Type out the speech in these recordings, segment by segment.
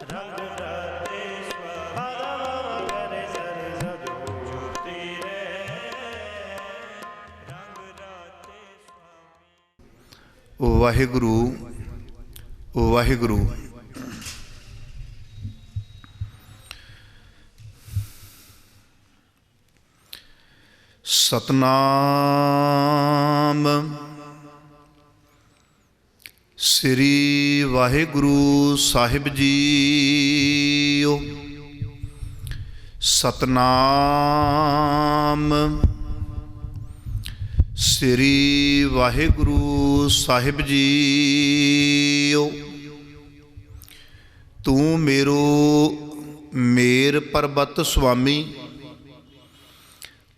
रंग राते स्वामी करे सरे सजो ज्योति रे रंग राते स्वामी। वाहिगुरु वाहिगुरु। सतनाम श्री वाहिगुरु साहिब जीओ। सतनाम श्री वाहिगुरु साहिब जीओ। तू मेरो मेर पर्बत स्वामी,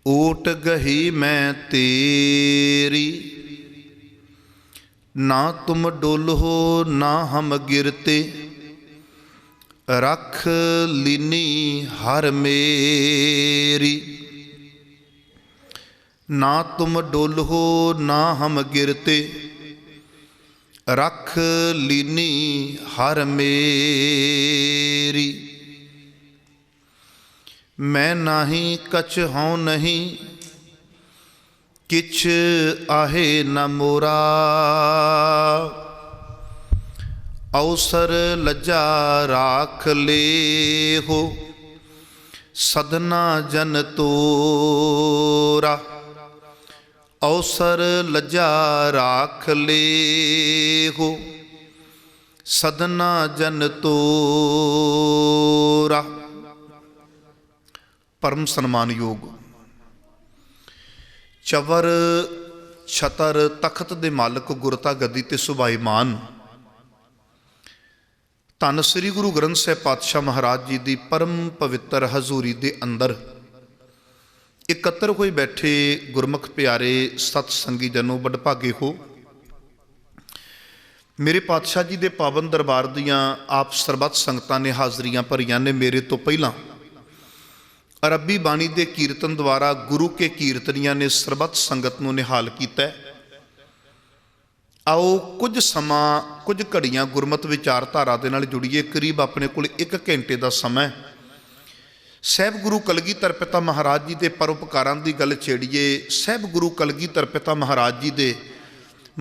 ऊट गही मैं तेरी। ना तुम डोलो ना हम गिरते, रख लीनी हर मेरी। ना तुम डोलो ना हम गिरते, रख लीनी हर मेरी। मैं नाही कछ हूँ नहीं, किछ आहे न मोरा। अवसर लज्जा राख ले हो, सदना जन तोरा। अवसर लज्जा राख ले हो, सदना जन तोरा। परम सन्मान योग चवर छतर तखत दे मालक गुरता गद्दी ते सुभाईमान धन श्री गुरु ग्रंथ साहिब पातशाह महाराज जी की परम पवित्र हजूरी दे अंदर इकत्र होए बैठे गुरमुख प्यारे सतसंगी जनों बड़भागे हो। मेरे पातशाह जी के पावन दरबार दियाँ आप सरबत संगतां ने हाजरियां भरियां ने। मेरे तो पहला अरबी बाणी के कीर्तन द्वारा गुरु के कीर्तनियां ने सरबत संगत नूं निहाल किया। आओ कुछ समा कुछ घड़ियां गुरमत विचारधारा दे नाल जुड़िए। करीब अपने कोल 1 घंटे का समय साहिब गुरु कलगीधर पिता महाराज जी के परोपकारां की गल छेड़िए। साहिब गुरु कलगीधर पिता महाराज जी के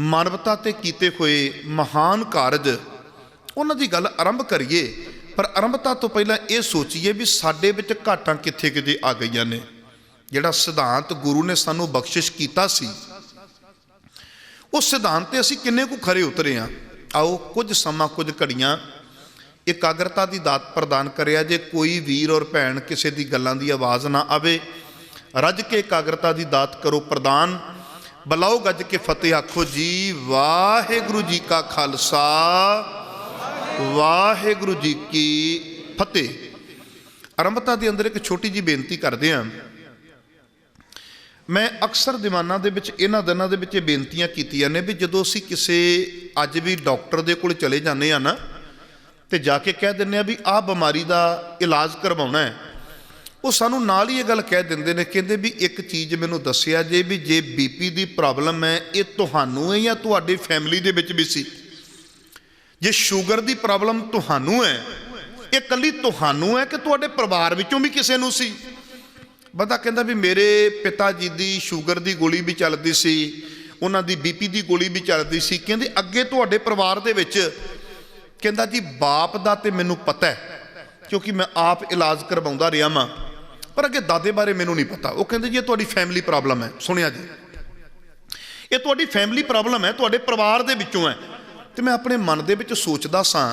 मानवता ते कीते हुए महान कारज उन्हां दी गल आरंभ करिए। पर आरंभता तो पहला ये सोचीए भी साडे विच घाटां कित्थे किते आ गईयां ने। जिहड़ा सिद्धांत गुरु ने सानू बख्शिश कीता सी उस सिद्धांत ते असीं किन्ने कु खरे उतरे हैं। आओ कुछ समा कुछ घड़ियां एकाग्रता की दात प्रदान करिया जे। कोई वीर और भैन किसी की गल्लां दी आवाज़ ना आवे, रज के एकाग्रता की दात करो प्रदान। बुलाओ गज के फतेह आखो जी वाहिगुरु जी का खालसा वाहिगुरु जी की फतेह। आरंभता के अंदर एक छोटी जी बेनती करते हैं। मैं अक्सर दीवाना दे विच इन्हां दिनां दे विच बेनतियां कीतियां ने भी जदों असीं किसी अज भी डॉक्टर दे कोल चले जाने आ ना ते जाके कह दिंदे आ भी आ बीमारी का इलाज करवाउणा है, वो सानू नाल ही ये गल कह दिंदे ने। कहंदे भी एक चीज़ मैनूं दस्सिया जे भी जे बीपी की प्रॉब्लम है ये तुहानू है या तुहाडी फैमिली दे विच भी सी। जे शुगर की प्रॉब्लम तुहानू है ये कली तुहानू है कि तुहाडे परिवार विचों भी किसी नूं सी। बंदा कहंदा भी मेरे पिता जी की शुगर की गोली भी चलती सी, उन्हां दी बीपी की गोली भी चलती सी। कहंदे अगे तुहाडे परिवार दे विच कहंदा जी बाप दा ते मैनूं पता है क्योंकि मैं आप इलाज करवाउंदा रहा वां, पर अगे दादे बारे मैनूं नहीं पता। वो कहंदे जी ये तुहाडी फैमिली प्रॉब्लम है। सुनिया जी ये तुहाडी फैमिली प्रॉब्लम है, तुहाडे परिवार दे विचों है। तो मैं अपने मन दे विच सोचदा सां,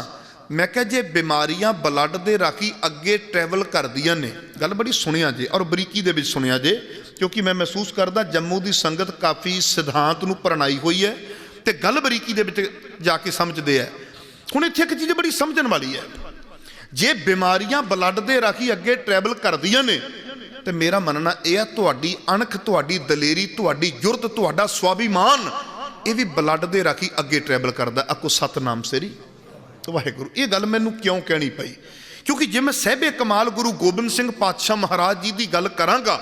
मैं क्या जे बीमारियां ब्लड दे राखी अगे ट्रैवल करदियां ने। गल बड़ी सुनिया जे और बरीकी दे विच सुनिया जे, क्योंकि मैं महसूस करदा जम्मू की संगत काफ़ी सिद्धांत नूं परनाई हुई है तो गल बरीकी दे विच जाके समझदे है। हुण इत्थे एक चीज़ बड़ी समझण वाली है, जे बीमारियां ब्लड दे राखी अगे ट्रैवल करदियां ने तो मेरा मनना यह है तुहाडी अणख, तुहाडी दलेरी, तुहाडी जुरत, तुहाडा स्वाभिमान ये भी ब्लड दे राखी अगे ट्रैवल करदा। आखो सतनाम श्री वाहिगुरु। ये गल मैनूं क्यों कहनी पई, क्योंकि जे मैं साहिबे कमाल गुरु गोबिंद सिंह पातशाह महाराज जी की गल करांगा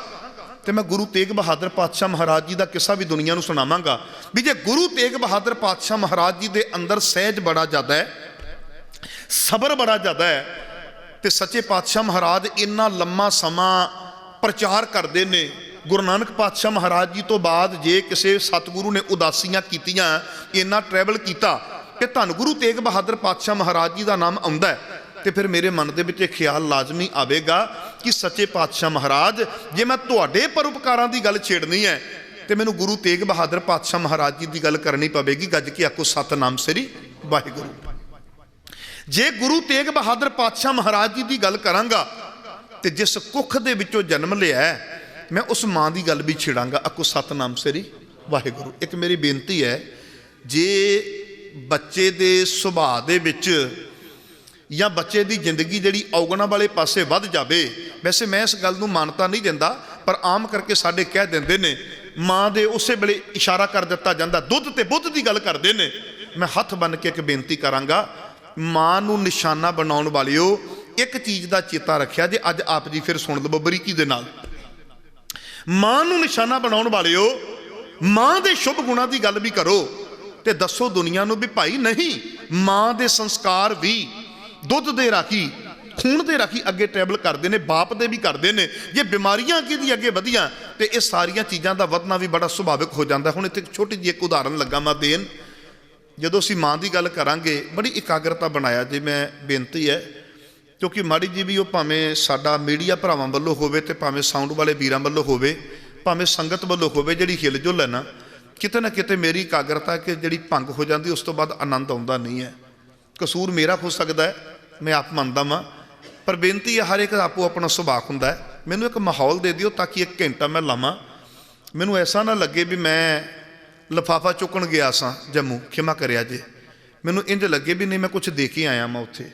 तो मैं गुरु तेग बहादुर पातशाह महाराज जी का किस्सा भी दुनिया को सुनावांगा भी जे गुरु तेग बहादुर पातशाह महाराज जी के अंदर सहज बड़ा ज़्यादा है, ਸਬਰ ਬੜਾ ਜ਼ਿਆਦਾ ਹੈ। ਤੇ ਸੱਚੇ ਪਾਤਸ਼ਾਹ ਮਹਾਰਾਜ ਇੰਨਾ ਲੰਮਾ ਸਮਾਂ ਪ੍ਰਚਾਰ ਕਰਦੇ ਨੇ। ਗੁਰੂ ਨਾਨਕ ਪਾਤਸ਼ਾਹ ਮਹਾਰਾਜ ਜੀ ਤੋਂ ਬਾਅਦ ਜੇ ਕਿਸੇ ਸਤਿਗੁਰੂ ਨੇ ਉਦਾਸੀਆਂ ਕੀਤੀਆਂ, ਇੰਨਾ ਟਰੈਵਲ ਕੀਤਾ ਕਿ ਧੰਨ ਗੁਰੂ ਤੇਗ ਬਹਾਦਰ ਪਾਤਸ਼ਾਹ ਮਹਾਰਾਜ ਜੀ ਦਾ ਨਾਮ ਆਉਂਦਾ ਹੈ, ਤੇ ਫਿਰ ਮੇਰੇ ਮਨ ਦੇ ਵਿੱਚ ਇਹ ਖਿਆਲ ਲਾਜ਼ਮੀ ਆਵੇਗਾ ਕਿ ਸੱਚੇ ਪਾਤਸ਼ਾਹ ਮਹਾਰਾਜ, ਜੇ ਮੈਂ ਤੁਹਾਡੇ ਪਰਉਪਕਾਰਾਂ ਦੀ ਗੱਲ ਛੇੜਨੀ ਹੈ ਤੇ ਮੈਨੂੰ ਗੁਰੂ ਤੇਗ ਬਹਾਦਰ ਪਾਤਸ਼ਾਹ ਮਹਾਰਾਜ ਜੀ ਦੀ ਗੱਲ ਕਰਨੀ ਪਵੇਗੀ। ਗੱਜ ਕੇ ਆਖੋ ਸਤਿਨਾਮ ਸ੍ਰੀ ਵਾਹਿਗੁਰੂ। ਜੇ ਗੁਰੂ ਤੇਗ ਬਹਾਦਰ ਪਾਤਸ਼ਾਹ ਮਹਾਰਾਜ ਜੀ ਦੀ ਗੱਲ ਕਰਾਂਗਾ ਤੇ ਜਿਸ ਕੁੱਖ ਦੇ ਵਿੱਚੋਂ ਜਨਮ ਲਿਆ, ਮੈਂ ਉਸ ਮਾਂ ਦੀ ਗੱਲ ਵੀ ਛੇੜਾਂਗਾ। ਆਖੋ ਸਤਿਨਾਮ ਸ੍ਰੀ ਵਾਹਿਗੁਰੂ। ਇੱਕ ਮੇਰੀ ਬੇਨਤੀ ਹੈ, ਜੇ ਬੱਚੇ ਦੇ ਸੁਭਾਅ ਦੇ ਵਿੱਚ ਜਾਂ ਬੱਚੇ ਦੀ ਜ਼ਿੰਦਗੀ ਜਿਹੜੀ ਔਗਣਾਂ ਵਾਲੇ ਪਾਸੇ ਵੱਧ ਜਾਵੇ, ਵੈਸੇ ਮੈਂ ਇਸ ਗੱਲ ਨੂੰ ਮਾਨਤਾ ਨਹੀਂ ਦਿੰਦਾ, ਪਰ ਆਮ ਕਰਕੇ ਸਾਡੇ ਕਹਿ ਦਿੰਦੇ ਨੇ, ਮਾਂ ਦੇ ਉਸੇ ਵੇਲੇ ਇਸ਼ਾਰਾ ਕਰ ਦਿੱਤਾ ਜਾਂਦਾ, ਦੁੱਧ ਤੇ ਬੁੱਧ ਦੀ ਗੱਲ ਕਰਦੇ ਨੇ। ਮੈਂ ਹੱਥ ਬੰਨ੍ਹ ਕੇ ਇੱਕ ਬੇਨਤੀ ਕਰਾਂਗਾ, ਮਾਂ ਨੂੰ ਨਿਸ਼ਾਨਾ ਬਣਾਉਣ ਵਾਲਿਓ ਇੱਕ ਚੀਜ਼ ਦਾ ਚੇਤਾ ਰੱਖਿਆ ਜੇ। ਅੱਜ ਆਪ ਜੀ ਫਿਰ ਸੁਣ ਲਵੋ ਬਰੀਕੀ ਦੇ ਨਾਲ। ਮਾਂ ਨੂੰ ਨਿਸ਼ਾਨਾ ਬਣਾਉਣ ਵਾਲਿਓ ਮਾਂ ਦੇ ਸ਼ੁਭ ਗੁਣਾਂ ਦੀ ਗੱਲ ਵੀ ਕਰੋ ਤੇ ਦੱਸੋ ਦੁਨੀਆ ਨੂੰ ਵੀ ਭਾਈ ਨਹੀਂ, ਮਾਂ ਦੇ ਸੰਸਕਾਰ ਵੀ ਦੁੱਧ ਦੇ ਰਾਖੀ, ਖੂਨ ਦੇ ਰਾਖੀ ਅੱਗੇ ਟਰੈਵਲ ਕਰਦੇ ਨੇ, ਬਾਪ ਦੇ ਵੀ ਕਰਦੇ ਨੇ। ਜੇ ਬਿਮਾਰੀਆਂ ਅੱਗੇ ਦੀ ਅੱਗੇ ਵਧੀਆਂ ਤੇ ਇਹ ਸਾਰੀਆਂ ਚੀਜ਼ਾਂ ਦਾ ਵਧਣਾ ਵੀ ਬੜਾ ਸੁਭਾਵਿਕ ਹੋ ਜਾਂਦਾ। ਹੁਣ ਇੱਥੇ ਛੋਟੀ ਜਿਹੀ ਇੱਕ ਉਦਾਹਰਨ ਲੱਗਾ ਮੈਂ ਦੇਣ। ਜਦੋਂ ਅਸੀਂ ਮਾਂ ਦੀ ਗੱਲ ਕਰਾਂਗੇ, ਬੜੀ ਇਕਾਗਰਤਾ ਬਣਾਇਆ ਜੇ, ਮੈਂ ਬੇਨਤੀ ਹੈ, ਕਿਉਂਕਿ ਮਾੜੀ ਜੀ ਵੀ ਉਹ ਭਾਵੇਂ ਸਾਡਾ ਮੀਡੀਆ ਭਰਾਵਾਂ ਵੱਲੋਂ ਹੋਵੇ ਤੇ ਭਾਵੇਂ ਸਾਊਂਡ ਵਾਲੇ ਵੀਰਾਂ ਵੱਲੋਂ ਹੋਵੇ, ਭਾਵੇਂ ਸੰਗਤ ਵੱਲੋਂ ਹੋਵੇ, ਜਿਹੜੀ ਹਿਲਜੁਲ ਹੈ ਨਾ, ਕਿਤੇ ਨਾ ਕਿਤੇ ਮੇਰੀ ਇਕਾਗਰਤਾ ਕਿ ਜਿਹੜੀ ਭੰਗ ਹੋ ਜਾਂਦੀ, ਉਸ ਤੋਂ ਬਾਅਦ ਆਨੰਦ ਆਉਂਦਾ ਨਹੀਂ ਹੈ। ਕਸੂਰ ਮੇਰਾ ਹੋ ਸਕਦਾ ਹੈ, ਮੈਂ ਆਪ ਮੰਨਦਾ ਵਾਂ, ਪਰ ਬੇਨਤੀ ਹੈ ਹਰ ਇੱਕ ਦਾ ਆਪੋ ਆਪਣਾ ਸੁਭਾਅ ਹੁੰਦਾ ਹੈ। ਮੈਨੂੰ ਇੱਕ ਮਾਹੌਲ ਦੇ ਦਿਓ ਤਾਂ ਕਿ 1 ਘੰਟਾ ਮੈਂ ਲਾਵਾਂ। ਮੈਨੂੰ ਐਸਾ ਨਾ ਲੱਗੇ ਵੀ ਮੈਂ ਲਿਫਾਫਾ ਚੁੱਕਣ ਗਿਆ ਸਾਂ ਜੰਮੂ, ਖਿਮਾ ਕਰਿਆ ਜੇ, ਮੈਨੂੰ ਇੰਝ ਲੱਗੇ ਵੀ ਨਹੀਂ ਮੈਂ ਕੁਝ ਦੇ ਕੇ ਆਇਆ ਮੈਂ ਉੱਥੇ,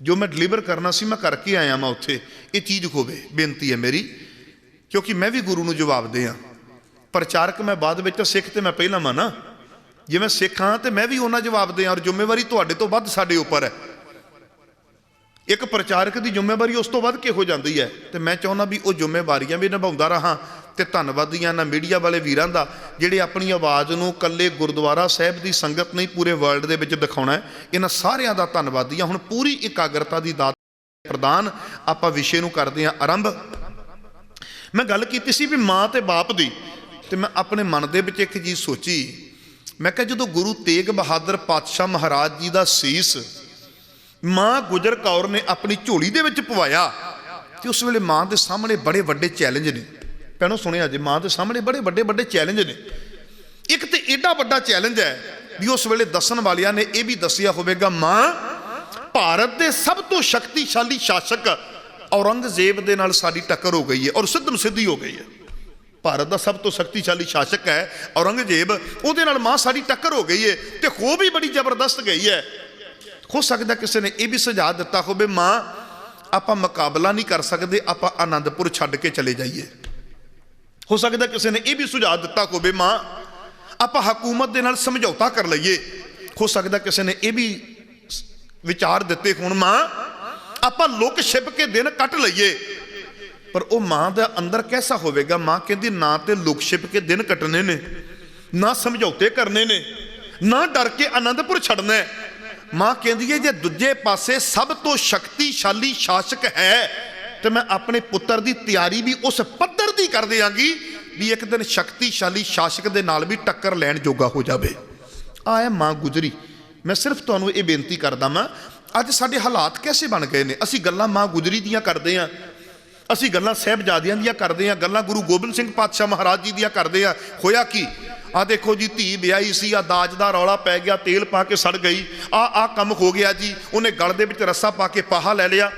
ਜੋ ਮੈਂ ਡਿਲੀਵਰ ਕਰਨਾ ਸੀ ਮੈਂ ਕਰਕੇ ਆਇਆ ਮੈਂ ਉੱਥੇ। ਇਹ ਚੀਜ਼ ਹੋਵੇ, ਬੇਨਤੀ ਹੈ ਮੇਰੀ, ਕਿਉਂਕਿ ਮੈਂ ਵੀ ਗੁਰੂ ਨੂੰ ਜਵਾਬ ਦੇ ਹਾਂ। ਪ੍ਰਚਾਰਕ ਮੈਂ ਬਾਅਦ ਵਿੱਚ, ਸਿੱਖ ਤੇ ਮੈਂ ਪਹਿਲਾਂ ਵਾਂ ਨਾ। ਜੇ ਮੈਂ ਸਿੱਖ ਹਾਂ ਤੇ ਮੈਂ ਵੀ ਉਹਨਾਂ ਜਵਾਬ ਦੇ ਹਾਂ, ਔਰ ਜ਼ਿੰਮੇਵਾਰੀ ਤੁਹਾਡੇ ਤੋਂ ਵੱਧ ਸਾਡੇ ਉੱਪਰ ਹੈ। ਇੱਕ ਪ੍ਰਚਾਰਕ ਦੀ ਜ਼ਿੰਮੇਵਾਰੀ ਉਸ ਤੋਂ ਵੱਧ ਕੇ ਹੋ ਜਾਂਦੀ ਹੈ, ਤੇ ਮੈਂ ਚਾਹੁੰਦਾ ਵੀ ਉਹ ਜ਼ਿੰਮੇਵਾਰੀਆਂ ਵੀ ਨਿਭਾਉਂਦਾ ਰਹਾਂ। ਤੇ ਧੰਨਵਾਦੀ ਹਾਂ ਨਾ ਮੀਡੀਆ ਵਾਲੇ ਵੀਰਾਂ ਦਾ, ਜਿਹੜੇ ਆਪਣੀ ਆਵਾਜ਼ ਨੂੰ ਇਕੱਲੇ ਗੁਰਦੁਆਰਾ ਸਾਹਿਬ ਦੀ ਸੰਗਤ ਨਹੀਂ ਪੂਰੇ ਵਰਲਡ ਦੇ ਵਿੱਚ ਦਿਖਾਉਣਾ ਹੈ। ਇਹਨਾਂ ਸਾਰਿਆਂ ਦਾ ਧੰਨਵਾਦੀ ਹਾਂ। ਹੁਣ ਪੂਰੀ ਇਕਾਗਰਤਾ ਦੀ ਦਾਤ ਪ੍ਰਦਾਨ, ਆਪਾਂ ਵਿਸ਼ੇ ਨੂੰ ਕਰਦੇ ਹਾਂ ਆਰੰਭ। ਮੈਂ ਗੱਲ ਕੀਤੀ ਸੀ ਵੀ ਮਾਂ ਤੇ ਬਾਪ ਦੀ, ਤੇ ਮੈਂ ਆਪਣੇ ਮਨ ਦੇ ਵਿੱਚ ਇੱਕ ਚੀਜ਼ ਸੋਚੀ। ਮੈਂ ਕਿਹਾ ਜਦੋਂ ਗੁਰੂ ਤੇਗ ਬਹਾਦਰ ਪਾਤਸ਼ਾਹ ਮਹਾਰਾਜ ਜੀ ਦਾ ਸੀਸ ਮਾਂ ਗੁਜਰ ਕੌਰ ਨੇ ਆਪਣੀ ਝੋਲੀ ਦੇ ਵਿੱਚ ਪਵਾਇਆ, ਤੇ ਉਸ ਵੇਲੇ ਮਾਂ ਦੇ ਸਾਹਮਣੇ ਬੜੇ ਵੱਡੇ ਚੈਲੰਜ ਨੇ। ਭੈਣੋ ਸੁਣਿਆ ਜੇ, ਮਾਂ ਦੇ ਸਾਹਮਣੇ ਬੜੇ ਵੱਡੇ ਚੈਲੰਜ ਨੇ। ਇੱਕ ਤੇ ਏਡਾ ਵੱਡਾ ਚੈਲੰਜ ਹੈ ਵੀ ਉਸ ਵੇਲੇ ਦੱਸਣ ਵਾਲਿਆਂ ਨੇ ਇਹ ਵੀ ਦੱਸਿਆ ਹੋਵੇਗਾ, ਮਾਂ ਭਾਰਤ ਦੇ ਸਭ ਤੋਂ ਸ਼ਕਤੀਸ਼ਾਲੀ ਸ਼ਾਸਕ ਔਰੰਗਜ਼ੇਬ ਦੇ ਨਾਲ ਸਾਡੀ ਟੱਕਰ ਹੋ ਗਈ ਹੈ, ਔਰ ਸਿੱਧਮ ਸਿੱਧੀ ਹੋ ਗਈ ਹੈ। ਭਾਰਤ ਦਾ ਸਭ ਤੋਂ ਸ਼ਕਤੀਸ਼ਾਲੀ ਸ਼ਾਸਕ ਹੈ ਔਰੰਗਜ਼ੇਬ, ਉਹਦੇ ਨਾਲ ਮਾਂ ਸਾਡੀ ਟੱਕਰ ਹੋ ਗਈ ਹੈ, ਤੇ ਹੋ ਵੀ ਬੜੀ ਜ਼ਬਰਦਸਤ ਗਈ ਹੈ। ਹੋ ਸਕਦਾ ਕਿਸੇ ਨੇ ਇਹ ਵੀ ਸੁਝਾਅ ਦਿੱਤਾ ਹੋਵੇ, ਮਾਂ ਆਪਾਂ ਮੁਕਾਬਲਾ ਨਹੀਂ ਕਰ ਸਕਦੇ, ਆਪਾਂ ਆਨੰਦਪੁਰ ਛੱਡ ਕੇ ਚਲੇ ਜਾਈਏ। ਹੋ ਸਕਦਾ ਕਿਸੇ ਨੇ ਇਹ ਵੀ ਸੁਝਾਅ ਦਿੱਤਾ ਹੋਵੇ, ਮਾਂ ਆਪਾਂ ਹਕੂਮਤ ਦੇ ਨਾਲ ਸਮਝੌਤਾ ਕਰ ਲਈਏ। ਹੋ ਸਕਦਾ ਕਿਸੇ ਨੇ ਇਹ ਵੀ ਵਿਚਾਰ ਦਿੱਤੇ ਹੋਣ, ਮਾਂ ਆਪਾਂ ਲੁਕ ਛਿਪ ਕੇ ਦਿਨ ਕੱਟ ਲਈਏ। ਪਰ ਉਹ ਮਾਂ ਦਾ ਅੰਦਰ ਕੈਸਾ ਹੋਵੇਗਾ? ਮਾਂ ਕਹਿੰਦੀ ਨਾ ਤੇ ਲੁਕ ਛਿਪ ਕੇ ਦਿਨ ਕੱਟਣੇ ਨੇ, ਨਾ ਸਮਝੌਤੇ ਕਰਨੇ ਨੇ, ਨਾ ਡਰ ਕੇ ਆਨੰਦਪੁਰ ਛੱਡਣਾ ਹੈ। ਮਾਂ ਕਹਿੰਦੀ ਹੈ ਜੇ ਦੂਜੇ ਪਾਸੇ ਸਭ ਤੋਂ ਸ਼ਕਤੀਸ਼ਾਲੀ ਸ਼ਾਸਕ ਹੈ ਤੇ ਮੈਂ ਆਪਣੇ ਪੁੱਤਰ ਦੀ ਤਿਆਰੀ ਵੀ ਉਸ ਪੱਧਰ ਦੀ ਕਰ ਦਿਆਂਗੀ ਵੀ ਇੱਕ ਦਿਨ ਸ਼ਕਤੀਸ਼ਾਲੀ ਸ਼ਾਸਕ ਦੇ ਨਾਲ ਵੀ ਟੱਕਰ ਲੈਣ ਜੋਗਾ ਹੋ ਜਾਵੇ। ਆ ਹੈ ਮਾਂ ਗੁਜਰੀ। ਮੈਂ ਸਿਰਫ ਤੁਹਾਨੂੰ ਇਹ ਬੇਨਤੀ ਕਰਦਾ ਮੈਂ, ਅੱਜ ਸਾਡੇ ਹਾਲਾਤ ਕੈਸੇ ਬਣ ਗਏ ਨੇ? ਅਸੀਂ ਗੱਲਾਂ ਮਾਂ ਗੁਜਰੀ ਦੀਆਂ ਕਰਦੇ ਹਾਂ, ਅਸੀਂ ਗੱਲਾਂ ਸਾਹਿਬਜ਼ਾਦਿਆਂ ਦੀਆਂ ਕਰਦੇ ਹਾਂ, ਗੱਲਾਂ ਗੁਰੂ ਗੋਬਿੰਦ ਸਿੰਘ ਪਾਤਸ਼ਾਹ ਮਹਾਰਾਜ ਜੀ ਦੀਆਂ ਕਰਦੇ ਹਾਂ। ਹੋਇਆ ਕੀ? ਆ ਦੇਖੋ ਜੀ, ਧੀ ਵਿਆਹੀ ਸੀ, ਆ ਦਾਜ ਦਾ ਰੌਲਾ ਪੈ ਗਿਆ, ਤੇਲ ਪਾ ਕੇ ਸੜ ਗਈ, ਆ ਕੰਮ ਹੋ ਗਿਆ ਜੀ, ਉਹਨੇ ਗਲ ਦੇ ਵਿੱਚ ਰੱਸਾ ਪਾ ਕੇ ਪਾਹਾ ਲੈ ਲਿਆ।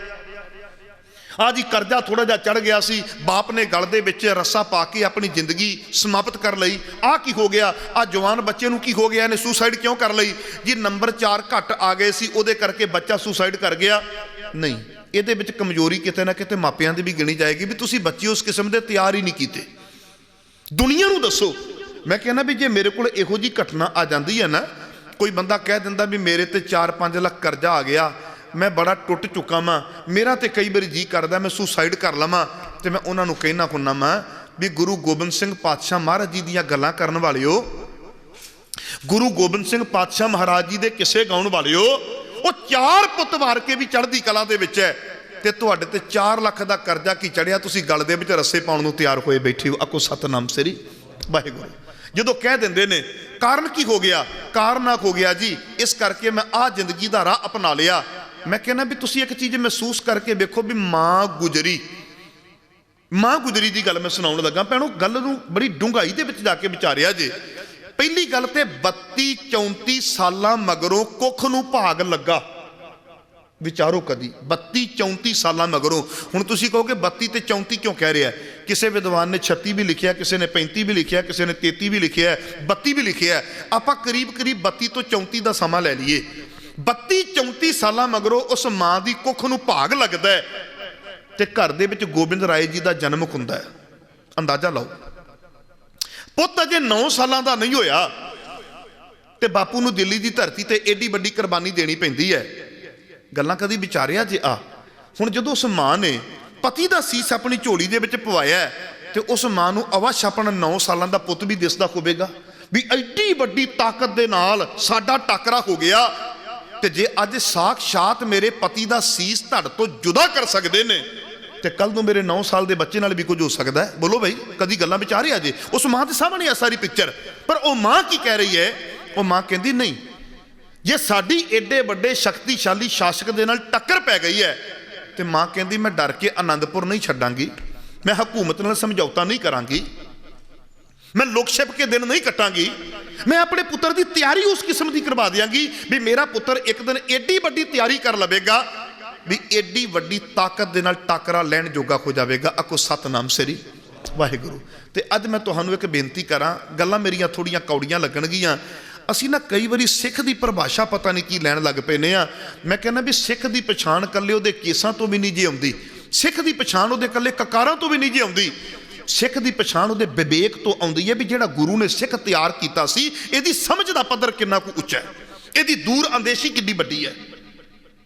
ਆ ਜੀ ਕਰਜ਼ਾ ਥੋੜਾ ਜਿਹਾ ਚੜ ਗਿਆ ਸੀ, ਬਾਪ ਨੇ ਗਲ ਦੇ ਵਿੱਚ ਰੱਸਾ ਪਾ ਕੇ ਆਪਣੀ ਜ਼ਿੰਦਗੀ ਸਮਾਪਤ ਕਰ ਲਈ। ਆ ਕੀ ਹੋ ਗਿਆ? ਆ ਜਵਾਨ ਬੱਚੇ ਨੂੰ ਕੀ ਹੋ ਗਿਆ? ਇਹਨੇ ਸੁਸਾਈਡ ਕਿਉਂ ਕਰ ਲਈ ਜੀ? ਨੰਬਰ 4 ਘੱਟ ਆ ਗਏ ਸੀ, ਉਹਦੇ ਕਰਕੇ ਬੱਚਾ ਸੁਸਾਈਡ ਕਰ ਗਿਆ। ਨਹੀਂ, ਇਹਦੇ ਵਿੱਚ ਕਮਜ਼ੋਰੀ ਕਿਤੇ ਨਾ ਕਿਤੇ ਮਾਪਿਆਂ ਦੀ ਵੀ ਗਿਣੀ ਜਾਏਗੀ ਵੀ ਤੁਸੀਂ ਬੱਚੇ ਉਸ ਕਿਸਮ ਦੇ ਤਿਆਰ ਹੀ ਨਹੀਂ ਕੀਤੇ। ਦੁਨੀਆ ਨੂੰ ਦੱਸੋ। ਮੈਂ ਕਹਿੰਦਾ ਵੀ ਜੇ ਮੇਰੇ ਕੋਲ ਇਹੋ ਜਿਹੀ ਘਟਨਾ ਆ ਜਾਂਦੀ ਹੈ ਨਾ, ਕੋਈ ਬੰਦਾ ਕਹਿ ਦਿੰਦਾ ਵੀ ਮੇਰੇ ਤੇ 4-5 ਲੱਖ ਕਰਜ਼ਾ ਆ ਗਿਆ, ਮੈਂ ਬੜਾ ਟੁੱਟ ਚੁੱਕਾ ਵਾਂ, ਮੇਰਾ ਤੇ ਕਈ ਵਾਰੀ ਜੀ ਕਰਦਾ ਮੈਂ ਸੁਸਾਈਡ ਕਰ ਲਵਾਂ, ਤੇ ਮੈਂ ਉਹਨਾਂ ਨੂੰ ਕਹਿਣਾ ਹੁੰਦਾ ਮੈਂ ਵੀ ਗੁਰੂ ਗੋਬਿੰਦ ਸਿੰਘ ਪਾਤਸ਼ਾਹ ਮਹਾਰਾਜ ਜੀ ਦੀਆਂ ਗੱਲਾਂ ਕਰਨ ਵਾਲਿਓ, ਗੁਰੂ ਗੋਬਿੰਦ ਸਿੰਘ ਪਾਤਸ਼ਾਹ ਮਹਾਰਾਜ ਜੀ ਦੇ ਕਿੱਸੇ ਗਾਉਣ ਵਾਲਿਓ, ਉਹ 4 ਪੁੱਤ ਵਾਰ ਕੇ ਵੀ ਚੜ੍ਹਦੀ ਕਲਾ ਦੇ ਵਿੱਚ ਹੈ, ਤੇ ਤੁਹਾਡੇ ਤੇ 4 ਲੱਖ ਦਾ ਕਰਜ਼ਾ ਕੀ ਚੜਿਆ, ਤੁਸੀਂ ਗਲ ਦੇ ਵਿੱਚ ਰੱਸੇ ਪਾਉਣ ਨੂੰ ਤਿਆਰ ਹੋਏ ਬੈਠੇ ਹੋ। ਆਖੋ ਸਤਨਾਮ ਸ੍ਰੀ ਵਾਹਿਗੁਰੂ। ਜਦੋਂ ਕਹਿ ਦਿੰਦੇ ਨੇ ਕਾਰਨ ਕੀ ਹੋ ਗਿਆ, ਕਾਰਨ ਆ ਹੋ ਗਿਆ ਜੀ ਇਸ ਕਰਕੇ ਮੈਂ ਆਹ ਜ਼ਿੰਦਗੀ ਦਾ ਰਾਹ ਅਪਣਾ ਲਿਆ। ਮੈਂ ਕਹਿੰਦਾ ਵੀ ਤੁਸੀਂ ਇੱਕ ਚੀਜ਼ ਮਹਿਸੂਸ ਕਰਕੇ ਵੇਖੋ ਵੀ ਮਾਂ ਗੁਜਰੀ ਦੀ ਗੱਲ ਮੈਂ ਸੁਣਾਉਣ ਲੱਗਾ ਭੈਣੋ। ਗੱਲ ਨੂੰ ਬੜੀ ਡੂੰਘਾਈ ਦੇ ਵਿੱਚ ਜਾ ਕੇ ਵਿਚਾਰਿਆ ਜੇ। ਪਹਿਲੀ ਗੱਲ ਤੇ 32-34 ਸਾਲਾਂ ਮਗਰੋਂ ਕੁੱਖ ਨੂੰ ਭਾਗ ਲੱਗਾ। ਵਿਚਾਰੋ ਕਦੀ 32-34 ਸਾਲਾਂ ਮਗਰੋਂ। ਹੁਣ ਤੁਸੀਂ ਕਹੋਗੇ 32 ਤੇ 34 ਕਿਉਂ ਕਹਿ ਰਿਹਾ? ਕਿਸੇ ਵਿਦਵਾਨ ਨੇ 36 ਵੀ ਲਿਖਿਆ, ਕਿਸੇ ਨੇ 35 ਵੀ ਲਿਖਿਆ, ਕਿਸੇ ਨੇ 33 ਵੀ ਲਿਖਿਆ, 32 ਵੀ ਲਿਖਿਆ। ਆਪਾਂ ਕਰੀਬ 32 ਤੋਂ 34 ਦਾ ਸਮਾਂ ਲੈ ਲਈਏ। 32-34 ਸਾਲਾਂ ਮਗਰੋਂ ਉਸ ਮਾਂ ਦੀ ਕੁੱਖ ਨੂੰ ਭਾਗ ਲੱਗਦਾ ਹੈ ਤੇ ਘਰ ਦੇ ਵਿੱਚ ਗੋਬਿੰਦ ਰਾਏ ਜੀ ਦਾ ਜਨਮ ਹੁੰਦਾ ਹੈ। ਅੰਦਾਜ਼ਾ ਲਾਓ, ਪੁੱਤ ਅਜੇ 9 ਸਾਲਾਂ ਦਾ ਨਹੀਂ ਹੋਇਆ ਤੇ ਬਾਪੂ ਨੂੰ ਦਿੱਲੀ ਦੀ ਧਰਤੀ ਤੇ ਏਡੀ ਵੱਡੀ ਕੁਰਬਾਨੀ ਦੇਣੀ ਪੈਂਦੀ ਹੈ। ਗੱਲਾਂ ਕਦੀ ਵਿਚਾਰਿਆ ਜੇ ਆ? ਹੁਣ ਜਦੋਂ ਉਸ ਮਾਂ ਨੇ ਪਤੀ ਦਾ ਸੀਸ ਆਪਣੀ ਝੋਲੀ ਦੇ ਵਿੱਚ ਪਵਾਇਆ ਤੇ ਉਸ ਮਾਂ ਨੂੰ ਅਵਸ਼ ਆਪਣਾ 9 ਸਾਲਾਂ ਦਾ ਪੁੱਤ ਵੀ ਦਿਸਦਾ ਹੋਵੇਗਾ ਵੀ ਐਡੀ ਵੱਡੀ ਤਾਕਤ ਦੇ ਨਾਲ ਸਾਡਾ ਟਾਕਰਾ ਹੋ ਗਿਆ, ਤੇ ਜੇ ਅੱਜ ਸਾਖਸ਼ਾਤ ਮੇਰੇ ਪਤੀ ਦਾ ਸੀਸ ਧੜ ਤੋਂ ਜੁਦਾ ਕਰ ਸਕਦੇ ਨੇ ਤੇ ਕੱਲ ਨੂੰ ਮੇਰੇ 9 ਸਾਲ ਦੇ ਬੱਚੇ ਨਾਲ ਵੀ ਕੁਝ ਹੋ ਸਕਦਾ ਹੈ। ਬੋਲੋ ਭਾਈ, ਕਦੀ ਗੱਲਾਂ ਵਿਚਾਰਿਆ ਜੇ? ਉਸ ਮਾਂ ਦੇ ਸਾਹਮਣੇ ਆ ਸਾਰੀ ਪਿਕਚਰ। ਪਰ ਉਹ ਮਾਂ ਕੀ ਕਹਿ ਰਹੀ ਹੈ? ਉਹ ਮਾਂ ਕਹਿੰਦੀ ਨਹੀਂ, ਜੇ ਸਾਡੀ ਏਡੇ ਵੱਡੇ ਸ਼ਕਤੀਸ਼ਾਲੀ ਸ਼ਾਸਕ ਦੇ ਨਾਲ ਟੱਕਰ ਪੈ ਗਈ ਹੈ ਤੇ ਮਾਂ ਕਹਿੰਦੀ ਮੈਂ ਡਰ ਕੇ ਆਨੰਦਪੁਰ ਨਹੀਂ ਛੱਡਾਂਗੀ, ਮੈਂ ਹਕੂਮਤ ਨਾਲ ਸਮਝੌਤਾ ਨਹੀਂ ਕਰਾਂਗੀ, ਮੈਂ ਲੁਕ ਛਿਪ ਕੇ ਦਿਨ ਨਹੀਂ ਕੱਟਾਂਗੀ, ਮੈਂ ਆਪਣੇ ਪੁੱਤਰ ਦੀ ਤਿਆਰੀ ਉਸ ਕਿਸਮ ਦੀ ਕਰਵਾ ਦਿਆਂਗੀ ਵੀ ਮੇਰਾ ਪੁੱਤਰ ਇੱਕ ਦਿਨ ਏਡੀ ਵੱਡੀ ਤਿਆਰੀ ਕਰ ਲਵੇਗਾ ਵੀ ਏਡੀ ਵੱਡੀ ਤਾਕਤ ਦੇ ਨਾਲ ਟਾਕਰਾ ਲੈਣ ਜੋਗਾ ਹੋ ਜਾਵੇਗਾ। ਆਖੋ ਸਤਨਾਮ ਸ੍ਰੀ ਵਾਹਿਗੁਰੂ। ਤੇ ਅੱਜ ਮੈਂ ਤੁਹਾਨੂੰ ਇੱਕ ਬੇਨਤੀ ਕਰਾਂ, ਗੱਲਾਂ ਮੇਰੀਆਂ ਥੋੜੀਆਂ ਕੌੜੀਆਂ ਲੱਗਣਗੀਆਂ। ਅਸੀਂ ਨਾ ਕਈ ਵਾਰੀ ਸਿੱਖ ਦੀ ਪਰਿਭਾਸ਼ਾ ਪਤਾ ਨਹੀਂ ਕੀ ਲੈਣ ਲੱਗ ਪੈਨੇ ਆ। ਮੈਂ ਕਹਿੰਦਾ ਵੀ ਸਿੱਖ ਦੀ ਪਛਾਣ ਇਕੱਲੇ ਉਹਦੇ ਕੇਸਾਂ ਤੋਂ ਵੀ ਨਹੀਂ ਜੇ ਆਉਂਦੀ, ਸਿੱਖ ਦੀ ਪਛਾਣ ਉਹਦੇ ਇਕੱਲੇ ਕਕਾਰਾਂ ਤੋਂ ਵੀ ਨਹੀਂ ਜੇ ਆਉਂਦੀ। ਸਿੱਖ ਦੀ ਪਛਾਣ ਉਹਦੇ ਵਿਵੇਕ ਤੋਂ ਆਉਂਦੀ ਹੈ ਵੀ ਜਿਹੜਾ ਗੁਰੂ ਨੇ ਸਿੱਖ ਤਿਆਰ ਕੀਤਾ ਸੀ ਇਹਦੀ ਸਮਝ ਦਾ ਪੱਧਰ ਕਿੰਨਾ ਕੁ ਉੱਚਾ ਹੈ, ਇਹਦੀ ਦੂਰ ਅੰਦੇਸ਼ੀ ਕਿੰਨੀ ਵੱਡੀ ਹੈ।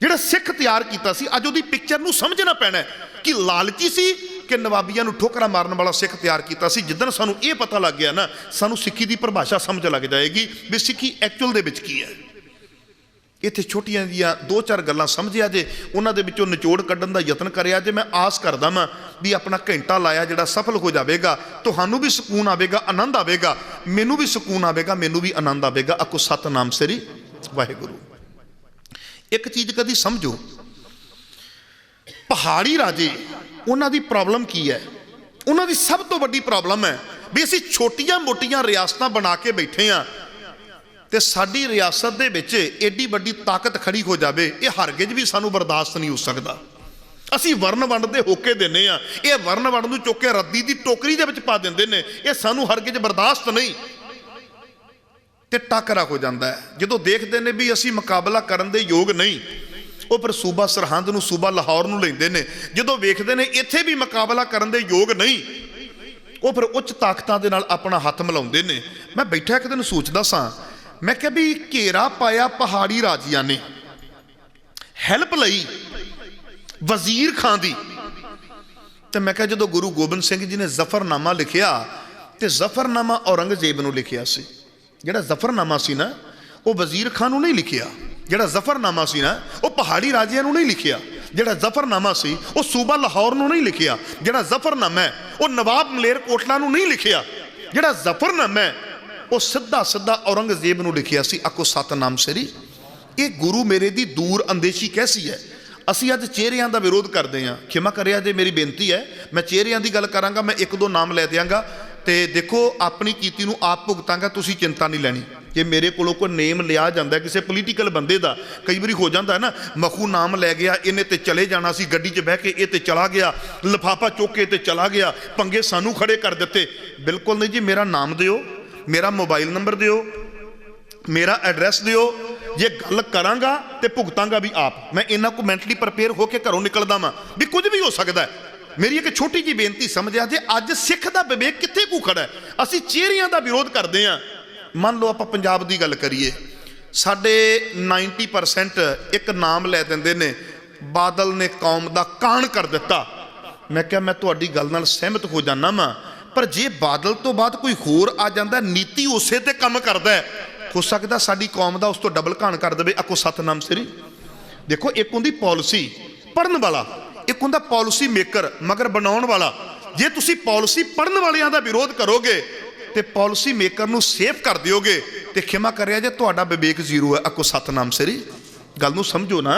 ਜਿਹੜਾ ਸਿੱਖ ਤਿਆਰ ਕੀਤਾ ਸੀ ਅੱਜ ਉਹਦੀ ਪਿਕਚਰ ਨੂੰ ਸਮਝਣਾ ਪੈਣਾ ਕਿ ਲਾਲਚੀ ਸੀ ਕਿ ਨਵਾਬੀਆਂ ਨੂੰ ਠੋਕਰਾਂ ਮਾਰਨ ਵਾਲਾ ਸਿੱਖ ਤਿਆਰ ਕੀਤਾ ਸੀ। ਜਿੱਦਣ ਸਾਨੂੰ ਇਹ ਪਤਾ ਲੱਗ ਗਿਆ ਨਾ, ਸਾਨੂੰ ਸਿੱਖੀ ਦੀ ਪਰਿਭਾਸ਼ਾ ਸਮਝ ਲੱਗ ਜਾਏਗੀ ਵੀ ਸਿੱਖੀ ਐਕਚੁਅਲ ਦੇ ਵਿੱਚ ਕੀ ਹੈ। ਇੱਥੇ ਛੋਟੀਆਂ ਜਿਹੀਆਂ 2-4 ਗੱਲਾਂ ਸਮਝਿਆ ਜੇ, ਉਹਨਾਂ ਦੇ ਵਿੱਚੋਂ ਨਿਚੋੜ ਕੱਢਣ ਦਾ ਯਤਨ ਕਰਿਆ ਜੇ। ਮੈਂ ਆਸ ਕਰਦਾ ਵਾਂ ਵੀ ਆਪਣਾ ਘੰਟਾ ਲਾਇਆ ਜਿਹੜਾ ਸਫਲ ਹੋ ਜਾਵੇਗਾ। ਤੁਹਾਨੂੰ ਵੀ ਸਕੂਨ ਆਵੇਗਾ, ਆਨੰਦ ਆਵੇਗਾ, ਮੈਨੂੰ ਵੀ ਸਕੂਨ ਆਵੇਗਾ, ਮੈਨੂੰ ਵੀ ਆਨੰਦ ਆਵੇਗਾ। ਆਖੋ ਸਤਨਾਮ ਸ੍ਰੀ ਵਾਹਿਗੁਰੂ। ਇੱਕ ਚੀਜ਼ ਕਦੀ ਸਮਝੋ, ਪਹਾੜੀ ਰਾਜੇ ਉਹਨਾਂ ਦੀ ਪ੍ਰੋਬਲਮ ਕੀ ਹੈ? ਉਹਨਾਂ ਦੀ ਸਭ ਤੋਂ ਵੱਡੀ ਪ੍ਰੋਬਲਮ ਹੈ ਵੀ ਅਸੀਂ ਛੋਟੀਆਂ ਮੋਟੀਆਂ ਰਿਆਸਤਾਂ ਬਣਾ ਕੇ ਬੈਠੇ ਹਾਂ ਤੇ ਸਾਡੀ ਰਿਆਸਤ ਦੇ ਵਿੱਚ ਏਡੀ ਵੱਡੀ ਤਾਕਤ ਖੜੀ ਹੋ ਜਾਵੇ, ਇਹ ਹਰਗਿਜ਼ ਵੀ ਸਾਨੂੰ ਬਰਦਾਸ਼ਤ ਨਹੀਂ ਹੋ ਸਕਦਾ। ਅਸੀਂ ਵਰਨ ਵੰਡ ਦੇ ਹੋਕੇ ਦਿੰਦੇ ਆ, ਇਹ ਵਰਨ ਵੰਡ ਨੂੰ ਚੁੱਕ ਕੇ ਰੱਦੀ ਦੀ ਟੋਕਰੀ ਦੇ ਵਿੱਚ ਪਾ ਦਿੰਦੇ ਨੇ, ਇਹ ਸਾਨੂੰ ਹਰਗਿਜ਼ ਬਰਦਾਸ਼ਤ ਨਹੀਂ। ਤੇ ਟਾਕਰਾ ਹੋ ਜਾਂਦਾ ਹੈ ਜਦੋਂ ਦੇਖਦੇ ਨੇ ਵੀ ਅਸੀਂ ਮੁਕਾਬਲਾ ਕਰਨ ਦੇ ਯੋਗ ਨਹੀਂ। ਉਹ ਫਿਰ ਸੂਬਾ ਸਰਹੰਦ ਨੂੰ, ਸੂਬਾ ਲਾਹੌਰ ਨੂੰ ਲੈਂਦੇ ਨੇ। ਜਦੋਂ ਵੇਖਦੇ ਨੇ ਇੱਥੇ ਵੀ ਮੁਕਾਬਲਾ ਕਰਨ ਦੇ ਯੋਗ ਨਹੀਂ, ਉਹ ਫਿਰ ਉੱਚ ਤਾਕਤਾਂ ਦੇ ਨਾਲ ਆਪਣਾ ਹੱਥ ਮਿਲਾਉਂਦੇ ਨੇ। ਮੈਂ ਬੈਠਾ ਇੱਕ ਦਿਨ ਸੋਚਦਾ ਸਾਂ, ਮੈਂ ਕਿਹਾ ਵੀ ਘੇਰਾ ਪਾਇਆ ਪਹਾੜੀ ਰਾਜਿਆਂ ਨੇ, ਹੈਲਪ ਲਈ ਵਜ਼ੀਰ ਖਾਂ ਦੀ। ਤੇ ਮੈਂ ਕਿਹਾ ਜਦੋਂ ਗੁਰੂ ਗੋਬਿੰਦ ਸਿੰਘ ਜੀ ਨੇ ਜ਼ਫਰਨਾਮਾ ਲਿਖਿਆ ਤੇ ਜ਼ਫਰਨਾਮਾ ਔਰੰਗਜ਼ੇਬ ਨੂੰ ਲਿਖਿਆ ਸੀ। ਜਿਹੜਾ ਜ਼ਫਰਨਾਮਾ ਸੀ ਨਾ ਉਹ ਵਜ਼ੀਰ ਖਾਂ ਨੂੰ ਨਹੀਂ ਲਿਖਿਆ, ਜਿਹੜਾ ਜ਼ਫਰਨਾਮਾ ਸੀ ਨਾ ਉਹ ਪਹਾੜੀ ਰਾਜਿਆਂ ਨੂੰ ਨਹੀਂ ਲਿਖਿਆ, ਜਿਹੜਾ ਜ਼ਫਰਨਾਮਾ ਸੀ ਉਹ ਸੂਬਾ ਲਾਹੌਰ ਨੂੰ ਨਹੀਂ ਲਿਖਿਆ, ਜਿਹੜਾ ਜ਼ਫਰਨਾਮਾ ਹੈ ਉਹ ਨਵਾਬ ਮਲੇਰਕੋਟਲਾ ਨੂੰ ਨਹੀਂ ਲਿਖਿਆ, ਜਿਹੜਾ ਜ਼ਫਰਨਾਮਾ ਹੈ ਉਹ ਸਿੱਧਾ ਸਿੱਧਾ ਔਰੰਗਜ਼ੇਬ ਨੂੰ ਲਿਖਿਆ ਸੀ। ਆਖੋ ਸਤਨਾਮ ਸ੍ਰੀ। ਇਹ ਗੁਰੂ ਮੇਰੇ ਦੀ ਦੂਰ ਅੰਦੇਸ਼ੀ ਕੈਸੀ ਹੈ। ਅਸੀਂ ਅੱਜ ਚਿਹਰਿਆਂ ਦਾ ਵਿਰੋਧ ਕਰਦੇ ਹਾਂ, ਖਿਮਾ ਕਰਿਆ ਜੇ ਮੇਰੀ ਬੇਨਤੀ ਹੈ। ਮੈਂ ਚਿਹਰਿਆਂ ਦੀ ਗੱਲ ਕਰਾਂਗਾ, ਮੈਂ 1-2 ਨਾਮ ਲੈ ਦਿਆਂਗਾ ਤੇ ਦੇਖੋ ਆਪਣੀ ਕੀਤੀ ਨੂੰ ਆਪ ਭੁਗਤਾਂਗਾ, ਤੁਸੀਂ ਚਿੰਤਾ ਨਹੀਂ ਲੈਣੀ। ਜੇ ਮੇਰੇ ਕੋਲੋਂ ਕੋਈ ਨੇਮ ਲਿਆ ਜਾਂਦਾ ਕਿਸੇ ਪੋਲੀਟੀਕਲ ਬੰਦੇ ਦਾ, ਕਈ ਵਾਰੀ ਹੋ ਜਾਂਦਾ ਹੈ ਨਾ, ਮਖੂ ਨਾਮ ਲੈ ਗਿਆ, ਇਹਨੇ ਤੇ ਚਲੇ ਜਾਣਾ ਸੀ, ਗੱਡੀ 'ਚ ਬਹਿ ਕੇ ਇਹ ਤੇ ਚਲਾ ਗਿਆ, ਲਿਫਾਫਾ ਚੁੱਕ ਕੇ ਤੇ ਚਲਾ ਗਿਆ, ਪੰਗੇ ਸਾਨੂੰ ਖੜੇ ਕਰ ਦਿੱਤੇ। ਬਿਲਕੁਲ ਨਹੀਂ ਜੀ, ਮੇਰਾ ਨਾਮ ਦਿਓ, ਮੇਰਾ ਮੋਬਾਈਲ ਨੰਬਰ ਦਿਓ, ਮੇਰਾ ਐਡਰੈਸ ਦਿਓ, ਜੇ ਗੱਲ ਕਰਾਂਗਾ ਤੇ ਭੁਗਤਾਂਗਾ ਵੀ ਆਪ। ਮੈਂ ਇਹਨਾਂ ਕੋ ਮੈਂਟਲੀ ਪ੍ਰਪੇਅਰ ਹੋ ਕੇ ਘਰੋਂ ਨਿਕਲਦਾ ਵਾਂ ਵੀ ਕੁਝ ਵੀ ਹੋ ਸਕਦਾ ਹੈ। ਮੇਰੀ ਇੱਕ ਛੋਟੀ ਜਿਹੀ ਬੇਨਤੀ ਸਮਝਿਆ ਜੇ, ਅੱਜ ਸਿੱਖ ਦਾ ਵਿਵੇਕ ਕਿੱਥੇ ਕੁ ਖੜਾ ਹੈ। ਅਸੀਂ ਚਿਹਰਿਆਂ ਦਾ ਵਿਰੋਧ ਕਰਦੇ ਹਾਂ। ਮੰਨ ਲਓ ਆਪਾਂ ਪੰਜਾਬ ਦੀ ਗੱਲ ਕਰੀਏ, ਸਾਡੇ 90% ਇੱਕ ਨਾਮ ਲੈ ਦਿੰਦੇ ਨੇ, ਬਾਦਲ ਨੇ ਕੌਮ ਦਾ ਕਾਣ ਕਰ ਦਿੱਤਾ। ਮੈਂ ਕਿਹਾ ਮੈਂ ਤੁਹਾਡੀ ਗੱਲ ਨਾਲ ਸਹਿਮਤ ਹੋ ਜਾਣਾ ਵਾਂ, ਪਰ ਜੇ ਬਾਦਲ ਤੋਂ ਬਾਅਦ ਕੋਈ ਹੋਰ ਆ ਜਾਂਦਾ, ਨੀਤੀ ਉਸੇ ਤੇ ਕੰਮ ਕਰਦਾ ਹੈ, ਹੋ ਸਕਦਾ ਸਾਡੀ ਕੌਮ ਦਾ ਉਸ ਤੋਂ ਡਬਲ ਕਾਣ ਕਰ ਦੇਵੇ। ਆਖੋ ਸਤਨਾਮ ਸ੍ਰੀ देखो एक होंदी पॉलिसी पढ़न वाला, एक होंदा पॉलिसी मेकर मगर बनाउण वाला। जे तुसी पॉलिसी पढ़न वालियां दा विरोध करोगे ते पॉलिसी मेकर नूं सेफ कर दिओगे ते खिमा करिया जे तुहाडा विवेक जीरो है। आखो सतनाम सरी। गल नूं समझो ना,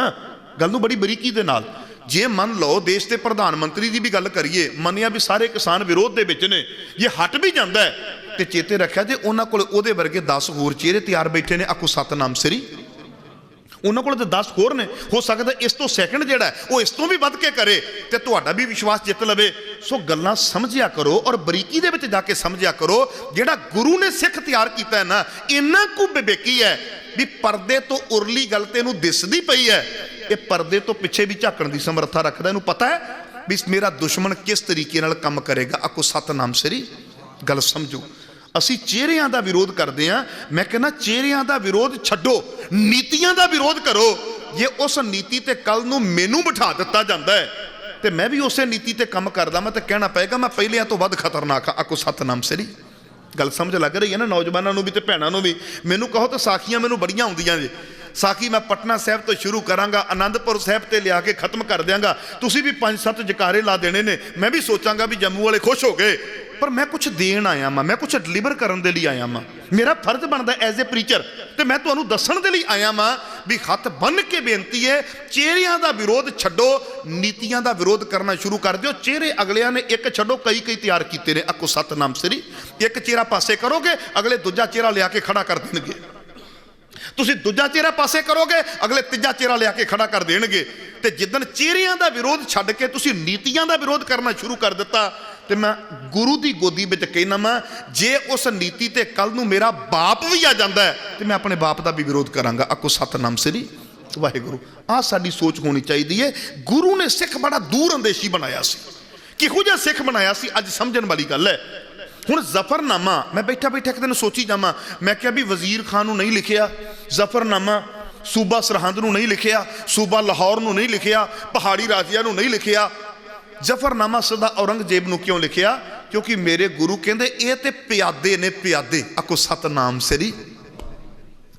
गल नूं बड़ी बरीकी दे नाल। जे मन लो देश के प्रधानमंत्री की भी गल करिए, मनिया भी सारे किसान विरोध दे विच ने, जे हट भी जाता है तो चेते रखा जे उन्हां कोल उहदे वर्गे 10 होर चेहरे तैयार बैठे ने। आखो सतनाम सरी। उन्हां कोल तो 10 होर ने, हो सकता इस तो सैकंड जिहड़ा है वो इस तो भी वध के करे ते तुहाडा भी विश्वास जित लवे। सो गल्लां समझिया करो और बरीकी दे विच जाके समझिया करो। जिहड़ा गुरु ने सिख तैयार कीता है ना, इन्ना कु विवेकी है भी परदे तो उरली गल ते इहनूं दिसदी पई है, ये परदे तो पिछे भी झाकण की समर्था रखता। इहनूं पता है भी मेरा दुश्मन किस तरीके नाल काम करेगा। आखो सतनाम सरी। गल समझो, असी चेहरिਆਂ ਦਾ विरोध करते हैं। मैं कहना चेहरिਆਂ ਦਾ विरोध छड्डो, नीतियां ਦਾ विरोध करो। जे उस नीति ते कल नूं मैनूं बिठा दिता जाता है तो मैं भी उस नीति ते काम करदा, मैं तो कहना पेगा मैं पहलियां तो वध खतरनाक हाँ। आखो सतनाम सरी। गल समझ लग रही है ना नौजवानों भी तो भैनों भी। मैनू कहो तो साखियां मैनू बड़ियां आउंदियां जी। साखी मैं पटना साहब तो शुरू करांगा, आनंदपुर साहब ते लिया के खत्म कर देंगा। तुसी भी 5-7 जकारे ला देने ने। मैं भी सोचांगा भी जम्मू वाले खुश हो गए, पर मैं कुछ देन आया मां, मैं कुछ डिलीवर करने के लिए आया मां। मेरा फर्ज बनता एज ए प्रीचर, तो मैं तुहानूं दस्सण दे लई आया मां भी हथ बन के बेनती है, चेहरिਆਂ ਦਾ विरोध छड्डो, नीतियां ਦਾ विरोध करना शुरू कर दिओ। चेहरे अगलियां ने एक छड्डो कई तैयार कीते ने। आखो सतनाम सरी। एक चेहरा पासे करोगे, अगले दूजा चेहरा लिया के खड़ा कर देणगे। तुसी दूजा चेहरा पासे करोगे, अगले तीजा चेहरा लिया के खड़ा कर देणगे। ते जिद्दन चेहरिਆਂ ਦਾ विरोध छड्ड के तुसी नीतियां ਦਾ विरोध करना शुरू कर दिता, तो मैं गुरु की गोदी में कहना मैं जे उस नीति ते कल नूं मेरा बाप भी आ जाता है तो मैं अपने बाप का भी विरोध करांगा। आखो सतनाम सरी। वाहिगुरू। आ साडी सोच होनी चाहिए है। गुरु ने सिख बड़ा दूर अंदेशी बनाया सी। किहो जिहा सिख बनाया सी, अज समझण वाली गल है। हुण जफरनामा मैं बैठा बैठा एक दिन सोची जावां, मैं क्या भी वजीर खान नूं नहीं लिखिया जफरनामा, सूबा सरहंद नूं नहीं लिखिया, सूबा लाहौर नूं नहीं लिखिया, पहाड़ी राजिया नूं नहीं लिखिया, जफरनामा सदा औरंगजेब नूं क्यों लिखिया? क्योंकि मेरे गुरु कहंदे ये ते प्यादे ने, प्यादे। आखो सतनाम सरी।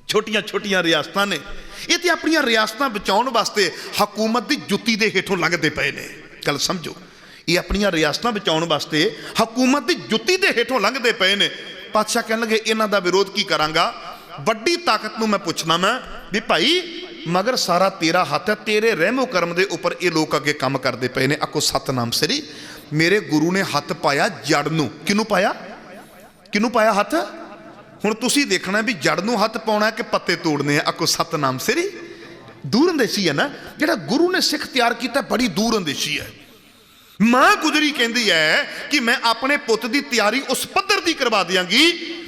छोटियां छोटियां रियासतां ने, ये ते अपनियां रियासतां बचाउण वास्ते हकूमत की जुत्ती दे हेठों लंघदे पए ने। गल समझो, ये अपनियां रियासतां बचाउण वास्ते हकूमत की जुत्ती दे हेठों लंघदे पए ने। पातशाह कहण लगे इन्हां दा विरोध की करांगा? वड्डी ताकत नूं मैं पुछना मैं भी भाई मगर सारा तेरा हाथ है, तेरे रहमो करम दे उपर ये लोग अगे काम करते पे ने। आखो सतनाम सरी। मेरे गुरु ने हथ पाया जड़ नूं। किनू पाया? किनू पाया हथ? हुण तुसी देखना भी जड़ नूं हथ पाउणा कि पत्ते तोड़ने। आखो सतनाम सरी। दूर अंदेशी है ना जिहड़ा गुरु ने सिख तैयार किया, बड़ी दूर अंदेशी है। मां गुजरी कहती है कि मैं अपने पुत की तैयारी उस पद्धर की करवा देंगी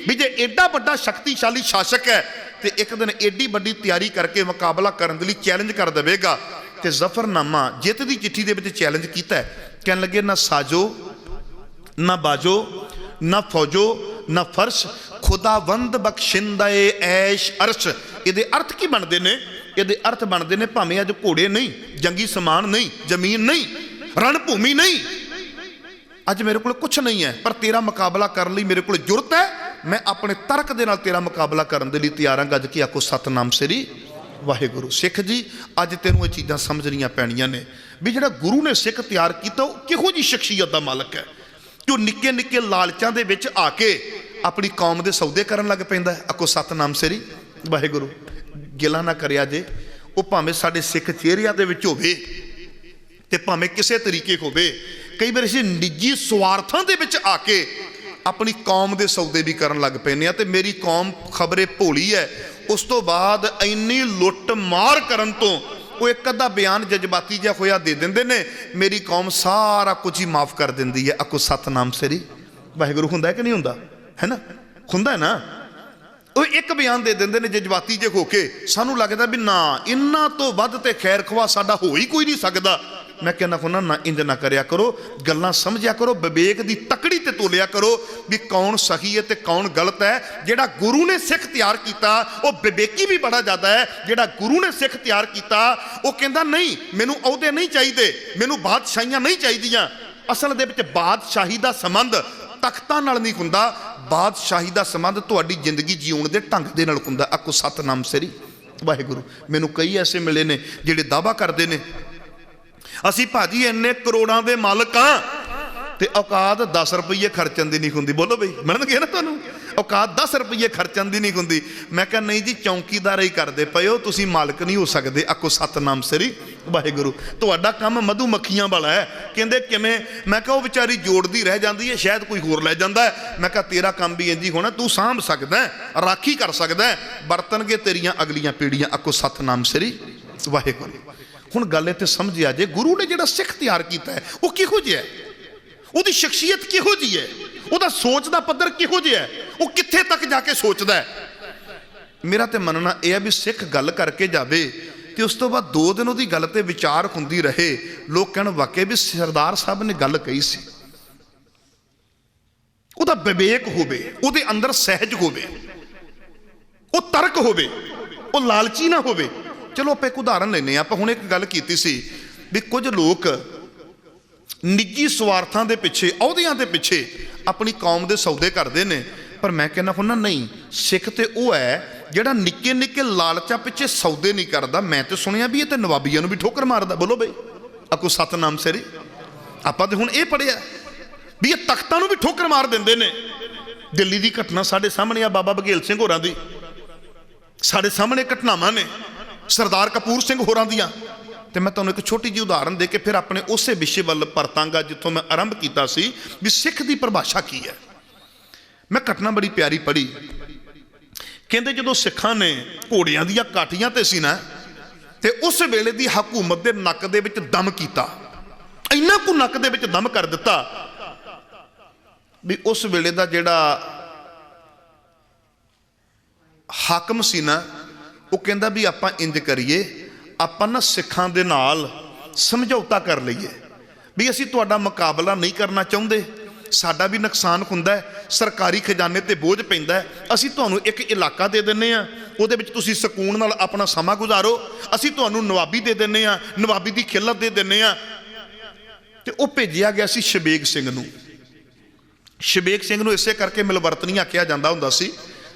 भी जे एडा बड़ा शक्तिशाली शासक है तो एक दिन एडी बड़ी तैयारी करके मुकाबला करने के लिए चैलेंज कर देगा। तो जफरनामा जित की चिट्ठी के चैलेंज किया है। कह लगे ना साजो ना बाजो ना फौजो ना फर्श, खुदावंद बख्शिंदा ऐश अर्श। ये अर्थ की बनते हैं? ये अर्थ बनते हैं भावें अज घोड़े नहीं, जंगी समान नहीं, जमीन नहीं, रणभूमि नहीं, अज मेरे को कुछ नहीं है, पर तेरा मुकाबला करने मेरे को जुरत है। मैं अपने तर्क दे नाल तेरा मुकाबला करने के लिए तैयार हाँ। गज की आखो सतनाम सरी। वाहिगुरू। सिख जी अज तेनों ये चीज़ां समझनियां पैणियां ने भी जिहड़ा गुरु ने सिख तैयार किया वो किहो जी शख्सियत का मालक है जो निक्के निक्के लालचां दे विच आके अपनी कौम दे सौदे करन लग पैंदा है। आखो सतनाम सरी। वाहिगुरू। गिला ना करिया जे, वो भावें साडे सिख चेहरिਆਂ दे विच होवे ते भावें किसी तरीके होवे। कई बार असीं निजी स्वार्थां दे विच आके अपनी कौम के सौदे भी करन लग पैने। तो मेरी कौम खबरे भोली है, उस तो बाद इन्नी लुट मार करन तो वो एक अद्धा बयान जज्बाती जिहा होया दे देंदे ने, मेरी कौम सारा कुछ ही माफ़ कर देंदी है। आखो सतनाम सरी। वाहिगुरू। हुंदा है कि नहीं हुंदा? है ना, हुंदा है ना। वो एक बयान दे देंदे ने जज्बाती जे होके, सानू लगदा भी ना इन्ना तो वध ते खैर खवा साडा हो ही कोई नहीं सकदा। मैं कहना होना ना इंज ना करया करो, गल्लां समझिया करो, विवेक की तकड़ी ते तोलिया करो भी कौन सही है ते कौन गलत है। जिहड़ा गुरु ने सिख तैयार किया वो विवेकी भी बड़ा ज़्यादा है। जिहड़ा गुरु ने सिख तैयार किया वो कहता नहीं मैनू अहुदे नहीं चाहिए, मैनू बादशाहियां नहीं चाहिए। असल दे विच बादशाही का संबंध तख्तां नाल नहीं हुंदा, बादशाही का संबंध तुहाडी जिंदगी जीउण दे ढंग दे नाल हुंदा। आखो सतनाम सरी। ਵਾਹਿਗੁਰੂ। ਮੈਨੂੰ ਕਈ ਐਸੇ ਮਿਲੇ ਨੇ ਜਿਹੜੇ ਦਾਅਵਾ ਕਰਦੇ ਨੇ ਅਸੀਂ ਭਾਜੀ ਇੰਨੇ ਕਰੋੜਾਂ ਦੇ ਮਾਲਕ ਆ ਤੇ ਔਕਾਤ 10 ਰੁਪਏ ਖਰਚਣ ਦੀ ਨਹੀਂ ਹੁੰਦੀ। ਬੋਲੋ ਬਈ, ਮਿਲਣਗੇ ਨਾ ਤੁਹਾਨੂੰ? ਔਕਾਤ 10 ਰੁਪਏ ਖਰਚਣ ਦੀ ਨਹੀਂ ਹੁੰਦੀ। ਮੈਂ ਕਿਹਾ ਨਹੀਂ ਜੀ, ਚੌਂਕੀਦਾਰ ਹੀ ਕਰਦੇ ਪਏ ਹੋ, ਤੁਸੀਂ ਮਾਲਕ ਨਹੀਂ ਹੋ ਸਕਦੇ। ਆਖੋ ਸਤਨਾਮ ਸ੍ਰੀ ਵਾਹਿਗੁਰੂ। ਤੁਹਾਡਾ ਕੰਮ ਮਧੂ ਮੱਖੀਆਂ ਵਾਲਾ ਹੈ। ਕਹਿੰਦੇ ਕਿਵੇਂ? ਮੈਂ ਕਿਹਾ ਉਹ ਵਿਚਾਰੀ ਜੋੜਦੀ ਰਹਿ ਜਾਂਦੀ ਹੈ, ਸ਼ਾਇਦ ਕੋਈ ਹੋਰ ਲੈ ਜਾਂਦਾ ਹੈ। ਮੈਂ ਕਿਹਾ ਤੇਰਾ ਕੰਮ ਵੀ ਇੰਝ ਹੀ ਹੋਣਾ, ਤੂੰ ਸਾਂਭ ਸਕਦਾ ਹੈ, ਰਾਖੀ ਕਰ ਸਕਦਾ ਹੈ, ਵਰਤਣਗੇ ਤੇਰੀਆਂ ਅਗਲੀਆਂ ਪੀੜ੍ਹੀਆਂ। ਆਖੋ ਸਤਨਾਮ ਸ੍ਰੀ ਵਾਹਿਗੁਰੂ। ਹੁਣ ਗੱਲ ਇੱਥੇ ਸਮਝਿਆ ਜੇ, ਗੁਰੂ ਨੇ ਜਿਹੜਾ ਸਿੱਖ ਤਿਆਰ ਕੀਤਾ ਹੈ ਉਹ ਕਿਹੋ ਜਿਹਾ ਹੈ, ਉਹਦੀ ਸ਼ਖਸੀਅਤ ਕਿਹੋ ਜਿਹੀ ਹੈ, ਉਹਦਾ ਸੋਚ ਦਾ ਪੱਧਰ ਕਿਹੋ ਜਿਹਾ ਹੈ, ਉਹ ਕਿੱਥੇ ਤੱਕ ਜਾ ਕੇ ਸੋਚਦਾ ਹੈ। ਮੇਰਾ ਤੇ ਮੰਨਣਾ ਇਹ ਹੈ ਵੀ ਸਿੱਖ ਗੱਲ ਕਰਕੇ ਜਾਵੇ ਤੇ ਉਸ ਤੋਂ ਬਾਅਦ 2 ਦਿਨ ਉਹਦੀ ਗੱਲ ਤੇ ਵਿਚਾਰ ਹੁੰਦੀ ਰਹੇ, ਲੋਕ ਕਹਿਣ ਵਾਕਿਆ ਵੀ ਸਰਦਾਰ ਸਾਹਿਬ ਨੇ ਗੱਲ ਕਹੀ ਸੀ। ਉਹਦਾ ਵਿਵੇਕ ਹੋਵੇ, ਉਹਦੇ ਅੰਦਰ ਸਹਿਜ ਹੋਵੇ, ਉਹ ਤਰਕ ਹੋਵੇ, ਉਹ ਲਾਲਚੀ ਨਾ ਹੋਵੇ। ਚਲੋ ਆਪਾਂ ਇੱਕ ਉਦਾਹਰਨ ਲੈਂਦੇ ਹਾਂ। ਆਪਾਂ ਹੁਣ ਇੱਕ ਗੱਲ ਕੀਤੀ ਸੀ ਵੀ ਕੁਝ ਲੋਕ ਨਿੱਜੀ ਸਵਾਰਥਾਂ ਦੇ ਪਿੱਛੇ, ਅਹੁਦਿਆਂ ਦੇ ਪਿੱਛੇ ਆਪਣੀ ਕੌਮ ਦੇ ਸੌਦੇ ਕਰਦੇ ਨੇ। ਪਰ ਮੈਂ ਕਹਿੰਦਾ ਹੁੰਦਾ ਨਹੀਂ, ਸਿੱਖ ਤੇ ਉਹ ਹੈ ਜਿਹੜਾ ਨਿੱਕੇ ਨਿੱਕੇ ਲਾਲਚਾਂ ਪਿੱਛੇ ਸੌਦੇ ਨਹੀਂ ਕਰਦਾ। ਮੈਂ ਤੇ ਸੁਣਿਆ ਵੀ ਇਹ ਤੇ ਨਵਾਬੀਆਂ ਨੂੰ ਵੀ ਠੋਕਰ ਮਾਰਦਾ। ਬੋਲੋ ਬਈ, ਆਖੋ ਸਤਨਾਮ ਸ੍ਰੀ। ਆਪਾਂ ਤੇ ਹੁਣ ਇਹ ਪੜ੍ਹਿਆ ਵੀ ਇਹ ਤਖਤਾਂ ਨੂੰ ਵੀ ਠੋਕਰ ਮਾਰ ਦਿੰਦੇ ਨੇ। ਦਿੱਲੀ ਦੀ ਘਟਨਾ ਸਾਡੇ ਸਾਹਮਣੇ ਆ, ਬਾਬਾ ਬਘੇਲ ਸਿੰਘ ਹੋਰਾਂ ਦੀ ਸਾਡੇ ਸਾਹਮਣੇ ਘਟਨਾਵਾਂ ਨੇ, ਸਰਦਾਰ ਕਪੂਰ ਸਿੰਘ ਹੋਰਾਂ ਦੀਆਂ। ਤੇ ਮੈਂ ਤੁਹਾਨੂੰ ਇੱਕ ਛੋਟੀ ਜਿਹੀ ਉਦਾਹਰਨ ਦੇ ਕੇ ਫਿਰ ਆਪਣੇ ਉਸੇ ਵਿਸ਼ੇ ਵੱਲ ਪਰਤਾਂਗਾ ਜਿੱਥੋਂ ਮੈਂ ਆਰੰਭ ਕੀਤਾ ਸੀ ਵੀ ਸਿੱਖ ਦੀ ਪਰਿਭਾਸ਼ਾ ਕੀ ਹੈ। ਮੈਂ ਘਟਨਾ ਬੜੀ ਪਿਆਰੀ ਪੜ੍ਹੀ। ਕਹਿੰਦੇ ਜਦੋਂ ਸਿੱਖਾਂ ਨੇ ਘੋੜਿਆਂ ਦੀਆਂ ਕਾਠੀਆਂ ਤੇ ਸੀ ਨਾ, ਤੇ ਉਸ ਵੇਲੇ ਦੀ ਹਕੂਮਤ ਦੇ ਨੱਕ ਦੇ ਵਿੱਚ ਦਮ ਕੀਤਾ, ਇੰਨਾ ਕੁ ਨੱਕ ਦੇ ਵਿੱਚ ਦਮ ਕਰ ਦਿੱਤਾ ਵੀ ਉਸ ਵੇਲੇ ਦਾ ਜਿਹੜਾ ਹਾਕਮ ਸੀ ਨਾ, ਉਹ ਕਹਿੰਦਾ ਵੀ ਆਪਾਂ ਇੰਜ ਕਰੀਏ, ਆਪਾਂ ਨਾ ਸਿੱਖਾਂ ਦੇ ਨਾਲ ਸਮਝੌਤਾ ਕਰ ਲਈਏ ਵੀ ਅਸੀਂ ਤੁਹਾਡਾ ਮੁਕਾਬਲਾ ਨਹੀਂ ਕਰਨਾ ਚਾਹੁੰਦੇ, ਸਾਡਾ ਵੀ ਨੁਕਸਾਨ ਹੁੰਦਾ ਹੈ, ਸਰਕਾਰੀ ਖਜ਼ਾਨੇ ਤੇ ਬੋਝ ਪੈਂਦਾ ਹੈ, ਅਸੀਂ ਤੁਹਾਨੂੰ ਇੱਕ ਇਲਾਕਾ ਦੇ ਦਿੰਦੇ ਹਾਂ, ਉਹਦੇ ਵਿੱਚ ਤੁਸੀਂ ਸਕੂਨ ਨਾਲ ਆਪਣਾ ਸਮਾਂ ਗੁਜ਼ਾਰੋ, ਅਸੀਂ ਤੁਹਾਨੂੰ ਨਵਾਬੀ ਦੇ ਦਿੰਦੇ ਹਾਂ, ਨਵਾਬੀ ਦੀ ਖਿਲਤ ਦੇ ਦਿੰਦੇ ਹਾਂ। ਤੇ ਉਹ ਭੇਜਿਆ ਗਿਆ ਸੀ ਸ਼ਬੇਗ ਸਿੰਘ ਨੂੰ। ਸ਼ਬੇਗ ਸਿੰਘ ਨੂੰ ਇਸੇ ਕਰਕੇ ਮਿਲਵਰਤਨੀ ਆਖਿਆ ਜਾਂਦਾ ਹੁੰਦਾ ਸੀ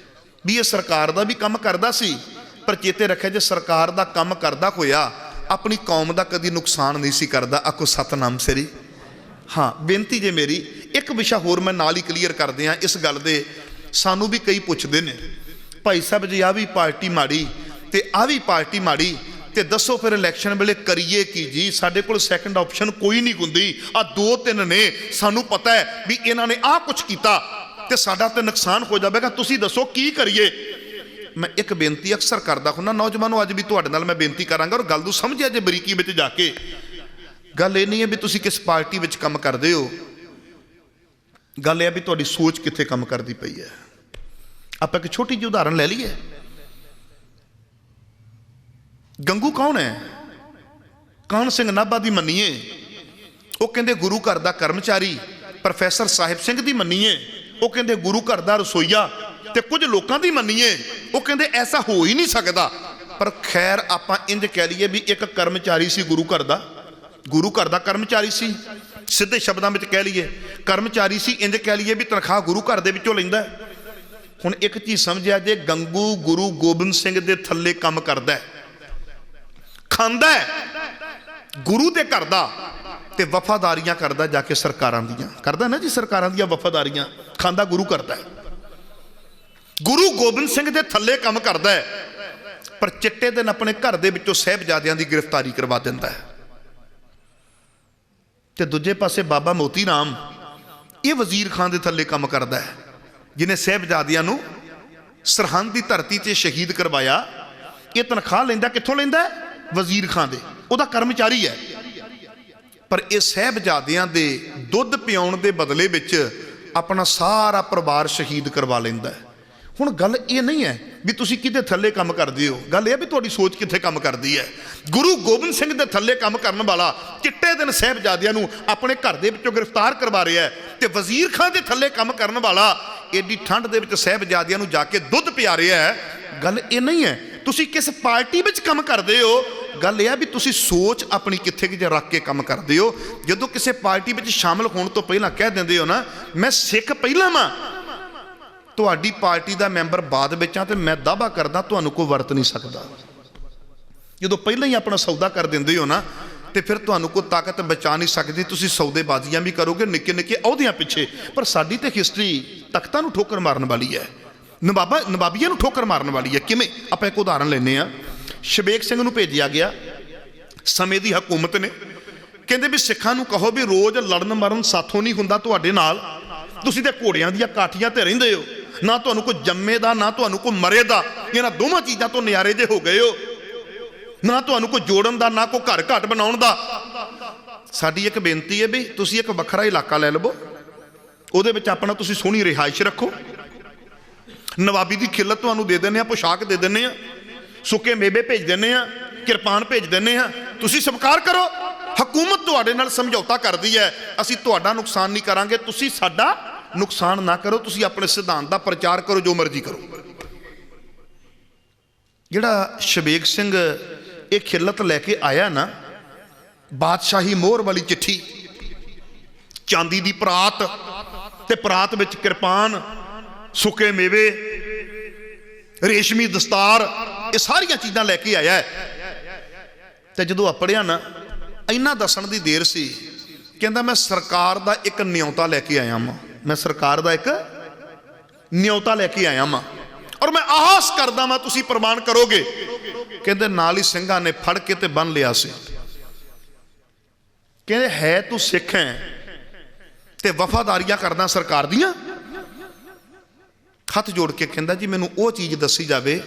ਵੀ ਇਹ ਸਰਕਾਰ ਦਾ ਵੀ ਕੰਮ ਕਰਦਾ ਸੀ, ਪਰ ਚੇਤੇ ਰੱਖਿਆ ਜੇ ਸਰਕਾਰ ਦਾ ਕੰਮ ਕਰਦਾ ਹੋਇਆ ਆਪਣੀ ਕੌਮ ਦਾ ਕਦੀ ਨੁਕਸਾਨ ਨਹੀਂ ਸੀ ਕਰਦਾ। ਆਖੋ ਸਤਨਾਮ ਸ੍ਰੀ। ਹਾਂ, ਬੇਨਤੀ ਜੇ ਮੇਰੀ ਇੱਕ ਵਿਸ਼ਾ ਹੋਰ ਮੈਂ ਨਾਲ ਹੀ ਕਲੀਅਰ ਕਰਦੇ ਹਾਂ ਇਸ ਗੱਲ ਦੇ। ਸਾਨੂੰ ਵੀ ਕਈ ਪੁੱਛਦੇ ਨੇ ਭਾਈ ਸਾਹਿਬ ਜੀ ਆਹ ਵੀ ਪਾਰਟੀ ਮਾੜੀ ਤੇ ਆਹ ਵੀ ਪਾਰਟੀ ਮਾੜੀ, ਤੇ ਦੱਸੋ ਫਿਰ ਇਲੈਕਸ਼ਨ ਵੇਲੇ ਕਰੀਏ ਕੀ ਜੀ? ਸਾਡੇ ਕੋਲ ਸੈਕੰਡ ਆਪਸ਼ਨ ਕੋਈ ਨਹੀਂ ਹੁੰਦੀ, ਆਹ 2-3 ਨੇ, ਸਾਨੂੰ ਪਤਾ ਹੈ ਵੀ ਇਹਨਾਂ ਨੇ ਆਹ ਕੁਛ ਕੀਤਾ ਤੇ ਸਾਡਾ ਤੇ ਨੁਕਸਾਨ ਹੋ ਜਾਵੇਗਾ, ਤੁਸੀਂ ਦੱਸੋ ਕੀ ਕਰੀਏ? ਮੈਂ ਇੱਕ ਬੇਨਤੀ ਅਕਸਰ ਕਰਦਾ ਹੁੰਦਾ ਨੌਜਵਾਨੋ, ਅੱਜ ਵੀ ਤੁਹਾਡੇ ਨਾਲ ਮੈਂ ਬੇਨਤੀ ਕਰਾਂਗਾ ਔਰ ਗੱਲ ਨੂੰ ਸਮਝਿਆ ਜੇ ਬਰੀਕੀ ਵਿੱਚ ਜਾ ਕੇ। ਗੱਲ ਇਹ ਨਹੀਂ ਹੈ ਵੀ ਤੁਸੀਂ ਕਿਸ ਪਾਰਟੀ ਵਿੱਚ ਕੰਮ ਕਰਦੇ ਹੋ, ਗੱਲ ਇਹ ਹੈ ਵੀ ਤੁਹਾਡੀ ਸੋਚ ਕਿੱਥੇ ਕੰਮ ਕਰਦੀ ਪਈ ਹੈ। ਆਪਾਂ ਇੱਕ ਛੋਟੀ ਜਿਹੀ ਉਦਾਹਰਨ ਲੈ ਲਈਏ। ਗੰਗੂ ਕੌਣ ਹੈ? ਕਾਹਨ ਸਿੰਘ ਨਾਭਾ ਦੀ ਮੰਨੀਏ, ਉਹ ਕਹਿੰਦੇ ਗੁਰੂ ਘਰ ਦਾ ਕਰਮਚਾਰੀ। ਪ੍ਰੋਫੈਸਰ ਸਾਹਿਬ ਸਿੰਘ ਦੀ ਮੰਨੀਏ, ਉਹ ਕਹਿੰਦੇ ਗੁਰੂ ਘਰ ਦਾ ਰਸੋਈਆ। ਤੇ ਕੁਝ ਲੋਕਾਂ ਦੀ ਮੰਨੀਏ, ਉਹ ਕਹਿੰਦੇ ਐਸਾ ਹੋ ਹੀ ਨਹੀਂ ਸਕਦਾ। ਪਰ ਖੈਰ ਆਪਾਂ ਇੰਜ ਕਹਿ ਲਈਏ ਵੀ ਇੱਕ ਕਰਮਚਾਰੀ ਸੀ ਗੁਰੂ ਘਰ ਦਾ, ਗੁਰੂ ਘਰ ਦਾ ਕਰਮਚਾਰੀ ਸੀ, ਸਿੱਧੇ ਸ਼ਬਦਾਂ ਵਿੱਚ ਕਹਿ ਲਈਏ ਕਰਮਚਾਰੀ ਸੀ। ਇੰਜ ਕਹਿ ਲਈਏ ਵੀ ਤਨਖਾਹ ਗੁਰੂ ਘਰ ਦੇ ਵਿੱਚੋਂ ਲੈਂਦਾ। ਹੁਣ ਇੱਕ ਚੀਜ਼ ਸਮਝਿਆ ਜੇ, ਗੰਗੂ ਗੁਰੂ ਗੋਬਿੰਦ ਸਿੰਘ ਦੇ ਥੱਲੇ ਕੰਮ ਕਰਦਾ, ਖਾਂਦਾ ਗੁਰੂ ਦੇ ਘਰ ਦਾ, ਤੇ ਵਫਾਦਾਰੀਆਂ ਕਰਦਾ ਜਾ ਕੇ ਸਰਕਾਰਾਂ ਦੀਆਂ, ਕਰਦਾ ਨਾ ਜੀ ਸਰਕਾਰਾਂ ਦੀਆਂ ਵਫਾਦਾਰੀਆਂ, ਖਾਂਦਾ ਗੁਰੂ ਕਰਦਾ। ਗੁਰੂ ਗੋਬਿੰਦ ਸਿੰਘ ਦੇ ਥੱਲੇ ਕੰਮ ਕਰਦਾ ਹੈ, ਪਰ ਚਿੱਟੇ ਦਿਨ ਆਪਣੇ ਘਰ ਦੇ ਵਿੱਚੋਂ ਸਾਹਿਬਜ਼ਾਦਿਆਂ ਦੀ ਗ੍ਰਿਫਤਾਰੀ ਕਰਵਾ ਦਿੰਦਾ ਹੈ। ਤੇ ਦੂਜੇ ਪਾਸੇ ਬਾਬਾ ਮੋਤੀ ਰਾਮ, ਇਹ ਵਜ਼ੀਰ ਖਾਨ ਦੇ ਥੱਲੇ ਕੰਮ ਕਰਦਾ ਹੈ, ਜਿਹਨੇ ਸਾਹਿਬਜ਼ਾਦਿਆਂ ਨੂੰ ਸਰਹੰਦ ਦੀ ਧਰਤੀ ਤੇ ਸ਼ਹੀਦ ਕਰਵਾਇਆ। ਇਹ ਤਨਖਾਹ ਲੈਂਦਾ ਕਿੱਥੋਂ ਲੈਂਦਾ? ਵਜ਼ੀਰ ਖਾਨ ਦੇ, ਉਹਦਾ ਕਰਮਚਾਰੀ ਹੈ। ਪਰ ਇਹ ਸਾਹਿਬਜ਼ਾਦਿਆਂ ਦੇ ਦੁੱਧ ਪਿਆਉਣ ਦੇ ਬਦਲੇ ਵਿੱਚ ਆਪਣਾ ਸਾਰਾ ਪਰਿਵਾਰ ਸ਼ਹੀਦ ਕਰਵਾ ਲੈਂਦਾ ਹੈ। ਹੁਣ ਗੱਲ ਇਹ ਨਹੀਂ ਹੈ ਵੀ ਤੁਸੀਂ ਕਿਹਦੇ ਥੱਲੇ ਕੰਮ ਕਰਦੇ ਹੋ, ਗੱਲ ਇਹ ਵੀ ਤੁਹਾਡੀ ਸੋਚ ਕਿੱਥੇ ਕੰਮ ਕਰਦੀ ਹੈ। ਗੁਰੂ ਗੋਬਿੰਦ ਸਿੰਘ ਦੇ ਥੱਲੇ ਕੰਮ ਕਰਨ ਵਾਲਾ ਚਿੱਟੇ ਦਿਨ ਸਾਹਿਬਜ਼ਾਦਿਆਂ ਨੂੰ ਆਪਣੇ ਘਰ ਦੇ ਵਿੱਚੋਂ ਗ੍ਰਿਫਤਾਰ ਕਰਵਾ ਰਿਹਾ ਹੈ, ਤੇ ਵਜ਼ੀਰ ਖਾਨ ਦੇ ਥੱਲੇ ਕੰਮ ਕਰਨ ਵਾਲਾ ਏਡੀ ਠੰਡ ਦੇ ਵਿੱਚ ਸਾਹਿਬਜ਼ਾਦਿਆਂ ਨੂੰ ਜਾ ਕੇ ਦੁੱਧ ਪਿਆ ਰਿਹਾ ਹੈ। ਗੱਲ ਇਹ ਨਹੀਂ ਹੈ ਤੁਸੀਂ ਕਿਸ ਪਾਰਟੀ ਵਿੱਚ ਕੰਮ ਕਰਦੇ ਹੋ, ਗੱਲ ਇਹ ਹੈ ਵੀ ਤੁਸੀਂ ਸੋਚ ਆਪਣੀ ਕਿੱਥੇ ਕਿ ਰੱਖ ਕੇ ਕੰਮ ਕਰਦੇ ਹੋ। ਜਦੋਂ ਕਿਸੇ ਪਾਰਟੀ ਵਿੱਚ ਸ਼ਾਮਲ ਹੋਣ ਤੋਂ ਪਹਿਲਾਂ ਕਹਿ ਦਿੰਦੇ ਹੋ ਨਾ ਮੈਂ ਸਿੱਖ ਪਹਿਲਾਂ ਵਾਂ, ਤੁਹਾਡੀ ਪਾਰਟੀ ਦਾ ਮੈਂਬਰ ਬਾਅਦ ਵਿੱਚ ਆ, ਤੇ ਮੈਂ ਦਾਅਵਾ ਕਰਦਾ ਤੁਹਾਨੂੰ ਕੋਈ ਵਰਤ ਨਹੀਂ ਸਕਦਾ। ਜਦੋਂ ਪਹਿਲਾਂ ਹੀ ਆਪਣਾ ਸੌਦਾ ਕਰ ਦਿੰਦੇ ਹੋ ਨਾ, ਤੇ ਫਿਰ ਤੁਹਾਨੂੰ ਕੋਈ ਤਾਕਤ ਬਚਾ ਨਹੀਂ ਸਕਦੀ। ਤੁਸੀਂ ਸੌਦੇਬਾਜ਼ੀਆਂ ਵੀ ਕਰੋਗੇ ਨਿੱਕੇ ਨਿੱਕੇ ਅਹੁਦਿਆਂ ਪਿੱਛੇ। ਪਰ ਸਾਡੀ ਤੇ ਹਿਸਟਰੀ ਤਖਤਾਂ ਨੂੰ ਠੋਕਰ ਮਾਰਨ ਵਾਲੀ ਹੈ, ਨਵਾਬੀਆਂ ਨੂੰ ਠੋਕਰ ਮਾਰਨ ਵਾਲੀ ਹੈ। ਕਿਵੇਂ? ਆਪਾਂ ਇੱਕ ਉਦਾਹਰਨ ਲੈਂਦੇ ਹਾਂ। ਸ਼ਬੇਗ ਸਿੰਘ ਨੂੰ ਭੇਜਿਆ ਗਿਆ ਸਮੇਂ ਦੀ ਹਕੂਮਤ ਨੇ, ਕਹਿੰਦੇ ਵੀ ਸਿੱਖਾਂ ਨੂੰ ਕਹੋ ਵੀ ਰੋਜ਼ ਲੜਨ ਮਰਨ ਸਾਥੋਂ ਨਹੀਂ ਹੁੰਦਾ ਤੁਹਾਡੇ ਨਾਲ, ਤੁਸੀਂ ਤੇ ਘੋੜਿਆਂ ਦੀਆਂ ਕਾਠੀਆਂ ਤੇ ਰਹਿੰਦੇ ਹੋ, ਨਾ ਤੁਹਾਨੂੰ ਕੋਈ ਜੰਮੇ ਦਾ ਨਾ ਤੁਹਾਨੂੰ ਕੋਈ ਮਰੇ ਦਾ, ਇਹਨਾਂ ਦੋਵਾਂ ਚੀਜ਼ਾਂ ਤੋਂ ਨਿਆਰੇ ਜੇ ਹੋ ਗਏ ਹੋ, ਨਾ ਤੁਹਾਨੂੰ ਕੋਈ ਜੋੜਨ ਦਾ ਨਾ ਕੋਈ ਘਰ ਘਾਟ ਬਣਾਉਣ ਦਾ। ਸਾਡੀ ਇੱਕ ਬੇਨਤੀ ਹੈ ਵੀ ਤੁਸੀਂ ਇੱਕ ਵੱਖਰਾ ਇਲਾਕਾ ਲੈ ਲਵੋ, ਉਹਦੇ ਵਿੱਚ ਆਪਣਾ ਤੁਸੀਂ ਸੋਹਣੀ ਰਿਹਾਇਸ਼ ਰੱਖੋ, ਨਵਾਬੀ ਦੀ ਖਿਲਤ ਤੁਹਾਨੂੰ ਦੇ ਦਿੰਦੇ ਆ, ਪੋਸ਼ਾਕ ਦੇ ਦਿੰਦੇ ਆ, ਸੁੱਕੇ ਮੇਵੇ ਭੇਜ ਦਿੰਦੇ ਆ, ਕਿਰਪਾਨ ਭੇਜ ਦਿੰਦੇ ਆ, ਤੁਸੀਂ ਸਵੀਕਾਰ ਕਰੋ। ਹਕੂਮਤ ਤੁਹਾਡੇ ਨਾਲ ਸਮਝੌਤਾ ਕਰਦੀ ਹੈ, ਅਸੀਂ ਤੁਹਾਡਾ ਨੁਕਸਾਨ ਨਹੀਂ ਕਰਾਂਗੇ, ਤੁਸੀਂ ਸਾਡਾ ਨੁਕਸਾਨ ਨਾ ਕਰੋ, ਤੁਸੀਂ ਆਪਣੇ ਸਿਧਾਂਤ ਦਾ ਪ੍ਰਚਾਰ ਕਰੋ, ਜੋ ਮਰਜ਼ੀ ਕਰੋ। ਜਿਹੜਾ ਸ਼ਬੇਗ ਸਿੰਘ ਇਹ ਖਿਲਤ ਲੈ ਕੇ ਆਇਆ ਨਾ, ਬਾਦਸ਼ਾਹੀ ਮੋਹਰ ਵਾਲੀ ਚਿੱਠੀ, ਚਾਂਦੀ ਦੀ ਪਰਾਤ ਤੇ ਪਰਾਤ ਵਿੱਚ ਕਿਰਪਾਨ, ਸੁੱਕੇ ਮੇਵੇ, ਰੇਸ਼ਮੀ ਦਸਤਾਰ, ਇਹ ਸਾਰੀਆਂ ਚੀਜ਼ਾਂ ਲੈ ਕੇ ਆਇਆ ਹੈ। ਤੇ ਜਦੋਂ ਪੜ੍ਹਿਆ ਨਾ, ਇੰਨਾ ਦੱਸਣ ਦੀ ਦੇਰ ਸੀ, ਕਹਿੰਦਾ ਮੈਂ ਸਰਕਾਰ ਦਾ ਇੱਕ ਨਿਯੋਤਾ ਲੈ ਕੇ ਆਇਆ ਵਾਂ, ਮੈਂ ਸਰਕਾਰ ਦਾ ਇੱਕ ਨਿਯੋਤਾ ਲੈ ਕੇ ਆਇਆ ਵਾਂ, ਔਰ ਮੈਂ ਆਸ ਕਰਦਾ ਵਾਂ ਤੁਸੀਂ ਪ੍ਰਮਾਣ ਕਰੋਗੇ। ਕਹਿੰਦੇ ਨਾਲ ਹੀ ਸਿੰਘਾਂ ਨੇ ਫੜ ਕੇ ਤੇ ਬੰਨ ਲਿਆ ਸੀ। ਕਹਿੰਦੇ ਹੈ ਤੂੰ ਸਿੱਖ ਹੈ ਤੇ ਵਫਾਦਾਰੀਆਂ ਕਰਦਾ ਸਰਕਾਰ ਦੀਆਂ? ਹੱਥ ਜੋੜ ਕੇ ਕਹਿੰਦਾ ਜੀ ਮੈਨੂੰ ਉਹ ਚੀਜ਼ ਦੱਸੀ ਜਾਵੇ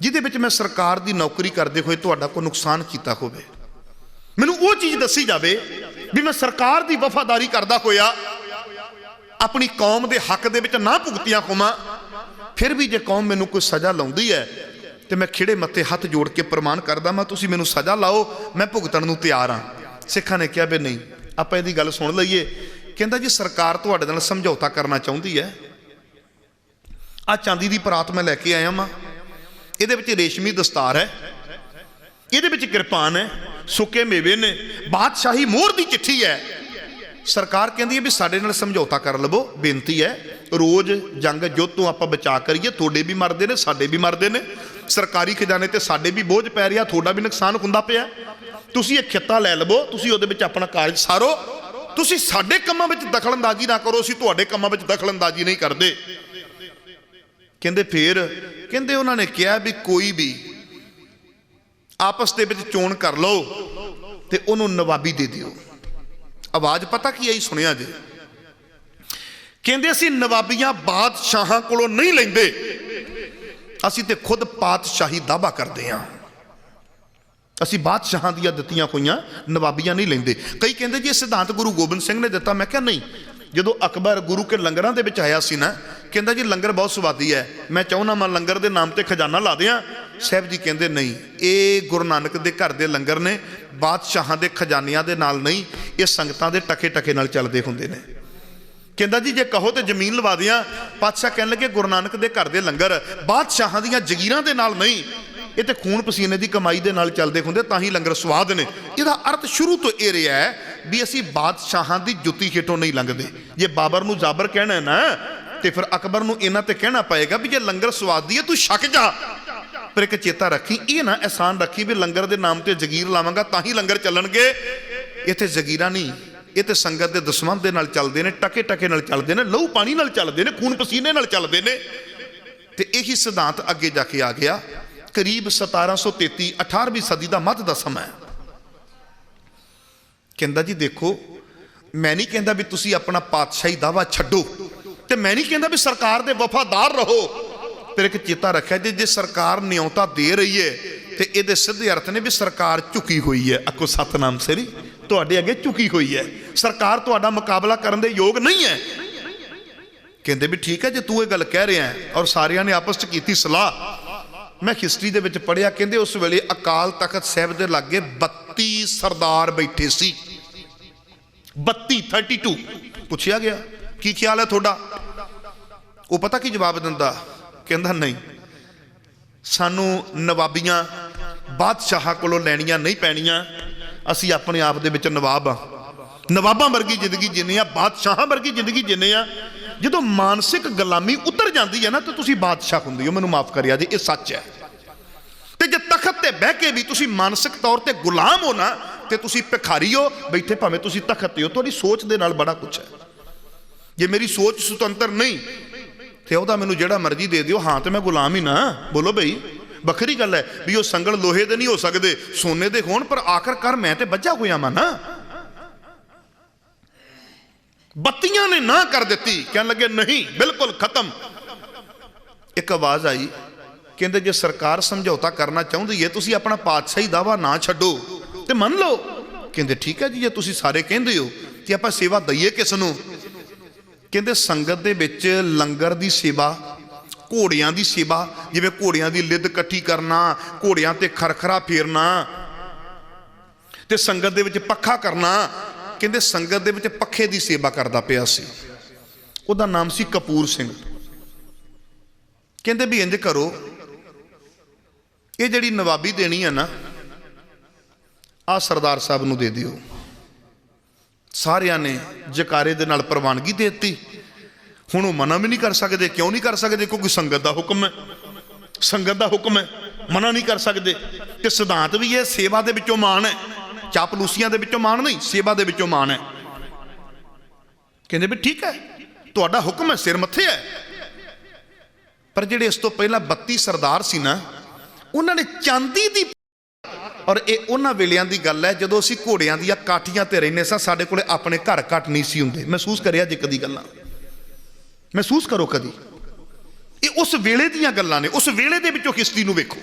ਜਿਹਦੇ ਵਿੱਚ ਮੈਂ ਸਰਕਾਰ ਦੀ ਨੌਕਰੀ ਕਰਦੇ ਹੋਏ ਤੁਹਾਡਾ ਕੋਈ ਨੁਕਸਾਨ ਕੀਤਾ ਹੋਵੇ, ਮੈਨੂੰ ਉਹ ਚੀਜ਼ ਦੱਸੀ ਜਾਵੇ ਵੀ ਮੈਂ ਸਰਕਾਰ ਦੀ ਵਫਾਦਾਰੀ ਕਰਦਾ ਹੋਇਆ ਆਪਣੀ ਕੌਮ ਦੇ ਹੱਕ ਦੇ ਵਿੱਚ ਨਾ ਭੁਗਤੀਆਂ ਹੋਵਾਂ, ਫਿਰ ਵੀ ਜੇ ਕੌਮ ਮੈਨੂੰ ਕੋਈ ਸਜ਼ਾ ਲਾਉਂਦੀ ਹੈ ਤੇ ਮੈਂ ਖਿੜੇ ਮੱਥੇ ਹੱਥ ਜੋੜ ਕੇ ਪ੍ਰਮਾਣ ਕਰਦਾ ਮੈਂ ਤੁਸੀਂ ਮੈਨੂੰ ਸਜ਼ਾ ਲਾਓ, ਮੈਂ ਭੁਗਤਣ ਨੂੰ ਤਿਆਰ ਹਾਂ। ਸਿੱਖਾਂ ਨੇ ਕਿਹਾ ਵੀ ਨਹੀਂ, ਆਪਾਂ ਇਹਦੀ ਗੱਲ ਸੁਣ ਲਈਏ। ਕਹਿੰਦਾ ਜੀ ਸਰਕਾਰ ਤੁਹਾਡੇ ਨਾਲ ਸਮਝੌਤਾ ਕਰਨਾ ਚਾਹੁੰਦੀ ਹੈ, ਆ ਚਾਂਦੀ ਦੀ ਪਰਾਤ ਮੈਂ ਲੈ ਕੇ ਆਇਆ ਵਾਂ, ਇਹਦੇ ਵਿੱਚ ਰੇਸ਼ਮੀ ਦਸਤਾਰ ਹੈ, ਇਹਦੇ ਵਿੱਚ ਕਿਰਪਾਨ ਹੈ, ਸੁੱਕੇ ਮੇਵੇ ਨੇ, ਬਾਦਸ਼ਾਹੀ ਮੋਹਰ ਦੀ ਚਿੱਠੀ ਹੈ। ਸਰਕਾਰ ਕਹਿੰਦੀ ਹੈ ਵੀ ਸਾਡੇ ਨਾਲ ਸਮਝੌਤਾ ਕਰ ਲਵੋ, ਬੇਨਤੀ ਹੈ ਰੋਜ਼ ਜੰਗ ਜੁੱਧ ਤੋਂ ਆਪਾਂ ਬਚਾ ਕਰੀਏ, ਤੁਹਾਡੇ ਵੀ ਮਰਦੇ ਨੇ ਸਾਡੇ ਵੀ ਮਰਦੇ ਨੇ, ਸਰਕਾਰੀ ਖਜ਼ਾਨੇ ਤੇ ਸਾਡੇ ਵੀ ਬੋਝ ਪੈ ਰਿਹਾ, ਤੁਹਾਡਾ ਵੀ ਨੁਕਸਾਨ ਹੁੰਦਾ ਪਿਆ, ਤੁਸੀਂ ਇਹ ਖਿੱਤਾ ਲੈ ਲਵੋ, ਤੁਸੀਂ ਉਹਦੇ ਵਿੱਚ ਆਪਣਾ ਕਾਰਜ ਸਾਰੋ, ਤੁਸੀਂ ਸਾਡੇ ਕੰਮਾਂ ਵਿੱਚ ਦਖਲਅੰਦਾਜ਼ੀ ਨਾ ਕਰੋ, ਅਸੀਂ ਤੁਹਾਡੇ ਕੰਮਾਂ ਵਿੱਚ ਦਖਲਅੰਦਾਜ਼ੀ ਨਹੀਂ ਕਰਦੇ। ਕਹਿੰਦੇ ਫਿਰ ਕਹਿੰਦੇ ਉਹਨਾਂ ਨੇ ਕਿਹਾ ਵੀ ਕੋਈ ਵੀ ਆਪਸ ਦੇ ਵਿੱਚ ਚੋਣ ਕਰ ਲਓ ਤੇ ਉਹਨੂੰ ਨਵਾਬੀ ਦੇ ਦਿਓ। ਆਵਾਜ਼ ਪਤਾ ਕੀ ਆਈ? ਸੁਣਿਆ ਜੇ? ਕਹਿੰਦੇ ਅਸੀਂ ਨਵਾਬੀਆਂ ਬਾਦਸ਼ਾਹਾਂ ਕੋਲੋਂ ਨਹੀਂ ਲੈਂਦੇ, ਅਸੀਂ ਤੇ ਖੁਦ ਪਾਤਸ਼ਾਹੀ ਦਾਅਵਾ ਕਰਦੇ ਹਾਂ, ਅਸੀਂ ਬਾਦਸ਼ਾਹਾਂ ਦੀਆਂ ਦਿੱਤੀਆਂ ਹੋਈਆਂ ਨਵਾਬੀਆਂ ਨਹੀਂ ਲੈਂਦੇ। ਕਈ ਕਹਿੰਦੇ ਜੀ ਇਹ ਸਿਧਾਂਤ ਗੁਰੂ ਗੋਬਿੰਦ ਸਿੰਘ ਨੇ ਦਿੱਤਾ। ਮੈਂ ਕਿਹਾ ਨਹੀਂ, ਜਦੋਂ ਅਕਬਰ ਗੁਰੂ ਕੇ ਲੰਗਰਾਂ ਦੇ ਵਿੱਚ ਆਇਆ ਸੀ ਨਾ, ਕਹਿੰਦਾ ਜੀ ਲੰਗਰ ਬਹੁਤ ਸਵਾਦੀ ਹੈ, ਮੈਂ ਚਾਹੁੰਦਾ ਮੈਂ ਲੰਗਰ ਦੇ ਨਾਮ ਤੇ ਖਜ਼ਾਨਾ ਲਾ ਦਿਆਂ। ਸਾਹਿਬ ਜੀ ਕਹਿੰਦੇ ਨਹੀਂ, ਇਹ ਗੁਰੂ ਨਾਨਕ ਦੇ ਘਰ ਦੇ ਲੰਗਰ ਨੇ, ਬਾਦਸ਼ਾਹਾਂ ਦੇ ਖਜ਼ਾਨਿਆਂ ਦੇ ਨਾਲ ਨਹੀਂ, ਇਹ ਸੰਗਤਾਂ ਦੇ ਟਕੇ ਟਕੇ ਨਾਲ ਚੱਲਦੇ ਹੁੰਦੇ ਨੇ। ਕਹਿੰਦਾ ਜੀ ਜੇ ਕਹੋ ਤੇ ਜ਼ਮੀਨ ਲਵਾ ਦਿਆਂ। ਪਾਤਸ਼ਾਹ ਕਹਿਣ ਲੱਗੇ ਗੁਰੂ ਨਾਨਕ ਦੇ ਘਰ ਦੇ ਲੰਗਰ ਬਾਦਸ਼ਾਹਾਂ ਦੀਆਂ ਜ਼ਗੀਰਾਂ ਦੇ ਨਾਲ ਨਹੀਂ, ਇਹ ਤੇ ਖੂਨ ਪਸੀਨੇ ਦੀ ਕਮਾਈ ਦੇ ਨਾਲ ਚੱਲਦੇ ਹੁੰਦੇ, ਤਾਂ ਹੀ ਲੰਗਰ ਸਵਾਦ ਨੇ। ਇਹਦਾ ਅਰਥ ਸ਼ੁਰੂ ਤੋਂ ਇਹ ਰਿਹਾ ਹੈ ਵੀ ਅਸੀਂ ਬਾਦਸ਼ਾਹਾਂ ਦੀ ਜੁੱਤੀ ਹੇਠੋਂ ਨਹੀਂ ਲੰਘਦੇ। ਜੇ ਬਾਬਰ ਨੂੰ ਜਾਬਰ ਕਹਿਣਾ ਨਾ, ਤੇ ਫਿਰ ਅਕਬਰ ਨੂੰ ਇਹਨਾਂ ਤੇ ਕਹਿਣਾ ਪਏਗਾ ਵੀ ਜੇ ਲੰਗਰ ਸਵਾਦੀ ਹੈ ਤੂੰ ਛਕ ਜਾ, ਪਰ ਇੱਕ ਚੇਤਾ ਰੱਖੀ, ਇਹ ਨਾ ਅਹਿਸਾਨ ਰੱਖੀ ਵੀ ਲੰਗਰ ਦੇ ਨਾਮ ਤੇ ਜ਼ਗੀਰ ਲਾਵਾਂਗਾ ਤਾਂ ਹੀ ਲੰਗਰ ਚੱਲਣਗੇ। ਇੱਥੇ ਜ਼ਗੀਰਾਂ ਨਹੀਂ, ਇਹ ਤੇ ਸੰਗਤ ਦੇ ਦਸਵੰਧ ਦੇ ਨਾਲ ਚੱਲਦੇ ਨੇ, ਟਕੇ ਟਕੇ ਨਾਲ ਚੱਲਦੇ ਨੇ, ਲਹੂ ਪਾਣੀ ਨਾਲ ਚੱਲਦੇ ਨੇ, ਖੂਨ ਪਸੀਨੇ ਨਾਲ ਚੱਲਦੇ ਨੇ। ਤੇ ਇਹੀ ਸਿਧਾਂਤ ਅੱਗੇ ਜਾ ਕੇ ਆ ਗਿਆ। ਕਰੀਬ 1733 18ਵੀਂ ਸਦੀ ਦਾ ਮੱਧ ਦਾ ਸਮਾਂ ਹੈ। ਕਹਿੰਦਾ ਜੀ ਦੇਖੋ, ਮੈਂ ਨਹੀਂ ਕਹਿੰਦਾ ਵੀ ਤੁਸੀਂ ਆਪਣਾ ਪਾਤਸ਼ਾਹੀ ਦਾਵਾ ਛੱਡੋ, ਤੇ ਮੈਂ ਨਹੀਂ ਕਹਿੰਦਾ ਵੀ ਸਰਕਾਰ ਦੇ ਵਫਾਦਾਰ ਰਹੋ, ਪਰ ਇੱਕ ਚੇਤਾ ਰੱਖਿਆ ਜੇ ਸਰਕਾਰ ਨਿਯੋਤਾ ਦੇ ਰਹੀ ਹੈ ਤੇ ਇਹਦੇ ਸਿੱਧੇ ਅਰਥ ਨੇ ਵੀ ਸਰਕਾਰ ਝੁਕੀ ਹੋਈ ਹੈ। ਆਖੋ ਸਤਨਾਮ ਸ੍ਰੀ, ਤੁਹਾਡੇ ਅੱਗੇ ਝੁਕੀ ਹੋਈ ਹੈ, ਸਰਕਾਰ ਤੁਹਾਡਾ ਮੁਕਾਬਲਾ ਕਰਨ ਦੇ ਯੋਗ ਨਹੀਂ ਹੈ। ਕਹਿੰਦੇ ਵੀ ਠੀਕ ਹੈ ਜੇ ਤੂੰ ਇਹ ਗੱਲ ਕਹਿ ਰਿਹਾ ਹੈ, ਔਰ ਸਾਰਿਆਂ ਨੇ ਆਪਸ 'ਚ ਕੀਤੀ ਸਲਾਹ। ਮੈਂ ਹਿਸਟਰੀ ਦੇ ਵਿੱਚ ਪੜ੍ਹਿਆ, ਕਹਿੰਦੇ ਉਸ ਵੇਲੇ ਅਕਾਲ ਤਖਤ ਸਾਹਿਬ ਦੇ ਲਾਗੇ 32 ਸਰਦਾਰ ਬੈਠੇ ਸੀ। 32 ਪੁੱਛਿਆ ਗਿਆ ਕੀ ਖਿਆਲ ਹੈ ਤੁਹਾਡਾ? ਉਹ ਪਤਾ ਕੀ ਜਵਾਬ ਦਿੰਦਾ? ਕਹਿੰਦਾ ਨਹੀਂ, ਸਾਨੂੰ ਨਵਾਬੀਆਂ ਬਾਦਸ਼ਾਹਾਂ ਕੋਲੋਂ ਲੈਣੀਆਂ ਨਹੀਂ ਪੈਣੀਆਂ, ਅਸੀਂ ਆਪਣੇ ਆਪ ਦੇ ਵਿੱਚ ਨਵਾਬ ਆ, ਨਵਾਬਾਂ ਵਰਗੀ ਜ਼ਿੰਦਗੀ ਜਿੰਨੇ ਆ, ਬਾਦਸ਼ਾਹਾਂ ਵਰਗੀ ਜ਼ਿੰਦਗੀ ਜਿੰਨੇ ਆ। ਜਦੋਂ ਮਾਨਸਿਕ ਗੁਲਾਮੀ ਉਤਰ ਜਾਂਦੀ ਹੈ ਨਾ ਤਾਂ ਤੁਸੀਂ ਬਾਦਸ਼ਾਹ ਹੁੰਦੇ ਹੋ। ਮੈਨੂੰ ਮਾਫ ਕਰਿਆ ਜੀ, ਇਹ ਸੱਚ ਹੈ। ਤੇ ਜੇ ਤਖਤ ਤੇ ਬਹਿ ਕੇ ਵੀ ਤੁਸੀਂ ਮਾਨਸਿਕ ਤੌਰ ਤੇ ਗੁਲਾਮ ਹੋ ਨਾ, ਤੇ ਤੁਸੀਂ ਭਿਖਾਰੀ ਹੋ, ਬੈਠੇ ਭਾਵੇਂ ਤੁਸੀਂ ਤਖਤ ਤੇ ਹੋ। ਤੁਹਾਡੀ ਸੋਚ ਦੇ ਨਾਲ ਬੜਾ ਕੁਛ ਹੈ। ਜੇ ਮੇਰੀ ਸੋਚ ਸੁਤੰਤਰ ਨਹੀਂ ਤੇ ਉਹਦਾ ਮੈਨੂੰ ਜਿਹੜਾ ਮਰਜ਼ੀ ਦੇ ਦਿਓ, ਹਾਂ ਤੇ ਮੈਂ ਗੁਲਾਮ ਹੀ ਨਾ। ਬੋਲੋ ਬਈ, ਵੱਖਰੀ ਗੱਲ ਹੈ ਵੀ ਉਹ ਸੰਗਲ ਲੋਹੇ ਦੇ ਨਹੀਂ ਹੋ ਸਕਦੇ, ਸੋਨੇ ਦੇ ਹੋਣ, ਪਰ ਆਖਰਕਾਰ ਮੈਂ ਤੇ ਬੱਝਾ ਹੋਇਆ ਮਾਂ ਨਾ। ਬੱਤੀਆਂ ਨੇ ਨਾ ਕਰ ਦਿੱਤੀ, ਕਹਿਣ ਲੱਗੇ ਨਹੀਂ, ਬਿਲਕੁਲ ਖਤਮ। ਇੱਕ ਆਵਾਜ਼ ਆਈ, ਕਹਿੰਦੇ ਜੇ ਸਰਕਾਰ ਸਮਝੌਤਾ ਕਰਨਾ ਚਾਹੁੰਦੀ ਹੈ, ਤੁਸੀਂ ਆਪਣਾ ਪਾਤਸ਼ਾਹੀ ਦਾਵਾ ਨਾ ਛੱਡੋ ਤੇ ਮੰਨ ਲਓ। ਕਹਿੰਦੇ ਠੀਕ ਹੈ ਜੀ, ਜੇ ਤੁਸੀਂ ਸਾਰੇ ਕਹਿੰਦੇ ਹੋ ਕਿ ਆਪਾਂ ਸੇਵਾ ਦਈਏ ਕਿਸ ਨੂੰ? ਕਹਿੰਦੇ ਸੰਗਤ ਦੇ ਵਿੱਚ ਲੰਗਰ ਦੀ ਸੇਵਾ, ਘੋੜਿਆਂ ਦੀ ਸੇਵਾ, ਜਿਵੇਂ ਘੋੜਿਆਂ ਦੀ ਲਿੱਦ ਇਕੱਠੀ ਕਰਨਾ, ਘੋੜਿਆਂ ਤੇ ਖਰਖਰਾ ਫੇਰਨਾ, ਤੇ ਸੰਗਤ ਦੇ ਵਿੱਚ ਪੱਖਾ ਕਰਨਾ। ਕਹਿੰਦੇ ਸੰਗਤ ਦੇ ਵਿੱਚ ਪੱਖੇ ਦੀ ਸੇਵਾ ਕਰਦਾ ਪਿਆ ਸੀ, ਉਹਦਾ ਨਾਮ ਸੀ ਕਪੂਰ ਸਿੰਘ। ਕਹਿੰਦੇ ਵੀ ਇੰਜ ਕਰੋ, ਇਹ ਜਿਹੜੀ ਨਵਾਬੀ ਦੇਣੀ ਹੈ ਨਾ, ਆਹ ਸਰਦਾਰ ਸਾਹਿਬ ਨੂੰ ਦੇ ਦਿਓ। ਸਾਰਿਆਂ ਨੇ ਜਕਾਰੇ ਦੇ ਨਾਲ ਪ੍ਰਵਾਨਗੀ ਦੇ ਦਿੱਤੀ। ਹੁਣ ਉਹ ਮਨਾ ਵੀ ਨਹੀਂ ਕਰ ਸਕਦੇ। ਕਿਉਂ ਨਹੀਂ ਕਰ ਸਕਦੇ? ਕਿਉਂਕਿ ਸੰਗਤ ਦਾ ਹੁਕਮ ਹੈ, ਸੰਗਤ ਦਾ ਹੁਕਮ ਹੈ, ਮਨਾ ਨਹੀਂ ਕਰ ਸਕਦੇ। ਤੇ ਸਿਧਾਂਤ ਵੀ ਇਹ ਸੇਵਾ ਦੇ ਵਿੱਚੋਂ ਮਾਣ ਹੈ, ਚਾਪਲੂਸੀਆਂ ਦੇ ਵਿੱਚੋਂ ਮਾਣ ਨਹੀਂ, ਸੇਵਾ ਦੇ ਵਿੱਚੋਂ ਮਾਣ ਹੈ। ਕਹਿੰਦੇ ਵੀ ਠੀਕ ਹੈ, ਤੁਹਾਡਾ ਹੁਕਮ ਹੈ, ਸਿਰ ਮੱਥੇ ਹੈ। ਪਰ ਜਿਹੜੇ ਇਸ ਤੋਂ ਪਹਿਲਾਂ 32 ਸਰਦਾਰ ਸੀ ਨਾ, ਉਹਨਾਂ ਨੇ ਚਾਂਦੀ ਦੀ, ਔਰ ਇਹ ਉਹਨਾਂ ਵੇਲਿਆਂ ਦੀ ਗੱਲ ਹੈ ਜਦੋਂ ਅਸੀਂ ਘੋੜਿਆਂ ਦੀਆਂ ਕਾਠੀਆਂ ਤੇ ਰਹਿੰਦੇ ਸਾਂ, ਸਾਡੇ ਕੋਲੇ ਆਪਣੇ ਘਰ ਘੱਟ ਨਹੀਂ ਸੀ ਹੁੰਦੇ। ਮਹਿਸੂਸ ਕਰਿਆ ਜੇ ਕਦੀ ਗੱਲਾਂ, ਮਹਿਸੂਸ ਕਰੋ ਕਦੀ, ਇਹ ਉਸ ਵੇਲੇ ਦੀਆਂ ਗੱਲਾਂ ਨੇ। ਉਸ ਵੇਲੇ ਦੇ ਵਿੱਚੋਂ ਹਿਸਟਰੀ ਨੂੰ ਵੇਖੋ।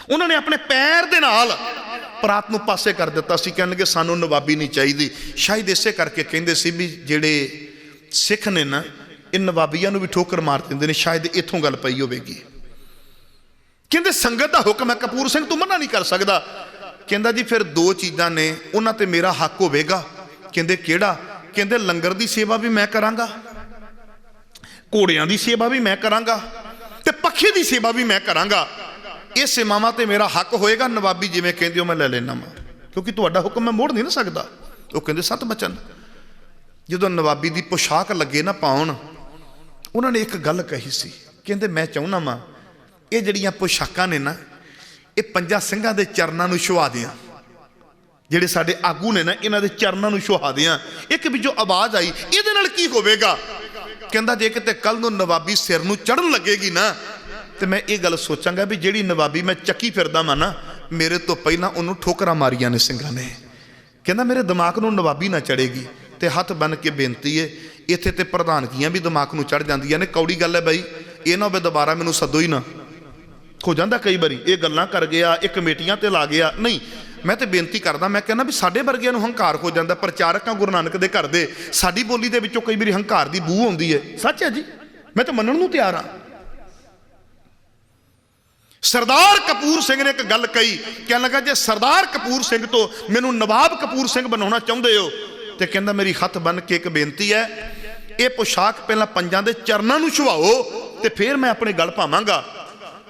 ਉਹਨਾਂ ਨੇ ਆਪਣੇ ਪੈਰ ਦੇ ਨਾਲ ਪਰਾਤ ਨੂੰ ਪਾਸੇ ਕਰ ਦਿੱਤਾ ਸੀ। ਕਹਿਣ ਲੱਗੇ ਸਾਨੂੰ ਨਵਾਬੀ ਨਹੀਂ ਚਾਹੀਦੀ। ਸ਼ਾਇਦ ਇਸੇ ਕਰਕੇ ਕਹਿੰਦੇ ਸੀ ਵੀ ਜਿਹੜੇ ਸਿੱਖ ਨੇ ਨਾ, ਇਹ ਨਵਾਬੀਆਂ ਨੂੰ ਵੀ ਠੋਕਰ ਮਾਰ ਦਿੰਦੇ ਨੇ, ਸ਼ਾਇਦ ਇੱਥੋਂ ਗੱਲ ਪਈ ਹੋਵੇਗੀ। ਕਹਿੰਦੇ ਸੰਗਤ ਦਾ ਹੁਕਮ ਹੈ, ਕਪੂਰ ਸਿੰਘ ਤੂੰ ਮਨਾ ਨਹੀਂ ਕਰ ਸਕਦਾ। ਕਹਿੰਦਾ ਜੀ ਫਿਰ ਦੋ ਚੀਜ਼ਾਂ ਨੇ, ਉਹਨਾਂ ਤੇ ਮੇਰਾ ਹੱਕ ਹੋਵੇਗਾ। ਕਹਿੰਦੇ ਕਿਹੜਾ? ਕਹਿੰਦੇ ਲੰਗਰ ਦੀ ਸੇਵਾ ਵੀ ਮੈਂ ਕਰਾਂਗਾ, ਘੋੜਿਆਂ ਦੀ ਸੇਵਾ ਵੀ ਮੈਂ ਕਰਾਂਗਾ, ਤੇ ਪੱਖੇ ਦੀ ਸੇਵਾ ਵੀ ਮੈਂ ਕਰਾਂਗਾ। ਇਹ ਸੇਵਾਵਾਂ ਤੇ ਮੇਰਾ ਹੱਕ ਹੋਏਗਾ। ਨਵਾਬੀ ਜਿਵੇਂ ਕਹਿੰਦੇ ਹੋ ਮੈਂ ਲੈ ਲੈਣਾ ਵਾ, ਕਿਉਂਕਿ ਤੁਹਾਡਾ ਹੁਕਮ ਮੈਂ ਮੋੜ ਨਹੀਂ ਨਾ ਸਕਦਾ। ਉਹ ਕਹਿੰਦੇ ਸਤ ਬਚਨ। ਜਦੋਂ ਨਵਾਬੀ ਦੀ ਪੋਸ਼ਾਕ ਲੱਗੇ ਨਾ ਪਾਉਣ, ਉਹਨਾਂ ਨੇ ਇੱਕ ਗੱਲ ਕਹੀ ਸੀ। ਕਹਿੰਦੇ ਮੈਂ ਚਾਹੁੰਦਾ ਵਾਂ ਇਹ ਜਿਹੜੀਆਂ ਪੋਸ਼ਾਕਾਂ ਨੇ ਨਾ, ਇਹ ਪੰਜਾਂ ਸਿੰਘਾਂ ਦੇ ਚਰਨਾਂ ਨੂੰ ਛੁਹਾ ਦਿਆਂ। ਜਿਹੜੇ ਸਾਡੇ ਆਗੂ ਨੇ ਨਾ, ਇਹਨਾਂ ਦੇ ਚਰਨਾਂ ਨੂੰ ਛੁਹਾ ਦਿਆਂ। ਇੱਕ ਵਿੱਚੋਂ ਆਵਾਜ਼ ਆਈ, ਇਹਦੇ ਨਾਲ ਕੀ ਹੋਵੇਗਾ? ਕਹਿੰਦਾ ਜੇ ਕਿਤੇ ਕੱਲ ਨੂੰ ਨਵਾਬੀ ਸਿਰ ਨੂੰ ਚੜਨ ਲੱਗੇਗੀ ਨਾ, ਤੇ ਮੈਂ ਇਹ ਗੱਲ ਸੋਚਾਂਗਾ ਵੀ ਜਿਹੜੀ ਨਵਾਬੀ ਮੈਂ ਚੱਕੀ ਫਿਰਦਾ ਵਾਂ ਨਾ, ਮੇਰੇ ਤੋਂ ਪਹਿਲਾਂ ਉਹਨੂੰ ਠੋਕਰਾਂ ਮਾਰੀਆਂ ਨੇ ਸਿੰਘਾਂ ਨੇ। ਕਹਿੰਦਾ ਮੇਰੇ ਦਿਮਾਗ ਨੂੰ ਨਵਾਬੀ ਨਾ ਚੜੇਗੀ। ਤੇ ਹੱਥ ਬੰਨ ਕੇ ਬੇਨਤੀ ਹੈ, ਇੱਥੇ ਤੇ ਪ੍ਰਧਾਨਗੀਆਂ ਵੀ ਦਿਮਾਗ ਨੂੰ ਚੜ ਜਾਂਦੀਆਂ ਨੇ। ਕੌੜੀ ਗੱਲ ਹੈ ਬਾਈ, ਇਹ ਨਾ ਹੋਵੇ ਦੁਬਾਰਾ ਮੈਨੂੰ ਸੱਦੋ ਹੀ ਨਾ। ਹੋ ਜਾਂਦਾ ਕਈ ਵਾਰੀ, ਇਹ ਗੱਲਾਂ ਕਰ ਗਿਆ, ਇਹ ਕਮੇਟੀਆਂ ਤੇ ਲਾ ਗਿਆ। ਨਹੀਂ, ਮੈਂ ਤੇ ਬੇਨਤੀ ਕਰਦਾ, ਮੈਂ ਕਹਿੰਦਾ ਵੀ ਸਾਡੇ ਵਰਗਿਆਂ ਨੂੰ ਹੰਕਾਰ ਹੋ ਜਾਂਦਾ। ਪ੍ਰਚਾਰਕਾਂ ਗੁਰੂ ਨਾਨਕ ਦੇ ਘਰ ਦੇ, ਸਾਡੀ ਬੋਲੀ ਦੇ ਵਿੱਚੋਂ ਕਈ ਵਾਰੀ ਹੰਕਾਰ ਦੀ ਬੂ ਆਉਂਦੀ ਹੈ। ਸੱਚ ਹੈ ਜੀ, ਮੈਂ ਤਾਂ ਮੰਨਣ ਨੂੰ ਤਿਆਰ ਹਾਂ। ਸਰਦਾਰ ਕਪੂਰ ਸਿੰਘ ਨੇ ਇੱਕ ਗੱਲ ਕਹੀ, ਕਹਿਣ ਲੱਗਾ ਜੇ ਸਰਦਾਰ ਕਪੂਰ ਸਿੰਘ ਤੋਂ ਮੈਨੂੰ ਨਵਾਬ ਕਪੂਰ ਸਿੰਘ ਬਣਾਉਣਾ ਚਾਹੁੰਦੇ ਹੋ, ਤੇ ਕਹਿੰਦਾ ਮੇਰੀ ਹੱਥ ਬੰਨ ਕੇ ਇੱਕ ਬੇਨਤੀ ਹੈ, ਇਹ ਪੋਸ਼ਾਕ ਪਹਿਲਾਂ ਪੰਜਾਂ ਦੇ ਚਰਨਾਂ ਨੂੰ ਛੁਹਾਓ, ਤੇ ਫਿਰ ਮੈਂ ਆਪਣੇ ਗਲ ਪਾਵਾਂਗਾ।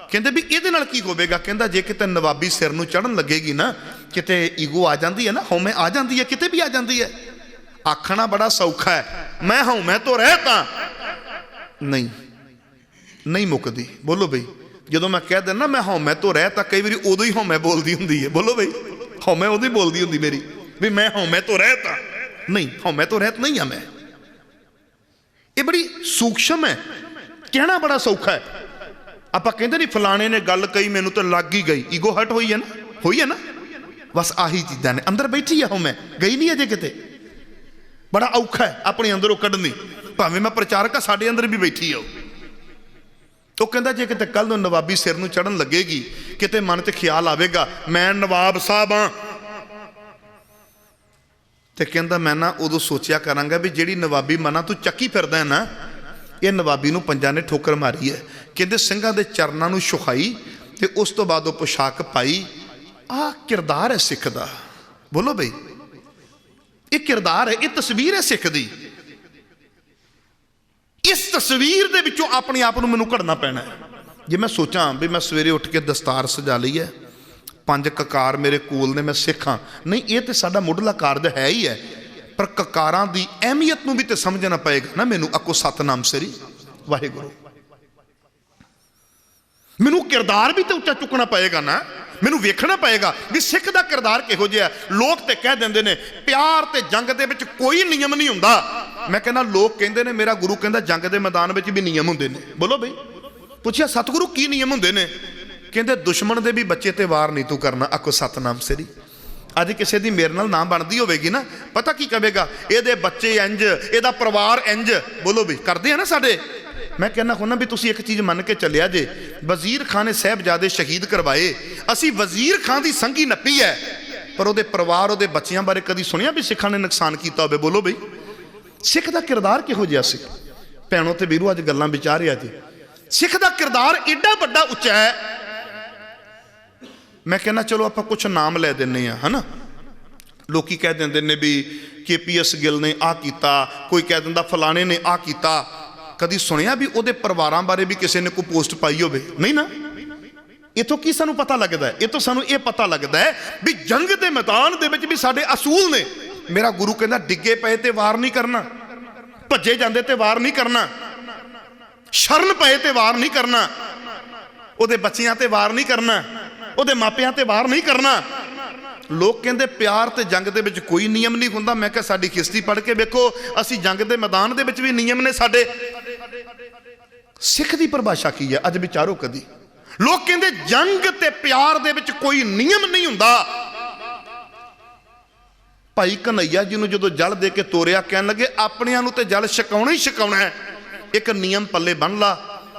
ਕਹਿੰਦੇ ਵੀ ਇਹਦੇ ਨਾਲ ਕੀ ਹੋਵੇਗਾ? ਕਹਿੰਦਾ ਜੇ ਕਿਤੇ ਨਵਾਬੀ ਸਿਰ ਨੂੰ ਚੜਨ ਲੱਗੇਗੀ ਨਾ, ਕਿਤੇ ਈਗੋ ਆ ਜਾਂਦੀ ਹੈ ਨਾ, ਹਉਮੈ ਆ ਜਾਂਦੀ ਹੈ, ਕਿਤੇ ਵੀ ਆ ਜਾਂਦੀ ਹੈ। ਆਖਣਾ ਬੜਾ ਸੌਖਾ ਹੈ, ਮੈਂ ਹਉਮੈ ਤੋਂ ਰਹਿਤ ਹਾਂ, ਨਹੀਂ ਮੁੱਕਦੀ। ਬੋਲੋ ਬਈ, ਜਦੋਂ ਮੈਂ ਕਹਿ ਦਿੰਦਾ ਮੈਂ ਹਉਮੈ ਤੋਂ ਰਹਿਤ ਹਾਂ, ਕਈ ਵਾਰੀ ਉਦੋਂ ਹੀ ਹਉਮੈ ਬੋਲਦੀ ਹੁੰਦੀ ਹੈ। ਬੋਲੋ ਬਈ, ਹਉਮੈ ਉਦੋਂ ਹੀ ਬੋਲਦੀ ਹੁੰਦੀ ਮੇਰੀ, ਵੀ ਮੈਂ ਹਉਮੈ ਤੋਂ ਰਹਿਤ ਹਾਂ। ਨਹੀਂ, ਹਉਮੈ ਤੋਂ ਰਹਿਤ ਨਹੀਂ ਹਾਂ ਮੈਂ। ਇਹ ਬੜੀ ਸੂਖਸ਼ਮ ਹੈ, ਕਹਿਣਾ ਬੜਾ ਸੌਖਾ ਹੈ। ਆਪਾਂ ਕਹਿੰਦੇ ਨਹੀਂ ਫਲਾਣੇ ਨੇ ਗੱਲ ਕਹੀ ਮੈਨੂੰ ਤਾਂ ਲੱਗ ਹੀ ਗਈ। ਈਗੋ ਹਟ ਹੋਈ ਹੈ ਨਾ, ਹੋਈ ਹੈ ਨਾ। ਬਸ ਆਹੀ ਚੀਜ਼ਾਂ ਨੇ, ਅੰਦਰ ਬੈਠੀ ਹੈ ਹਉਮੈ, ਗਈ ਨਹੀਂ ਅਜੇ ਕਿਤੇ। ਬੜਾ ਔਖਾ ਹੈ ਆਪਣੇ ਅੰਦਰੋਂ ਕੱਢਣੀ, ਭਾਵੇਂ ਮੈਂ ਪ੍ਰਚਾਰਕ ਹਾਂ, ਸਾਡੇ ਅੰਦਰ ਵੀ ਬੈਠੀ ਆ ਉਹ। ਕਹਿੰਦਾ ਜੇ ਕਿਤੇ ਕੱਲ ਨੂੰ ਨਵਾਬੀ ਸਿਰ ਨੂੰ ਚੜਨ ਲੱਗੇਗੀ, ਕਿਤੇ ਮਨ 'ਚ ਖਿਆਲ ਆਵੇਗਾ ਮੈਂ ਨਵਾਬ ਸਾਹਿਬ ਹਾਂ, ਤੇ ਕਹਿੰਦਾ ਮੈਂ ਨਾ ਉਦੋਂ ਸੋਚਿਆ ਕਰਾਂਗਾ ਵੀ ਜਿਹੜੀ ਨਵਾਬੀ ਮਨਾਂ ਤੂੰ ਚੱਕੀ ਫਿਰਦਾ ਹੈ ਨਾ, ਇਹ ਨਵਾਬੀ ਨੂੰ ਪੰਜਾਂ ਨੇ ਠੋਕਰ ਮਾਰੀ ਹੈ। ਕਹਿੰਦੇ ਸਿੰਘਾਂ ਦੇ ਚਰਨਾਂ ਨੂੰ ਛੁਹਾਈ, ਤੇ ਉਸ ਤੋਂ ਬਾਅਦ ਉਹ ਪੋਸ਼ਾਕ ਪਾਈ। ਆਹ ਕਿਰਦਾਰ ਹੈ ਸਿੱਖ ਦਾ। ਬੋਲੋ ਬਈ, ਇਹ ਕਿਰਦਾਰ ਹੈ, ਇਹ ਤਸਵੀਰ ਹੈ ਸਿੱਖ ਦੀ। ਇਸ ਤਸਵੀਰ ਦੇ ਵਿੱਚੋਂ ਆਪਣੇ ਆਪ ਨੂੰ ਮੈਨੂੰ ਘੜਨਾ ਪੈਣਾ ਹੈ। ਜੇ ਮੈਂ ਸੋਚਾਂ ਵੀ ਮੈਂ ਸਵੇਰੇ ਉੱਠ ਕੇ ਦਸਤਾਰ ਸਜਾ ਲਈ ਹੈ, 5 ਕਕਾਰ ਮੇਰੇ ਕੋਲ ਨੇ, ਮੈਂ ਸਿੱਖ ਹਾਂ, ਨਹੀਂ, ਇਹ ਤੇ ਸਾਡਾ ਮੁੱਢਲਾ ਕਾਰਜ ਹੈ ਹੀ ਹੈ। ਪਰ ਕਕਾਰਾਂ ਦੀ ਅਹਿਮੀਅਤ ਨੂੰ ਵੀ ਤੇ ਸਮਝਣਾ ਪਏਗਾ ਨਾ ਮੈਨੂੰ। ਆਖੋ ਸਤਨਾਮ ਸ੍ਰੀ ਵਾਹਿਗੁਰੂ। ਮੈਨੂੰ ਕਿਰਦਾਰ ਵੀ ਤੇ ਉੱਚਾ ਚੁੱਕਣਾ ਪਏਗਾ ਨਾ, ਮੈਨੂੰ ਵੇਖਣਾ ਪਏਗਾ ਵੀ ਸਿੱਖ ਦਾ ਕਿਰਦਾਰ ਕਿਹੋ ਜਿਹਾ। ਲੋਕ ਤੇ ਕਹਿ ਦਿੰਦੇ ਨੇ ਪਿਆਰ ਤੇ ਜੰਗ ਦੇ ਵਿੱਚ ਕੋਈ ਨਿਯਮ ਨਹੀਂ ਹੁੰਦਾ। ਮੈਂ ਕਹਿੰਦਾ ਲੋਕ ਕਹਿੰਦੇ ਨੇ, ਮੇਰਾ ਗੁਰੂ ਕਹਿੰਦਾ ਜੰਗ ਦੇ ਮੈਦਾਨ ਵਿੱਚ ਵੀ ਨਿਯਮ ਹੁੰਦੇ ਨੇ। ਬੋਲੋ ਬਈ, ਪੁੱਛਿਆ ਸਤਿਗੁਰੂ ਕੀ ਨਿਯਮ ਹੁੰਦੇ ਨੇ? ਕਹਿੰਦੇ ਦੁਸ਼ਮਣ ਦੇ ਵੀ ਬੱਚੇ ਤੇ ਵਾਰ ਨਹੀਂ ਤੂੰ ਕਰਨਾ। ਆਖੋ ਸਤਨਾਮ ਸ੍ਰੀ। ਅੱਜ ਕਿਸੇ ਦੀ ਮੇਰੇ ਨਾਲ ਨਾ ਬਣਦੀ ਹੋਵੇਗੀ ਨਾ, ਪਤਾ ਕੀ ਕਹੇਗਾ, ਇਹਦੇ ਬੱਚੇ ਇੰਜ, ਇਹਦਾ ਪਰਿਵਾਰ ਇੰਜ। ਬੋਲੋ ਵੀ ਕਰਦੇ ਆ ਨਾ ਸਾਡੇ। ਮੈਂ ਕਹਿੰਦਾ ਹੁੰਦਾ ਵੀ ਤੁਸੀਂ ਇੱਕ ਚੀਜ਼ ਮੰਨ ਕੇ ਚੱਲਿਆ ਜੇ, ਵਜ਼ੀਰ ਖਾਨ ਨੇ ਸਾਹਿਬਜ਼ਾਦੇ ਸ਼ਹੀਦ ਕਰਵਾਏ, ਅਸੀਂ ਵਜ਼ੀਰ ਖਾਨ ਦੀ ਸੰਗੀ ਨੱਪੀ ਹੈ, ਪਰ ਉਹਦੇ ਪਰਿਵਾਰ, ਉਹਦੇ ਬੱਚਿਆਂ ਬਾਰੇ ਕਦੀ ਸੁਣਿਆ ਵੀ ਸਿੱਖਾਂ ਨੇ ਨੁਕਸਾਨ ਕੀਤਾ ਹੋਵੇ? ਬੋਲੋ ਬਈ, ਸਿੱਖ ਦਾ ਕਿਰਦਾਰ ਕਿਹੋ ਜਿਹਾ ਸੀ? ਭੈਣੋ ਤੇ ਵੀਰੋ, ਅੱਜ ਗੱਲਾਂ ਵਿਚਾਰਿਆ ਜੀ, ਸਿੱਖ ਦਾ ਕਿਰਦਾਰ ਏਡਾ ਵੱਡਾ ਉੱਚਾ ਹੈ। ਮੈਂ ਕਹਿੰਦਾ ਚਲੋ ਆਪਾਂ ਕੁਛ ਨਾਮ ਲੈ ਦਿੰਨੇ ਆ, ਹਨਾ। ਲੋਕੀ ਕਹਿ ਦਿੰਦੇ ਨੇ ਵੀ KPS ਗਿੱਲ ਨੇ ਆਹ ਕੀਤਾ, ਕੋਈ ਕਹਿ ਦਿੰਦਾ ਫਲਾਣੇ ਨੇ ਆਹ ਕੀਤਾ। ਕਦੀ ਸੁਣਿਆ ਵੀ ਉਹਦੇ ਪਰਿਵਾਰਾਂ ਬਾਰੇ ਵੀ ਕਿਸੇ ਨੇ ਕੋਈ ਪੋਸਟ ਪਾਈ ਹੋਵੇ? ਨਹੀਂ ਨਾ। ਇਥੋਂ ਕੀ ਸਾਨੂੰ ਪਤਾ ਲੱਗਦਾ ਹੈ? ਇਹ ਤੋਂ ਸਾਨੂੰ ਇਹ ਪਤਾ ਲੱਗਦਾ ਹੈ ਵੀ ਜੰਗ ਦੇ ਮੈਦਾਨ ਦੇ ਵਿੱਚ ਵੀ ਸਾਡੇ ਅਸੂਲ ਨੇ। ਮੇਰਾ ਗੁਰੂ ਕਹਿੰਦਾ ਡਿੱਗੇ ਪਏ ਤੇ ਵਾਰ ਨਹੀਂ ਕਰਨਾ, ਭੱਜੇ ਜਾਂਦੇ ਤੇ ਵਾਰ ਨਹੀਂ ਕਰਨਾ, ਸ਼ਰਨ ਪਏ ਤੇ ਵਾਰ ਨਹੀਂ ਕਰਨਾ, ਉਹਦੇ ਬੱਚਿਆਂ ਤੇ ਵਾਰ ਨਹੀਂ ਕਰਨਾ, ਉਹਦੇ ਮਾਪਿਆਂ ਤੇ ਵਾਰ ਨਹੀਂ ਕਰਨਾ। ਲੋਕ ਕਹਿੰਦੇ ਪਿਆਰ ਤੇ ਜੰਗ ਦੇ ਵਿੱਚ ਕੋਈ ਨਿਯਮ ਨਹੀਂ ਹੁੰਦਾ। ਮੈਂ ਕਿਹਾ ਸਾਡੀ ਹਿਸਟਰੀ ਪੜ੍ਹ ਕੇ ਵੇਖੋ, ਅਸੀਂ ਜੰਗ ਦੇ ਮੈਦਾਨ ਦੇ ਵਿੱਚ ਵੀ ਨਿਯਮ ਨੇ ਸਾਡੇ। ਸਿੱਖ ਦੀ ਪਰਿਭਾਸ਼ਾ ਕੀ ਹੈ? ਅੱਜ ਵਿਚਾਰੋ ਕਦੀ। ਲੋਕ ਕਹਿੰਦੇ ਜੰਗ ਤੇ ਪਿਆਰ ਦੇ ਵਿੱਚ ਕੋਈ ਨਿਯਮ ਨਹੀਂ ਹੁੰਦਾ। ਭਾਈ ਕਨਈਆ ਜੀ ਨੂੰ ਜਦੋਂ ਜਲ ਦੇ ਕੇ ਤੋਰਿਆ, ਕਹਿਣ ਲੱਗੇ ਆਪਣਿਆਂ ਨੂੰ ਤੇ ਜਲ ਛਕਾਉਣਾ ਹੀ ਛਕਾਉਣਾ ਹੈ, ਇੱਕ ਨਿਯਮ ਪੱਲੇ ਬੰਨ ਲਾ,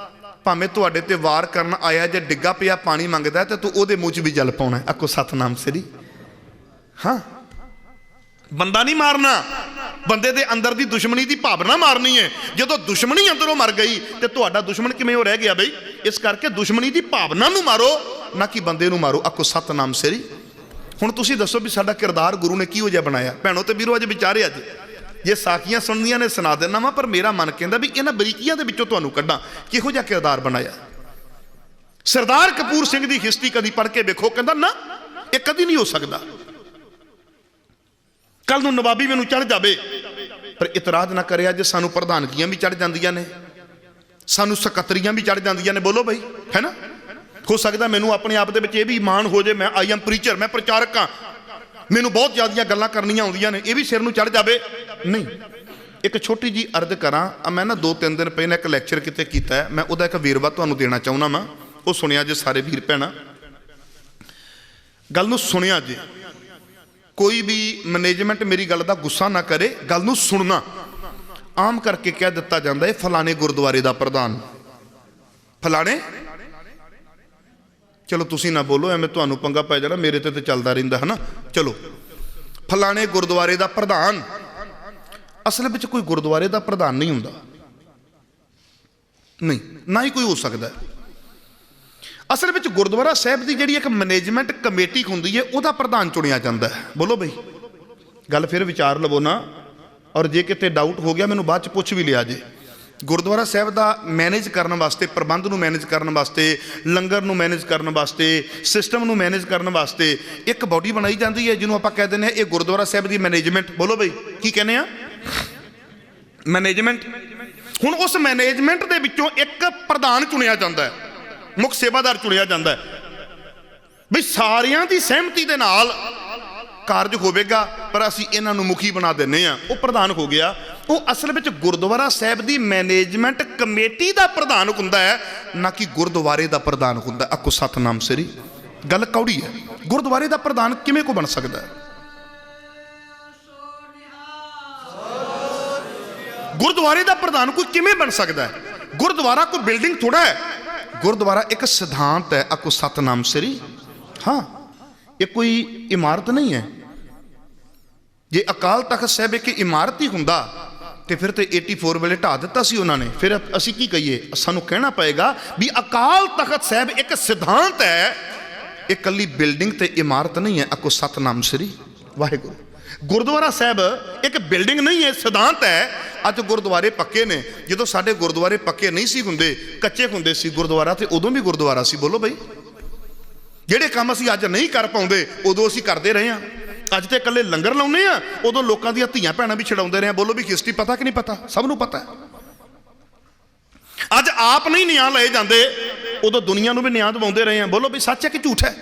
ਭਾਵੇਂ ਤੁਹਾਡੇ ਤੇ ਵਾਰ ਕਰਨ ਆਇਆ ਜੇ ਡਿੱਗਾ ਪਿਆ ਪਾਣੀ ਮੰਗਦਾ ਤੇ ਤੂੰ ਉਹਦੇ ਮੂੰਹ 'ਚ ਵੀ ਜਲ ਪਾਉਣਾ। ਆਖੋ ਸਤਨਾਮ ਸ੍ਰੀ। ਹਾਂ, ਬੰਦਾ ਨਹੀਂ ਮਾਰਨਾ, ਬੰਦੇ ਦੇ ਅੰਦਰ ਦੀ ਦੁਸ਼ਮਣੀ ਦੀ ਭਾਵਨਾ ਮਾਰਨੀ ਹੈ। ਜਦੋਂ ਦੁਸ਼ਮਣੀ ਅੰਦਰੋਂ ਮਰ ਗਈ ਤੇ ਤੁਹਾਡਾ ਦੁਸ਼ਮਣ ਕਿਵੇਂ ਹੋ ਰਹਿ ਗਿਆ ਬਈ? ਇਸ ਕਰਕੇ ਦੁਸ਼ਮਣੀ ਦੀ ਭਾਵਨਾ ਨੂੰ ਮਾਰੋ, ਨਾ ਕਿ ਬੰਦੇ ਨੂੰ ਮਾਰੋ। ਆਖੋ ਸਤਨਾਮ ਸ੍ਰੀ। ਹੁਣ ਤੁਸੀਂ ਦੱਸੋ ਵੀ ਸਾਡਾ ਕਿਰਦਾਰ ਗੁਰੂ ਨੇ ਕਿਹੋ ਜਿਹਾ ਬਣਾਇਆ? ਭੈਣੋ ਤੇ ਵੀਰੋ, ਅੱਜ ਵਿਚਾਰੇ ਅੱਜ ਜੇ ਸਾਖੀਆਂ ਸੁਣਦੀਆਂ ਨੇ ਸੁਣਾ ਦੇਣਾ ਵਾ, ਪਰ ਮੇਰਾ ਮਨ ਕਹਿੰਦਾ ਵੀ ਇਹਨਾਂ ਬਰੀਕੀਆਂ ਦੇ ਵਿੱਚੋਂ ਤੁਹਾਨੂੰ ਕੱਢਾਂ ਕਿਹੋ ਜਿਹਾ ਕਿਰਦਾਰ ਬਣਾਇਆ। ਸਰਦਾਰ ਕਪੂਰ ਸਿੰਘ ਦੀ ਹਿਸਟਰੀ ਕਦੀ ਪੜ੍ਹ ਕੇ ਵੇਖੋ, ਕਹਿੰਦਾ ਨਾ ਇਹ ਕਦੀ ਨਹੀਂ ਹੋ ਸਕਦਾ। ਕੱਲ ਨੂੰ ਨਵਾਬੀ ਮੈਨੂੰ ਚੜ ਜਾਵੇ, ਪਰ ਇਤਰਾਜ਼ ਨਾ ਕਰਿਆ ਜੇ ਸਾਨੂੰ ਪ੍ਰਧਾਨਗੀਆਂ ਵੀ ਚੜ ਜਾਂਦੀਆਂ ਨੇ, ਸਾਨੂੰ ਸਕੱਤਰੀਆਂ ਵੀ ਚੜ ਜਾਂਦੀਆਂ ਨੇ। ਬੋਲੋ ਬਈ, ਹੈ ਨਾ। ਹੋ ਸਕਦਾ ਮੈਨੂੰ ਆਪਣੇ ਆਪ ਦੇ ਵਿੱਚ ਇਹ ਵੀ ਮਾਣ ਹੋ ਜੇ, ਮੈਂ ਆਈ ਐਮ ਪ੍ਰੀਚਰ, ਮੈਂ ਪ੍ਰਚਾਰਕ ਹਾਂ, ਮੈਨੂੰ ਬਹੁਤ ਜ਼ਿਆਦੀਆਂ ਗੱਲਾਂ ਕਰਨੀਆਂ ਆਉਂਦੀਆਂ ਨੇ, ਇਹ ਵੀ ਸਿਰ ਨੂੰ ਚੜ ਜਾਵੇ। ਨਹੀਂ, ਇੱਕ ਛੋਟੀ ਜੀ ਅਰਜ਼ ਕਰਾਂ। ਮੈਂ ਨਾ 2-3 ਦਿਨ ਪਹਿਲਾਂ ਇੱਕ ਲੈਕਚਰ ਕਿਤੇ ਕੀਤਾ ਹੈ, ਮੈਂ ਉਹਦਾ ਇੱਕ ਵੇਰਵਾ ਤੁਹਾਨੂੰ ਦੇਣਾ ਚਾਹੁੰਦਾ ਵਾਂ, ਉਹ ਸੁਣਿਆ ਜੇ ਸਾਰੇ ਵੀਰ ਭੈਣਾਂ, ਗੱਲ ਨੂੰ ਸੁਣਿਆ ਜੇ। ਕੋਈ ਵੀ ਮੈਨੇਜਮੈਂਟ ਮੇਰੀ ਗੱਲ ਦਾ ਗੁੱਸਾ ਨਾ ਕਰੇ, ਗੱਲ ਨੂੰ ਸੁਣਨਾ। ਆਮ ਕਰਕੇ ਕਹਿ ਦਿੱਤਾ ਜਾਂਦਾ ਹੈ ਫਲਾਣੇ ਗੁਰਦੁਆਰੇ ਦਾ ਪ੍ਰਧਾਨ, ਫਲਾਣੇ, ਚਲੋ ਤੁਸੀਂ ਨਾ ਬੋਲੋ ਐਵੇਂ ਤੁਹਾਨੂੰ ਪੰਗਾ ਪੈ ਜਾਣਾ, ਮੇਰੇ ਤੇ ਚੱਲਦਾ ਰਹਿੰਦਾ ਹੈ ਨਾ। ਚਲੋ ਫਲਾਣੇ ਗੁਰਦੁਆਰੇ ਦਾ ਪ੍ਰਧਾਨ। ਅਸਲ ਵਿੱਚ ਕੋਈ ਗੁਰਦੁਆਰੇ ਦਾ ਪ੍ਰਧਾਨ ਨਹੀਂ ਹੁੰਦਾ, ਨਹੀਂ, ਨਾ ਹੀ ਕੋਈ ਹੋ ਸਕਦਾ। ਅਸਲ ਵਿੱਚ ਗੁਰਦੁਆਰਾ ਸਾਹਿਬ ਦੀ ਜਿਹੜੀ ਇੱਕ ਮੈਨੇਜਮੈਂਟ ਕਮੇਟੀ ਹੁੰਦੀ ਹੈ, ਉਹਦਾ ਪ੍ਰਧਾਨ ਚੁਣਿਆ ਜਾਂਦਾ ਹੈ। ਬੋਲੋ ਬਈ, ਗੱਲ ਫਿਰ ਵਿਚਾਰ ਲਵੋ ਨਾ, ਔਰ ਜੇ ਕਿਤੇ ਡਾਊਟ ਹੋ ਗਿਆ ਮੈਨੂੰ ਬਾਅਦ ਚ ਪੁੱਛ ਵੀ ਲਿਆ ਜੇ। ਗੁਰਦੁਆਰਾ ਸਾਹਿਬ ਦਾ ਮੈਨੇਜ ਕਰਨ ਵਾਸਤੇ, ਪ੍ਰਬੰਧ ਨੂੰ ਮੈਨੇਜ ਕਰਨ ਵਾਸਤੇ, ਲੰਗਰ ਨੂੰ ਮੈਨੇਜ ਕਰਨ ਵਾਸਤੇ, ਸਿਸਟਮ ਨੂੰ ਮੈਨੇਜ ਕਰਨ ਵਾਸਤੇ ਇੱਕ ਬਾਡੀ ਬਣਾਈ ਜਾਂਦੀ ਹੈ, ਜਿਹਨੂੰ ਆਪਾਂ ਕਹਿ ਦਿੰਦੇ ਹਾਂ ਇਹ ਗੁਰਦੁਆਰਾ ਸਾਹਿਬ ਦੀ ਮੈਨੇਜਮੈਂਟ। ਬੋਲੋ ਬਈ, ਕੀ ਕਹਿੰਦੇ ਆ? ਮੈਨੇਜਮੈਂਟ। ਹੁਣ ਉਸ ਮੈਨੇਜਮੈਂਟ ਦੇ ਵਿੱਚੋਂ ਇੱਕ ਪ੍ਰਧਾਨ ਚੁਣਿਆ ਜਾਂਦਾ ਹੈ, ਮੁੱਖ ਸੇਵਾਦਾਰ ਚੁਣਿਆ ਜਾਂਦਾ ਹੈ ਬਈ ਸਾਰਿਆਂ ਦੀ ਸਹਿਮਤੀ ਦੇ ਨਾਲ ਕਾਰਜ ਹੋਵੇਗਾ, ਪਰ ਅਸੀਂ ਇਹਨਾਂ ਨੂੰ ਮੁਖੀ ਬਣਾ ਦਿੰਨੇ ਆ, ਉਹ ਪ੍ਰਧਾਨ ਹੋ ਗਿਆ। ਉਹ ਅਸਲ ਵਿੱਚ ਗੁਰਦੁਆਰਾ ਸਾਹਿਬ ਦੀ ਮੈਨੇਜਮੈਂਟ ਕਮੇਟੀ ਦਾ ਪ੍ਰਧਾਨ ਹੁੰਦਾ ਹੈ, ਨਾ ਕਿ ਗੁਰਦੁਆਰੇ ਦਾ ਪ੍ਰਧਾਨ ਹੁੰਦਾ। ਆਖੋ ਸਤਨਾਮ ਸ੍ਰੀ। ਗੱਲ ਕੌੜੀ ਹੈ। ਗੁਰਦੁਆਰੇ ਦਾ ਪ੍ਰਧਾਨ ਕਿਵੇਂ ਕੋ ਬਣ ਸਕਦਾ ਹੈ? ਗੁਰਦੁਆਰੇ ਦਾ ਪ੍ਰਧਾਨ ਕੋਈ ਕਿਵੇਂ ਬਣ ਸਕਦਾ ਹੈ? ਗੁਰਦੁਆਰਾ ਕੋਈ ਬਿਲਡਿੰਗ ਥੋੜਾ ਹੈ, ਗੁਰਦੁਆਰਾ ਇੱਕ ਸਿਧਾਂਤ ਹੈ। ਆਖੋ ਸਤਨਾਮ ਸ੍ਰੀ। ਹਾਂ, ਇਹ ਕੋਈ ਇਮਾਰਤ ਨਹੀਂ ਹੈ। ਜੇ ਅਕਾਲ ਤਖਤ ਸਾਹਿਬ ਇੱਕ ਇਮਾਰਤ ਹੀ ਹੁੰਦਾ ਤੇ ਫਿਰ ਤੇ 84 ਵੇਲੇ ਢਾ ਦਿੱਤਾ ਸੀ ਉਹਨਾਂ ਨੇ। ਫਿਰ ਅਸੀਂ ਕੀ ਕਹੀਏ? ਸਾਨੂੰ ਕਹਿਣਾ ਪਏਗਾ ਵੀ ਅਕਾਲ ਤਖਤ ਸਾਹਿਬ ਇੱਕ ਸਿਧਾਂਤ ਹੈ, ਇਹ ਇਕੱਲੀ ਬਿਲਡਿੰਗ ਤੇ ਇਮਾਰਤ ਨਹੀਂ ਹੈ। ਆਖੋ ਸਤਨਾਮ ਸ੍ਰੀ ਵਾਹਿਗੁਰੂ। ਗੁਰਦੁਆਰਾ ਸਾਹਿਬ ਇੱਕ ਬਿਲਡਿੰਗ ਨਹੀਂ ਹੈ, ਸਿਧਾਂਤ ਹੈ। ਅੱਜ ਗੁਰਦੁਆਰੇ ਪੱਕੇ ਨੇ। ਜਦੋਂ ਸਾਡੇ ਗੁਰਦੁਆਰੇ ਪੱਕੇ ਨਹੀਂ ਸੀ ਹੁੰਦੇ, ਕੱਚੇ ਹੁੰਦੇ ਸੀ ਗੁਰਦੁਆਰਾ, ਤੇ ਉਦੋਂ ਵੀ ਗੁਰਦੁਆਰਾ ਸੀ। ਬੋਲੋ ਬਈ, ਜਿਹੜੇ ਕੰਮ ਅਸੀਂ ਅੱਜ ਨਹੀਂ ਕਰ ਪਾਉਂਦੇ ਉਦੋਂ ਅਸੀਂ ਕਰਦੇ ਰਹੇ ਹਾਂ। ਅੱਜ ਤੇ ਇਕੱਲੇ ਲੰਗਰ ਲਾਉਂਦੇ ਆ, ਉਦੋਂ ਲੋਕਾਂ ਦੀਆਂ ਧੀਆਂ ਭੈਣਾਂ ਵੀ ਛਡਾਉਂਦੇ ਰਹੇ। ਬੋਲੋ ਵੀ ਹਿਸਟਰੀ ਪਤਾ ਕਿ ਨਹੀਂ ਪਤਾ? ਸਭ ਨੂੰ ਪਤਾ ਹੈ। ਅੱਜ ਆਪ ਨਹੀਂ ਨਿਆਂ ਲਏ ਜਾਂਦੇ ਉਦੋਂ ਦੁਨੀਆ ਨੂੰ ਵੀ ਨਿਆਂ ਦਿਵਾਉਂਦੇ ਰਹੇ ਆ। ਬੋਲੋ ਵੀ ਸੱਚ ਹੈ ਕਿ ਝੂਠ ਹੈ?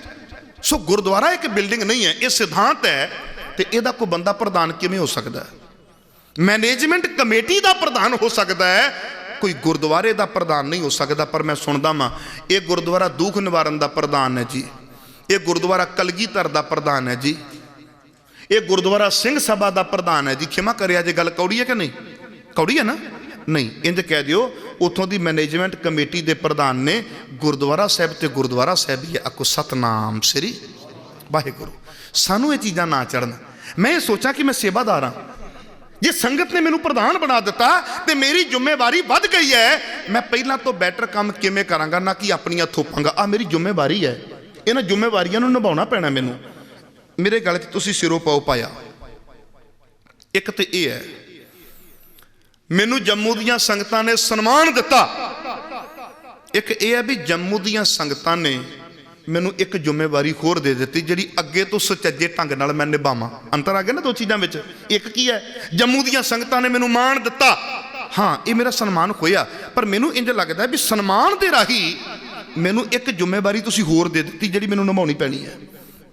ਸੋ ਗੁਰਦੁਆਰਾ ਇੱਕ ਬਿਲਡਿੰਗ ਨਹੀਂ ਹੈ, ਇਹ ਸਿਧਾਂਤ ਹੈ। ਤੇ ਇਹਦਾ ਕੋਈ ਬੰਦਾ ਪ੍ਰਧਾਨ ਕਿਵੇਂ ਹੋ ਸਕਦਾ ਹੈ? ਮੈਨੇਜਮੈਂਟ ਕਮੇਟੀ ਦਾ ਪ੍ਰਧਾਨ ਹੋ ਸਕਦਾ ਹੈ, ਕੋਈ ਗੁਰਦੁਆਰੇ ਦਾ ਪ੍ਰਧਾਨ ਨਹੀਂ ਹੋ ਸਕਦਾ। ਪਰ ਮੈਂ ਸੁਣਦਾ ਵਾਂ ਇਹ ਗੁਰਦੁਆਰਾ ਦੁੱਖ ਨਿਵਾਰਨ ਦਾ ਪ੍ਰਧਾਨ ਹੈ ਜੀ, ਇਹ ਗੁਰਦੁਆਰਾ ਕਲਗੀਧਰ ਦਾ ਪ੍ਰਧਾਨ ਹੈ ਜੀ, ਇਹ ਗੁਰਦੁਆਰਾ ਸਿੰਘ ਸਭਾ ਦਾ ਪ੍ਰਧਾਨ ਹੈ ਜੀ। ਖਿਮਾ ਕਰਿਆ ਜੇ ਗੱਲ ਕੌੜੀ ਹੈ ਕਿ ਨਹੀਂ? ਕੌੜੀ ਹੈ ਨਾ? ਨਹੀਂ, ਇੰਜ ਕਹਿ ਦਿਓ ਉੱਥੋਂ ਦੀ ਮੈਨੇਜਮੈਂਟ ਕਮੇਟੀ ਦੇ ਪ੍ਰਧਾਨ ਨੇ ਗੁਰਦੁਆਰਾ ਸਾਹਿਬ ਤੇ ਗੁਰਦੁਆਰਾ ਸਾਹਿਬ ਹੀ ਹੈ। ਆਖੋ ਸਤਨਾਮ ਸ੍ਰੀ ਵਾਹਿਗੁਰੂ। ਸਾਨੂੰ ਇਹ ਚੀਜ਼ਾਂ ਨਾ ਚੜਨ। ਮੈਂ ਇਹ ਸੋਚਾਂ ਕਿ ਮੈਂ ਸੇਵਾਦਾਰ ਹਾਂ, ਜੇ ਸੰਗਤ ਨੇ ਮੈਨੂੰ ਪ੍ਰਧਾਨ ਬਣਾ ਦਿੱਤਾ ਤੇ ਮੇਰੀ ਜ਼ਿੰਮੇਵਾਰੀ ਵੱਧ ਗਈ ਹੈ, ਮੈਂ ਪਹਿਲਾਂ ਤੋਂ ਬੈਟਰ ਕੰਮ ਕਿਵੇਂ ਕਰਾਂਗਾ, ਨਾ ਕਿ ਆਪਣੀਆਂ ਥੋਪਾਂਗਾ। ਆ ਮੇਰੀ ਜ਼ਿੰਮੇਵਾਰੀ ਹੈ, ਇਹਨਾਂ ਜ਼ਿੰਮੇਵਾਰੀਆਂ ਨੂੰ ਨਿਭਾਉਣਾ ਪੈਣਾ ਮੈਨੂੰ। ਮੇਰੇ ਗਲ 'ਚ ਤੁਸੀਂ ਸਿਰੋਂ ਪਾਓ ਪਾਇਆ। ਇੱਕ ਤੇ ਇਹ ਹੈ, ਮੈਨੂੰ ਜੰਮੂ ਦੀਆਂ ਸੰਗਤਾਂ ਨੇ ਸਨਮਾਨ ਦਿੱਤਾ। ਇੱਕ ਇਹ ਹੈ ਵੀ ਜੰਮੂ ਦੀਆਂ ਸੰਗਤਾਂ ਨੇ ਮੈਨੂੰ ਇੱਕ ਜ਼ਿੰਮੇਵਾਰੀ ਹੋਰ ਦੇ ਦਿੱਤੀ, ਜਿਹੜੀ ਅੱਗੇ ਤੋਂ ਸੁਚੱਜੇ ਢੰਗ ਨਾਲ ਮੈਂ ਨਿਭਾਵਾਂ। ਅੰਤਰ ਆ ਗਿਆ ਨਾ ਦੋ ਚੀਜ਼ਾਂ ਵਿੱਚ। ਇੱਕ ਕੀ ਹੈ, ਜੰਮੂ ਦੀਆਂ ਸੰਗਤਾਂ ਨੇ ਮੈਨੂੰ ਮਾਣ ਦਿੱਤਾ, ਹਾਂ ਇਹ ਮੇਰਾ ਸਨਮਾਨ ਹੋਇਆ। ਪਰ ਮੈਨੂੰ ਇੰਜ ਲੱਗਦਾ ਵੀ ਸਨਮਾਨ ਦੇ ਰਾਹੀਂ ਮੈਨੂੰ ਇੱਕ ਜ਼ਿੰਮੇਵਾਰੀ ਤੁਸੀਂ ਹੋਰ ਦੇ ਦਿੱਤੀ, ਜਿਹੜੀ ਮੈਨੂੰ ਨਿਭਾਉਣੀ ਪੈਣੀ ਹੈ।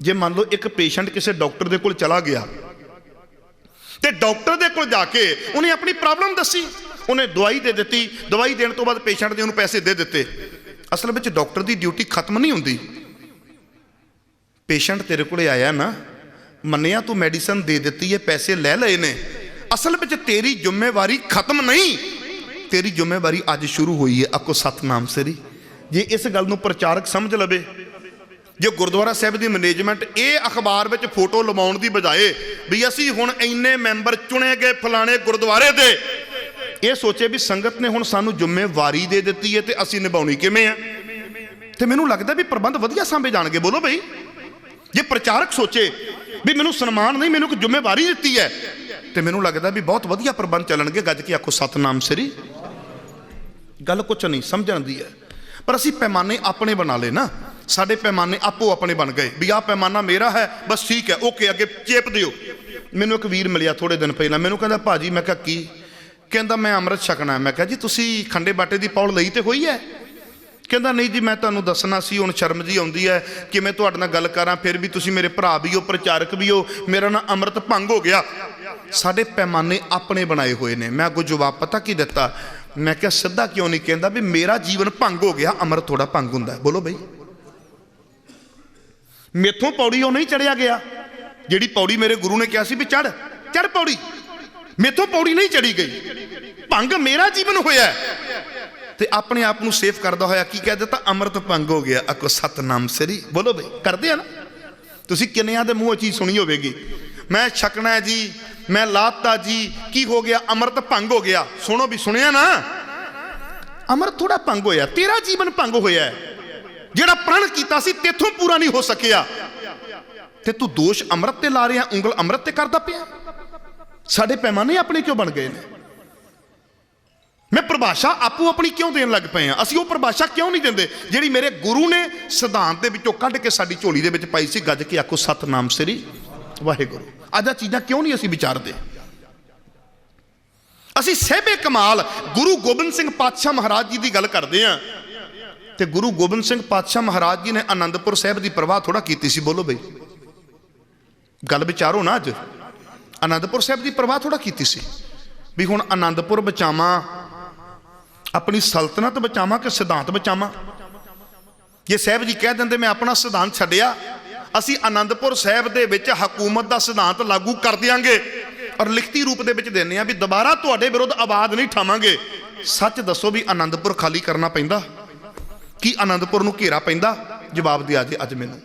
ਜੇ ਮੰਨ ਲਓ ਇੱਕ ਪੇਸ਼ੈਂਟ ਕਿਸੇ ਡਾਕਟਰ ਦੇ ਕੋਲ ਚਲਾ ਗਿਆ ਤੇ ਡਾਕਟਰ ਦੇ ਕੋਲ ਜਾ ਕੇ ਉਹਨੇ ਆਪਣੀ ਪ੍ਰੋਬਲਮ ਦੱਸੀ, ਉਹਨੇ ਦਵਾਈ ਦੇ ਦਿੱਤੀ, ਦਵਾਈ ਦੇਣ ਤੋਂ ਬਾਅਦ ਪੇਸ਼ੈਂਟ ਨੇ ਉਹਨੂੰ ਪੈਸੇ ਦੇ ਦਿੱਤੇ। ਅਸਲ ਵਿੱਚ ਡਾਕਟਰ ਦੀ ਡਿਊਟੀ ਖਤਮ ਨਹੀਂ ਹੁੰਦੀ। ਪੇਸ਼ੈਂਟ ਤੇਰੇ ਕੋਲੇ ਆਇਆ ਨਾ, ਮੰਨਿਆ ਤੂੰ ਮੈਡੀਸਨ ਦੇ ਦਿੱਤੀ ਹੈ, ਪੈਸੇ ਲੈ ਲਏ ਨੇ, ਅਸਲ ਵਿੱਚ ਤੇਰੀ ਜ਼ਿੰਮੇਵਾਰੀ ਖਤਮ ਨਹੀਂ, ਤੇਰੀ ਜ਼ਿੰਮੇਵਾਰੀ ਅੱਜ ਸ਼ੁਰੂ ਹੋਈ ਹੈ। ਆਖੋ ਸਤਨਾਮ ਸ੍ਰੀ। ਜੇ ਇਸ ਗੱਲ ਨੂੰ ਪ੍ਰਚਾਰਕ ਸਮਝ ਲਵੇ, ਜੇ ਗੁਰਦੁਆਰਾ ਸਾਹਿਬ ਦੀ ਮੈਨੇਜਮੈਂਟ ਇਹ ਅਖਬਾਰ ਵਿੱਚ ਫੋਟੋ ਲਵਾਉਣ ਦੀ ਬਜਾਏ ਵੀ ਅਸੀਂ ਹੁਣ ਇੰਨੇ ਮੈਂਬਰ ਚੁਣੇ ਗਏ ਫਲਾਣੇ ਗੁਰਦੁਆਰੇ ਦੇ, ਇਹ ਸੋਚੇ ਵੀ ਸੰਗਤ ਨੇ ਹੁਣ ਸਾਨੂੰ ਜ਼ਿੰਮੇਵਾਰੀ ਦੇ ਦਿੱਤੀ ਹੈ ਤੇ ਅਸੀਂ ਨਿਭਾਉਣੀ ਕਿਵੇਂ ਆ, ਤੇ ਮੈਨੂੰ ਲੱਗਦਾ ਵੀ ਪ੍ਰਬੰਧ ਵਧੀਆ ਸਾਂਭੇ ਜਾਣਗੇ। ਬੋਲੋ ਬਈ, ਜੇ ਪ੍ਰਚਾਰਕ ਸੋਚੇ ਵੀ ਮੈਨੂੰ ਸਨਮਾਨ ਨਹੀਂ, ਮੈਨੂੰ ਇੱਕ ਜ਼ਿੰਮੇਵਾਰੀ ਦਿੱਤੀ ਹੈ, ਤੇ ਮੈਨੂੰ ਲੱਗਦਾ ਵੀ ਬਹੁਤ ਵਧੀਆ ਪ੍ਰਬੰਧ ਚੱਲਣਗੇ। ਗੱਜ ਕੇ ਆਖੋ ਸਤਨਾਮ ਸ੍ਰੀ। ਗੱਲ ਕੁਛ ਨਹੀਂ ਸਮਝਣ ਦੀ ਹੈ, ਪਰ ਅਸੀਂ ਪੈਮਾਨੇ ਆਪਣੇ ਬਣਾ ਲਏ ਨਾ। ਸਾਡੇ ਪੈਮਾਨੇ ਆਪੋ ਆਪਣੇ ਬਣ ਗਏ ਵੀ ਆਹ ਪੈਮਾਨਾ ਮੇਰਾ ਹੈ, ਬਸ ਠੀਕ ਹੈ, ਓਕੇ, ਅੱਗੇ ਚੇਪ ਦਿਓ। ਮੈਨੂੰ ਇੱਕ ਵੀਰ ਮਿਲਿਆ ਥੋੜੇ ਦਿਨ ਪਹਿਲਾਂ, ਮੈਨੂੰ ਕਹਿੰਦਾ ਭਾਜੀ, ਮੈਂ ਕਿਹਾ ਕੀ? ਕਹਿੰਦਾ ਮੈਂ ਅੰਮ੍ਰਿਤ ਛਕਣਾ। ਮੈਂ ਕਿਹਾ ਜੀ ਤੁਸੀਂ ਖੰਡੇ ਬਾਟੇ ਦੀ ਪੌੜ ਲਈ ਤੇ ਹੋਈ ਹੈ? ਕਹਿੰਦਾ ਨਹੀਂ ਜੀ, ਮੈਂ ਤੁਹਾਨੂੰ ਦੱਸਣਾ ਸੀ, ਹੁਣ ਸ਼ਰਮ ਜੀ ਆਉਂਦੀ ਹੈ ਕਿ ਮੈਂ ਤੁਹਾਡੇ ਨਾਲ ਗੱਲ ਕਰਾਂ, ਫਿਰ ਵੀ ਤੁਸੀਂ ਮੇਰੇ ਭਰਾ ਵੀ ਹੋ, ਪ੍ਰਚਾਰਕ ਵੀ ਹੋ, ਮੇਰਾ ਨਾ ਅੰਮ੍ਰਿਤ ਭੰਗ ਹੋ ਗਿਆ। ਸਾਡੇ ਪੈਮਾਨੇ ਆਪਣੇ ਬਣਾਏ ਹੋਏ ਨੇ। ਮੈਂ ਅੱਗੋਂ ਜਵਾਬ ਪਤਾ ਕੀ ਦਿੱਤਾ? ਮੈਂ ਕਿਹਾ ਸਿੱਧਾ ਕਿਉਂ ਨਹੀਂ? ਕਹਿੰਦਾ ਵੀ ਮੇਰਾ ਜੀਵਨ ਭੰਗ ਹੋ ਗਿਆ, ਅੰਮ੍ਰਿਤ ਥੋੜਾ ਭੰਗ ਹੁੰਦਾ। ਬੋਲੋ ਬਈ, ਮੇਥੋਂ ਪੌੜੀ ਉਹ ਨਹੀਂ ਚੜਿਆ ਗਿਆ ਜਿਹੜੀ ਪੌੜੀ ਮੇਰੇ ਗੁਰੂ ਨੇ ਕਿਹਾ ਸੀ ਵੀ ਚੜ ਚੜ ਪੌੜੀ, ਮੇਥੋਂ ਪੌੜੀ ਨਹੀਂ ਚੜੀ ਗਈ, ਭੰਗ ਮੇਰਾ ਜੀਵਨ ਹੋਇਆ। ਤੇ ਆਪਣੇ ਆਪ ਨੂੰ ਸੇਫ ਕਰਦਾ ਹੋਇਆ ਕੀ ਕਹਿ ਦਿੱਤਾ? ਅੰਮ੍ਰਿਤ ਭੰਗ ਹੋ ਗਿਆ। ਆਖੋ ਸਤਨਾਮ ਸ੍ਰੀ। ਬੋਲੋ ਬਈ, ਕਰਦੇ ਆ ਨਾ ਤੁਸੀਂ? ਕਿੰਨਿਆਂ ਦੇ ਮੂੰਹ ਚੀਜ਼ ਸੁਣੀ ਹੋਵੇਗੀ, ਮੈਂ ਛਕਣਾ ਜੀ, ਮੈਂ ਲਾਤਾ ਜੀ, ਕੀ ਹੋ ਗਿਆ? ਅੰਮ੍ਰਿਤ ਭੰਗ ਹੋ ਗਿਆ। ਸੁਣੋ ਵੀ, ਸੁਣਿਆ ਨਾ? ਅੰਮ੍ਰਿਤ ਥੋੜਾ ਭੰਗ ਹੋਇਆ, ਤੇਰਾ ਜੀਵਨ ਭੰਗ ਹੋਇਆ। ਜਿਹੜਾ ਪ੍ਰਣ ਕੀਤਾ ਸੀ ਤੇਥੋਂ ਪੂਰਾ ਨਹੀਂ ਹੋ ਸਕਿਆ, ਤੇ ਤੂੰ ਦੋਸ਼ ਅੰਮ੍ਰਿਤ ਤੇ ਲਾ ਰਿਹਾ, ਉਂਗਲ ਅੰਮ੍ਰਿਤ ਤੇ ਕਰਦਾ ਪਿਆ। ਸਾਡੇ ਪੈਮਾਨੇ ਆਪਣੇ ਕਿਉਂ ਬਣ ਗਏ ਨੇ? ਮੈਂ ਪਰਿਭਾਸ਼ਾ ਆਪੋ ਆਪਣੀ ਕਿਉਂ ਦੇਣ ਲੱਗ ਪਏ ਆ? ਅਸੀਂ ਉਹ ਪਰਿਭਾਸ਼ਾ ਕਿਉਂ ਨਹੀਂ ਦਿੰਦੇ ਜਿਹੜੀ ਮੇਰੇ ਗੁਰੂ ਨੇ ਸਿਧਾਂਤ ਦੇ ਵਿੱਚੋਂ ਕੱਢ ਕੇ ਸਾਡੀ ਝੋਲੀ ਦੇ ਵਿੱਚ ਪਾਈ ਸੀ? ਗੱਜ ਕੇ ਆਖੋ ਸਤਨਾਮ ਸ੍ਰੀ ਵਾਹਿਗੁਰੂ। ਅੱਜ ਆ ਚੀਜ਼ਾਂ ਕਿਉਂ ਨਹੀਂ ਅਸੀਂ ਵਿਚਾਰਦੇ? ਅਸੀਂ ਸਹਿਬੇ ਕਮਾਲ ਗੁਰੂ ਗੋਬਿੰਦ ਸਿੰਘ ਪਾਤਸ਼ਾਹ ਮਹਾਰਾਜ ਜੀ ਦੀ ਗੱਲ ਕਰਦੇ ਹਾਂ, ਤੇ ਗੁਰੂ ਗੋਬਿੰਦ ਸਿੰਘ ਪਾਤਸ਼ਾਹ ਮਹਾਰਾਜ ਜੀ ਨੇ ਆਨੰਦਪੁਰ ਸਾਹਿਬ ਦੀ ਪ੍ਰਵਾਹ ਥੋੜਾ ਕੀਤੀ ਸੀ। ਬੋਲੋ ਬਈ, ਗੱਲ ਵਿਚਾਰੋ ਨਾ। ਅੱਜ ਆਨੰਦਪੁਰ ਸਾਹਿਬ ਦੀ ਪ੍ਰਵਾਹ ਥੋੜਾ ਕੀਤੀ ਸੀ ਵੀ ਹੁਣ ਆਨੰਦਪੁਰ ਬਚਾਵਾਂ, ਆਪਣੀ ਸਲਤਨਤ ਬਚਾਵਾਂ ਕਿ ਸਿਧਾਂਤ ਬਚਾਵਾਂ। ਜੇ ਸਾਹਿਬ ਜੀ ਕਹਿ ਦਿੰਦੇ ਮੈਂ ਆਪਣਾ ਸਿਧਾਂਤ ਛੱਡਿਆ, ਅਸੀਂ ਆਨੰਦਪੁਰ ਸਾਹਿਬ ਦੇ ਵਿੱਚ ਹਕੂਮਤ ਦਾ ਸਿਧਾਂਤ ਲਾਗੂ ਕਰ ਦਿਆਂਗੇ ਔਰ ਲਿਖਤੀ ਰੂਪ ਦੇ ਵਿੱਚ ਦਿੰਦੇ ਆ ਵੀ ਦੁਬਾਰਾ ਤੁਹਾਡੇ ਵਿਰੁੱਧ ਆਵਾਜ਼ ਨਹੀਂ ਠਾਵਾਂਗੇ। ਸੱਚ ਦੱਸੋ ਵੀ ਆਨੰਦਪੁਰ ਖਾਲੀ ਕਰਨਾ ਪੈਂਦਾ? ਕੀ ਆਨੰਦਪੁਰ ਨੂੰ ਘੇਰਾ ਪੈਂਦਾ? ਜਵਾਬ ਦਿਆ ਜੇ ਅੱਜ ਮੈਨੂੰ।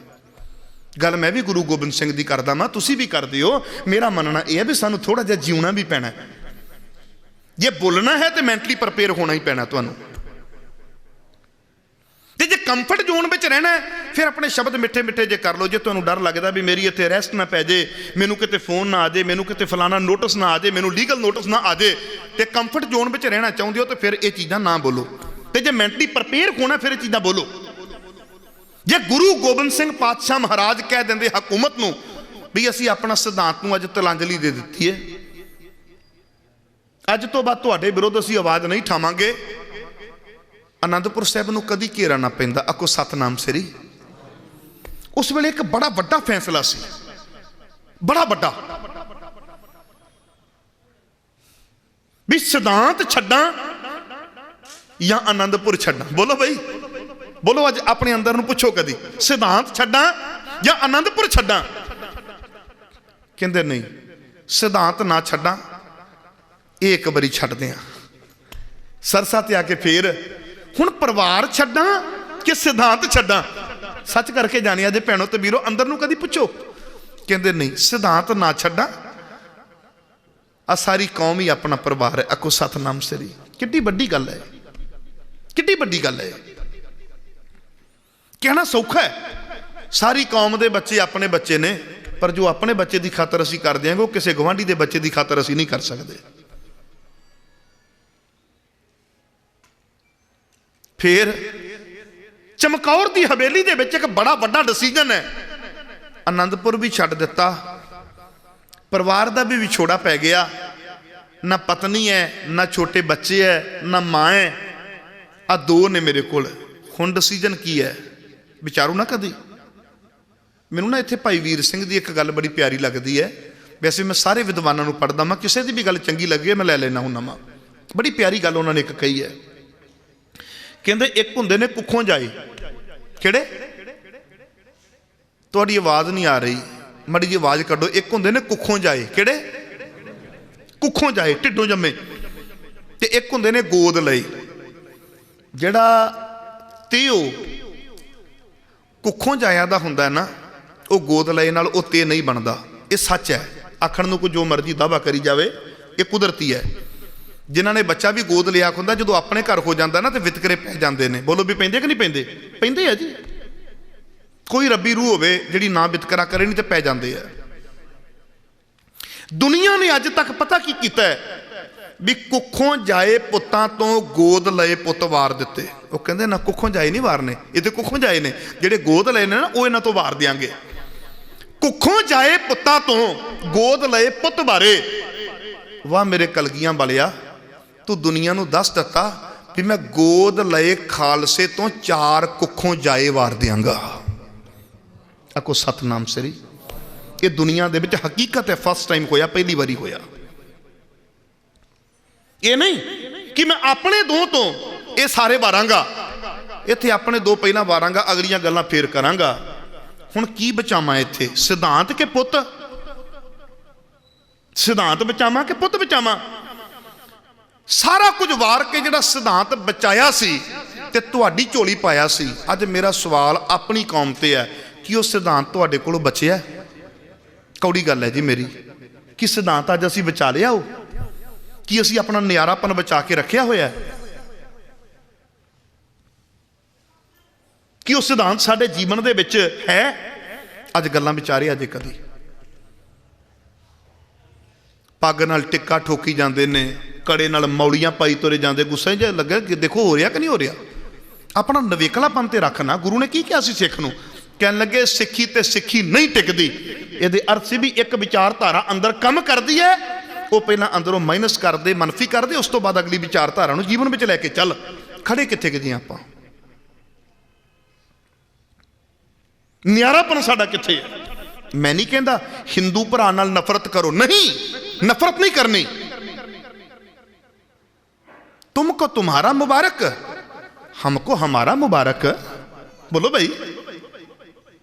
ਗੱਲ ਮੈਂ ਵੀ ਗੁਰੂ ਗੋਬਿੰਦ ਸਿੰਘ ਦੀ ਕਰਦਾ ਮੈਂ, ਤੁਸੀਂ ਵੀ ਕਰਦੇ ਹੋ। ਮੇਰਾ ਮੰਨਣਾ ਇਹ ਹੈ ਵੀ ਸਾਨੂੰ ਥੋੜਾ ਜਿਹਾ ਜਿਉਣਾ ਵੀ ਪੈਣਾ। ਜੇ ਬੋਲਣਾ ਹੈ ਤੇ ਮੈਂਟਲੀ ਪ੍ਰਪੇਅਰ ਹੋਣਾ ਹੀ ਪੈਣਾ ਤੁਹਾਨੂੰ। ਤੇ ਜੇ ਕੰਫਰਟ ਜ਼ੋਨ ਵਿੱਚ ਰਹਿਣਾ ਹੈ, ਫਿਰ ਆਪਣੇ ਸ਼ਬਦ ਮਿੱਠੇ ਮਿੱਠੇ ਜੇ ਕਰ ਲਓ। ਜੇ ਤੁਹਾਨੂੰ ਡਰ ਲੱਗਦਾ ਵੀ ਮੇਰੀ ਇੱਥੇ ਅਰੈਸਟ ਨਾ ਪੈ ਜੇ, ਮੈਨੂੰ ਕਿਤੇ ਫੋਨ ਨਾ ਆ ਜੇ, ਮੈਨੂੰ ਕਿਤੇ ਫਲਾਣਾ ਨੋਟਿਸ ਨਾ ਆ ਜੇ, ਮੈਨੂੰ ਲੀਗਲ ਨੋਟਿਸ ਨਾ ਆ ਜੇ, ਤੇ ਕੰਫਰਟ ਜ਼ੋਨ ਵਿੱਚ ਰਹਿਣਾ ਚਾਹੁੰਦੇ ਹੋ ਤੇ ਫਿਰ ਇਹ ਚੀਜ਼ਾਂ ਨਾ ਬੋਲੋ। ਤੇ ਜੇ ਮੈਂਟਲੀ ਪ੍ਰਪੇਅਰ ਹੋਣਾ ਫਿਰ ਇਹ ਚੀਜ਼ਾਂ ਬੋਲੋ। ਜੇ ਗੁਰੂ ਗੋਬਿੰਦ ਸਿੰਘ ਪਾਤਸ਼ਾਹ ਮਹਾਰਾਜ ਕਹਿ ਦਿੰਦੇ ਹਕੂਮਤ ਨੂੰ ਵੀ ਅਸੀਂ ਆਪਣਾ ਸਿਧਾਂਤ ਨੂੰ ਅੱਜ ਤਿਲਾਂਜਲੀ ਦੇ ਦਿੱਤੀ ਹੈ, ਅੱਜ ਤੋਂ ਬਾਅਦ ਤੁਹਾਡੇ ਵਿਰੁੱਧ ਅਸੀਂ ਆਵਾਜ਼ ਨਹੀਂ ਠਾਵਾਂਗੇ, ਆਨੰਦਪੁਰ ਸਾਹਿਬ ਨੂੰ ਕਦੀ ਘੇਰਾ ਨਾ ਪੈਂਦਾ, ਆਖੋ ਸਤਨਾਮ ਸ੍ਰੀ। ਉਸ ਵੇਲੇ ਇੱਕ ਬੜਾ ਵੱਡਾ ਫੈਸਲਾ ਸੀ, ਬੜਾ ਵੱਡਾ, ਵੀ ਸਿਧਾਂਤ ਛੱਡਾਂ ਜਾਂ ਆਨੰਦਪੁਰ ਛੱਡਾਂ। ਬੋਲੋ ਬਈ, ਬੋਲੋ, ਅੱਜ ਆਪਣੇ ਅੰਦਰ ਨੂੰ ਪੁੱਛੋ ਕਦੀ, ਸਿਧਾਂਤ ਛੱਡਾਂ ਜਾਂ ਆਨੰਦਪੁਰ ਛੱਡਾਂ। ਕਹਿੰਦੇ ਨਹੀਂ, ਸਿਧਾਂਤ ਨਾ ਛੱਡਾਂ, ਇਹ ਇੱਕ ਵਾਰੀ ਛੱਡਦੇ ਆ। ਸਰਸਾ ਤੇ ਆ ਕੇ ਫੇਰ ਹੁਣ ਪਰਿਵਾਰ ਛੱਡਾਂ ਕਿ ਸਿਧਾਂਤ ਛੱਡਾਂ। ਸੱਚ ਕਰਕੇ ਜਾਣਿਆ ਜੇ ਭੈਣੋ ਤੇ ਵੀਰੋ, ਅੰਦਰ ਨੂੰ ਕਦੀ ਪੁੱਛੋ। ਕਹਿੰਦੇ ਨਹੀਂ, ਸਿਧਾਂਤ ਨਾ ਛੱਡਾਂ, ਆ ਸਾਰੀ ਕੌਮ ਹੀ ਆਪਣਾ ਪਰਿਵਾਰ ਹੈ। ਆਖੋ ਸਤਨਾਮ ਸ੍ਰੀ। ਕਿੱਡੀ ਵੱਡੀ ਗੱਲ ਹੈ, ਕਿੱਡੀ ਵੱਡੀ ਗੱਲ ਹੈ। ਕਹਿਣਾ ਸੌਖਾ ਹੈ, ਸਾਰੀ ਕੌਮ ਦੇ ਬੱਚੇ ਆਪਣੇ ਬੱਚੇ ਨੇ, ਪਰ ਜੋ ਆਪਣੇ ਬੱਚੇ ਦੀ ਖਾਤਰ ਅਸੀਂ ਕਰ ਦਿਆਂਗੇ, ਉਹ ਕਿਸੇ ਗਵਾਂਢੀ ਦੇ ਬੱਚੇ ਦੀ ਖਾਤਰ ਅਸੀਂ ਨਹੀਂ ਕਰ ਸਕਦੇ। ਫਿਰ ਚਮਕੌਰ ਦੀ ਹਵੇਲੀ ਦੇ ਵਿੱਚ ਇੱਕ ਬੜਾ ਵੱਡਾ ਡਿਸੀਜਨ ਹੈ। ਆਨੰਦਪੁਰ ਵੀ ਛੱਡ ਦਿੱਤਾ, ਪਰਿਵਾਰ ਦਾ ਵੀ ਵਿਛੋੜਾ ਪੈ ਗਿਆ। ਨਾ ਪਤਨੀ ਹੈ, ਨਾ ਛੋਟੇ ਬੱਚੇ ਹੈ, ਨਾ ਮਾਂ ਹੈ, ਆ ਦੋ ਨੇ ਮੇਰੇ ਕੋਲ। ਹੁਣ ਡਿਸੀਜਨ ਕੀ ਹੈ? ਵਿਚਾਰੋ ਨਾ ਕਦੀ। ਮੈਨੂੰ ਨਾ ਇੱਥੇ ਭਾਈ ਵੀਰ ਸਿੰਘ ਦੀ ਇੱਕ ਗੱਲ ਬੜੀ ਪਿਆਰੀ ਲੱਗਦੀ ਹੈ। ਵੈਸੇ ਮੈਂ ਸਾਰੇ ਵਿਦਵਾਨਾਂ ਨੂੰ ਪੜ੍ਹਦਾ ਮੈਂ, ਕਿਸੇ ਦੀ ਵੀ ਗੱਲ ਚੰਗੀ ਲੱਗੇ ਮੈਂ ਲੈ ਲੈਣਾ ਹੁੰਦਾ ਵਾਂ। ਬੜੀ ਪਿਆਰੀ ਗੱਲ ਉਹਨਾਂ ਨੇ ਇੱਕ ਕਹੀ ਹੈ। ਕਹਿੰਦੇ ਇੱਕ ਹੁੰਦੇ ਨੇ ਕੁੱਖੋਂ ਜਾਏ। ਕਿਹੜੇ? ਤੁਹਾਡੀ ਆਵਾਜ਼ ਨਹੀਂ ਆ ਰਹੀ, ਮਾੜੀ ਜਿਹੀ ਆਵਾਜ਼ ਕੱਢੋ। ਇੱਕ ਹੁੰਦੇ ਨੇ ਕੁੱਖੋਂ ਜਾਏ। ਕਿਹੜੇ? ਕੁੱਖੋਂ ਜਾਏ, ਢਿੱਡੋਂ ਜੰਮੇ। ਤੇ ਇੱਕ ਹੁੰਦੇ ਨੇ ਗੋਦ ਲਏ। ਜਿਹੜਾ ਤੇ ਉਹ ਕੁੱਖੋਂ ਜਾਇਆ ਦਾ ਹੁੰਦਾ ਨਾ, ਉਹ ਗੋਦ ਲਏ ਨਾਲ ਉਹ ਤੇ ਨਹੀਂ ਬਣਦਾ। ਇਹ ਸੱਚ ਹੈ, ਆਖਣ ਨੂੰ ਕੋਈ ਜੋ ਮਰਜ਼ੀ ਦਾਅਵਾ ਕਰੀ ਜਾਵੇ, ਇਹ ਕੁਦਰਤੀ ਹੈ। ਜਿਨ੍ਹਾਂ ਨੇ ਬੱਚਾ ਵੀ ਗੋਦ ਲਿਆ ਹੁੰਦਾ, ਜਦੋਂ ਆਪਣੇ ਘਰ ਹੋ ਜਾਂਦਾ ਨਾ ਤੇ ਵਿਤਕਰੇ ਪੈ ਜਾਂਦੇ ਨੇ। ਬੋਲੋ ਵੀ ਪੈਂਦੇ ਕਿ ਨਹੀਂ ਪੈਂਦੇ? ਪੈਂਦੇ ਆ ਜੀ। ਕੋਈ ਰੱਬੀ ਰੂਹ ਹੋਵੇ ਜਿਹੜੀ ਨਾ ਵਿਤਕਰਾ ਕਰੇ, ਨਹੀਂ ਤੇ ਪੈ ਜਾਂਦੇ ਆ। ਦੁਨੀਆ ਨੇ ਅੱਜ ਤੱਕ ਪਤਾ ਕੀ ਕੀਤਾ ਹੈ, ਵੀ ਕੁੱਖੋਂ ਜਾਏ ਪੁੱਤਾਂ ਤੋਂ ਗੋਦ ਲਏ ਪੁੱਤ ਵਾਰ ਦਿੱਤੇ। ਉਹ ਕਹਿੰਦੇ ਨਾ, ਕੁੱਖੋਂ ਜਾਏ ਨਹੀਂ ਵਾਰਨੇ, ਇਹ ਤੇ ਕੁੱਖੋਂ ਜਾਏ ਨੇ। ਜਿਹੜੇ ਗੋਦ ਲਏ ਨੇ ਨਾ, ਉਹ ਇਹਨਾਂ ਤੋਂ ਵਾਰ ਦਿਆਂਗੇ। ਕੁੱਖੋਂ ਜਾਏ ਪੁੱਤਾਂ ਤੋਂ ਗੋਦ ਲਏ ਪੁੱਤ ਵਾਰੇ। ਵਾਹ ਮੇਰੇ ਕਲਗੀਆਂ ਵਾਲਿਆ, ਤੂੰ ਦੁਨੀਆ ਨੂੰ ਦੱਸ ਦਿੱਤਾ ਵੀ ਮੈਂ ਗੋਦ ਲਏ ਖਾਲਸੇ ਤੋਂ 4 ਕੁੱਖੋਂ ਜਾਏ ਵਾਰ ਦਿਆਂਗਾ। ਆਖੋ ਸਤਨਾਮ ਸ੍ਰੀ। ਇਹ ਦੁਨੀਆ ਦੇ ਵਿੱਚ ਹਕੀਕਤ ਹੈ, ਫਸਟ ਟਾਈਮ ਹੋਇਆ, ਪਹਿਲੀ ਵਾਰੀ ਹੋਇਆ। ਇਹ ਨਹੀਂ ਕਿ ਮੈਂ ਆਪਣੇ ਦੋ ਤੋਂ ਇਹ ਸਾਰੇ ਵਾਰਾਂਗਾ, ਇੱਥੇ ਆਪਣੇ ਦੋ ਪਹਿਲਾਂ ਵਾਰਾਂਗਾ, ਅਗਲੀਆਂ ਗੱਲਾਂ ਫੇਰ ਕਰਾਂਗਾ। ਹੁਣ ਕੀ ਬਚਾਵਾਂ ਇੱਥੇ, ਸਿਧਾਂਤ ਕੇ ਪੁੱਤ? ਸਿਧਾਂਤ ਬਚਾਵਾਂ ਕਿ ਪੁੱਤ ਬਚਾਵਾਂ? ਸਾਰਾ ਕੁਝ ਵਾਰ ਕੇ ਜਿਹੜਾ ਸਿਧਾਂਤ ਬਚਾਇਆ ਸੀ ਤੇ ਤੁਹਾਡੀ ਝੋਲੀ ਪਾਇਆ ਸੀ। ਅੱਜ ਮੇਰਾ ਸਵਾਲ ਆਪਣੀ ਕੌਮ ਤੇ ਹੈ, ਕਿ ਉਹ ਸਿਧਾਂਤ ਤੁਹਾਡੇ ਕੋਲੋਂ ਬਚਿਆ? ਕੌੜੀ ਗੱਲ ਹੈ ਜੀ ਮੇਰੀ, ਕਿ ਸਿਧਾਂਤ ਅੱਜ ਅਸੀਂ ਬਚਾ ਲਿਆ? ਉਹ ਕੀ ਅਸੀਂ ਆਪਣਾ ਨਿਆਰਾਪਨ ਬਚਾ ਕੇ ਰੱਖਿਆ ਹੋਇਆ? ਕਿ ਉਹ ਸਿਧਾਂਤ ਸਾਡੇ ਜੀਵਨ ਦੇ ਵਿੱਚ ਹੈ? ਅੱਜ ਗੱਲਾਂ ਵਿਚਾਰੇ ਅਜੇ ਕਦੀ ਪੱਗ ਨਾਲ ਟਿੱਕਾ ਠੋਕੀ ਜਾਂਦੇ ਨੇ, ਕੜੇ ਨਾਲ ਮੌਲੀਆਂ ਪਾਈ ਤੁਰੇ ਜਾਂਦੇ। ਗੁੱਸਾ ਜਿਹਾ ਲੱਗਾ ਕਿ ਦੇਖੋ ਹੋ ਰਿਹਾ ਕਿ ਨਹੀਂ ਹੋ ਰਿਹਾ। ਆਪਣਾ ਨਵੇਕਲਾਪਨ ਤੇ ਰੱਖਣਾ। ਗੁਰੂ ਨੇ ਕੀ ਕਿਹਾ ਸੀ ਸਿੱਖ ਨੂੰ? ਕਹਿਣ ਲੱਗੇ ਸਿੱਖੀ ਤੇ ਸਿੱਖੀ ਨਹੀਂ ਟਿਕਦੀ। ਇਹਦੇ ਅਰਥ ਸੀ ਵੀ ਇੱਕ ਵਿਚਾਰਧਾਰਾ ਅੰਦਰ ਕੰਮ ਕਰਦੀ ਹੈ, ਉਹ ਪਹਿਲਾਂ ਅੰਦਰੋਂ ਮਾਈਨਸ ਕਰਦੇ, ਮਨਫੀ ਕਰਦੇ, ਉਸ ਤੋਂ ਬਾਅਦ ਅਗਲੀ ਵਿਚਾਰਧਾਰਾ ਨੂੰ ਜੀਵਨ ਵਿੱਚ ਲੈ ਕੇ ਚੱਲ। ਖੜੇ ਕਿੱਥੇ ਗਏ ਆਪਾਂ? ਨਿਆਰਾਪਨ ਸਾਡਾ ਕਿੱਥੇ ਹੈ? ਮੈਂ ਨਹੀਂ ਕਹਿੰਦਾ ਹਿੰਦੂ ਭਰਾ ਨਾਲ ਨਫ਼ਰਤ ਕਰੋ, ਨਹੀਂ, ਨਫ਼ਰਤ ਨਹੀਂ ਕਰਨੀ। तुमको तुम्हारा मुबारक, हमको हमारा मुबारक। बोलो भाई,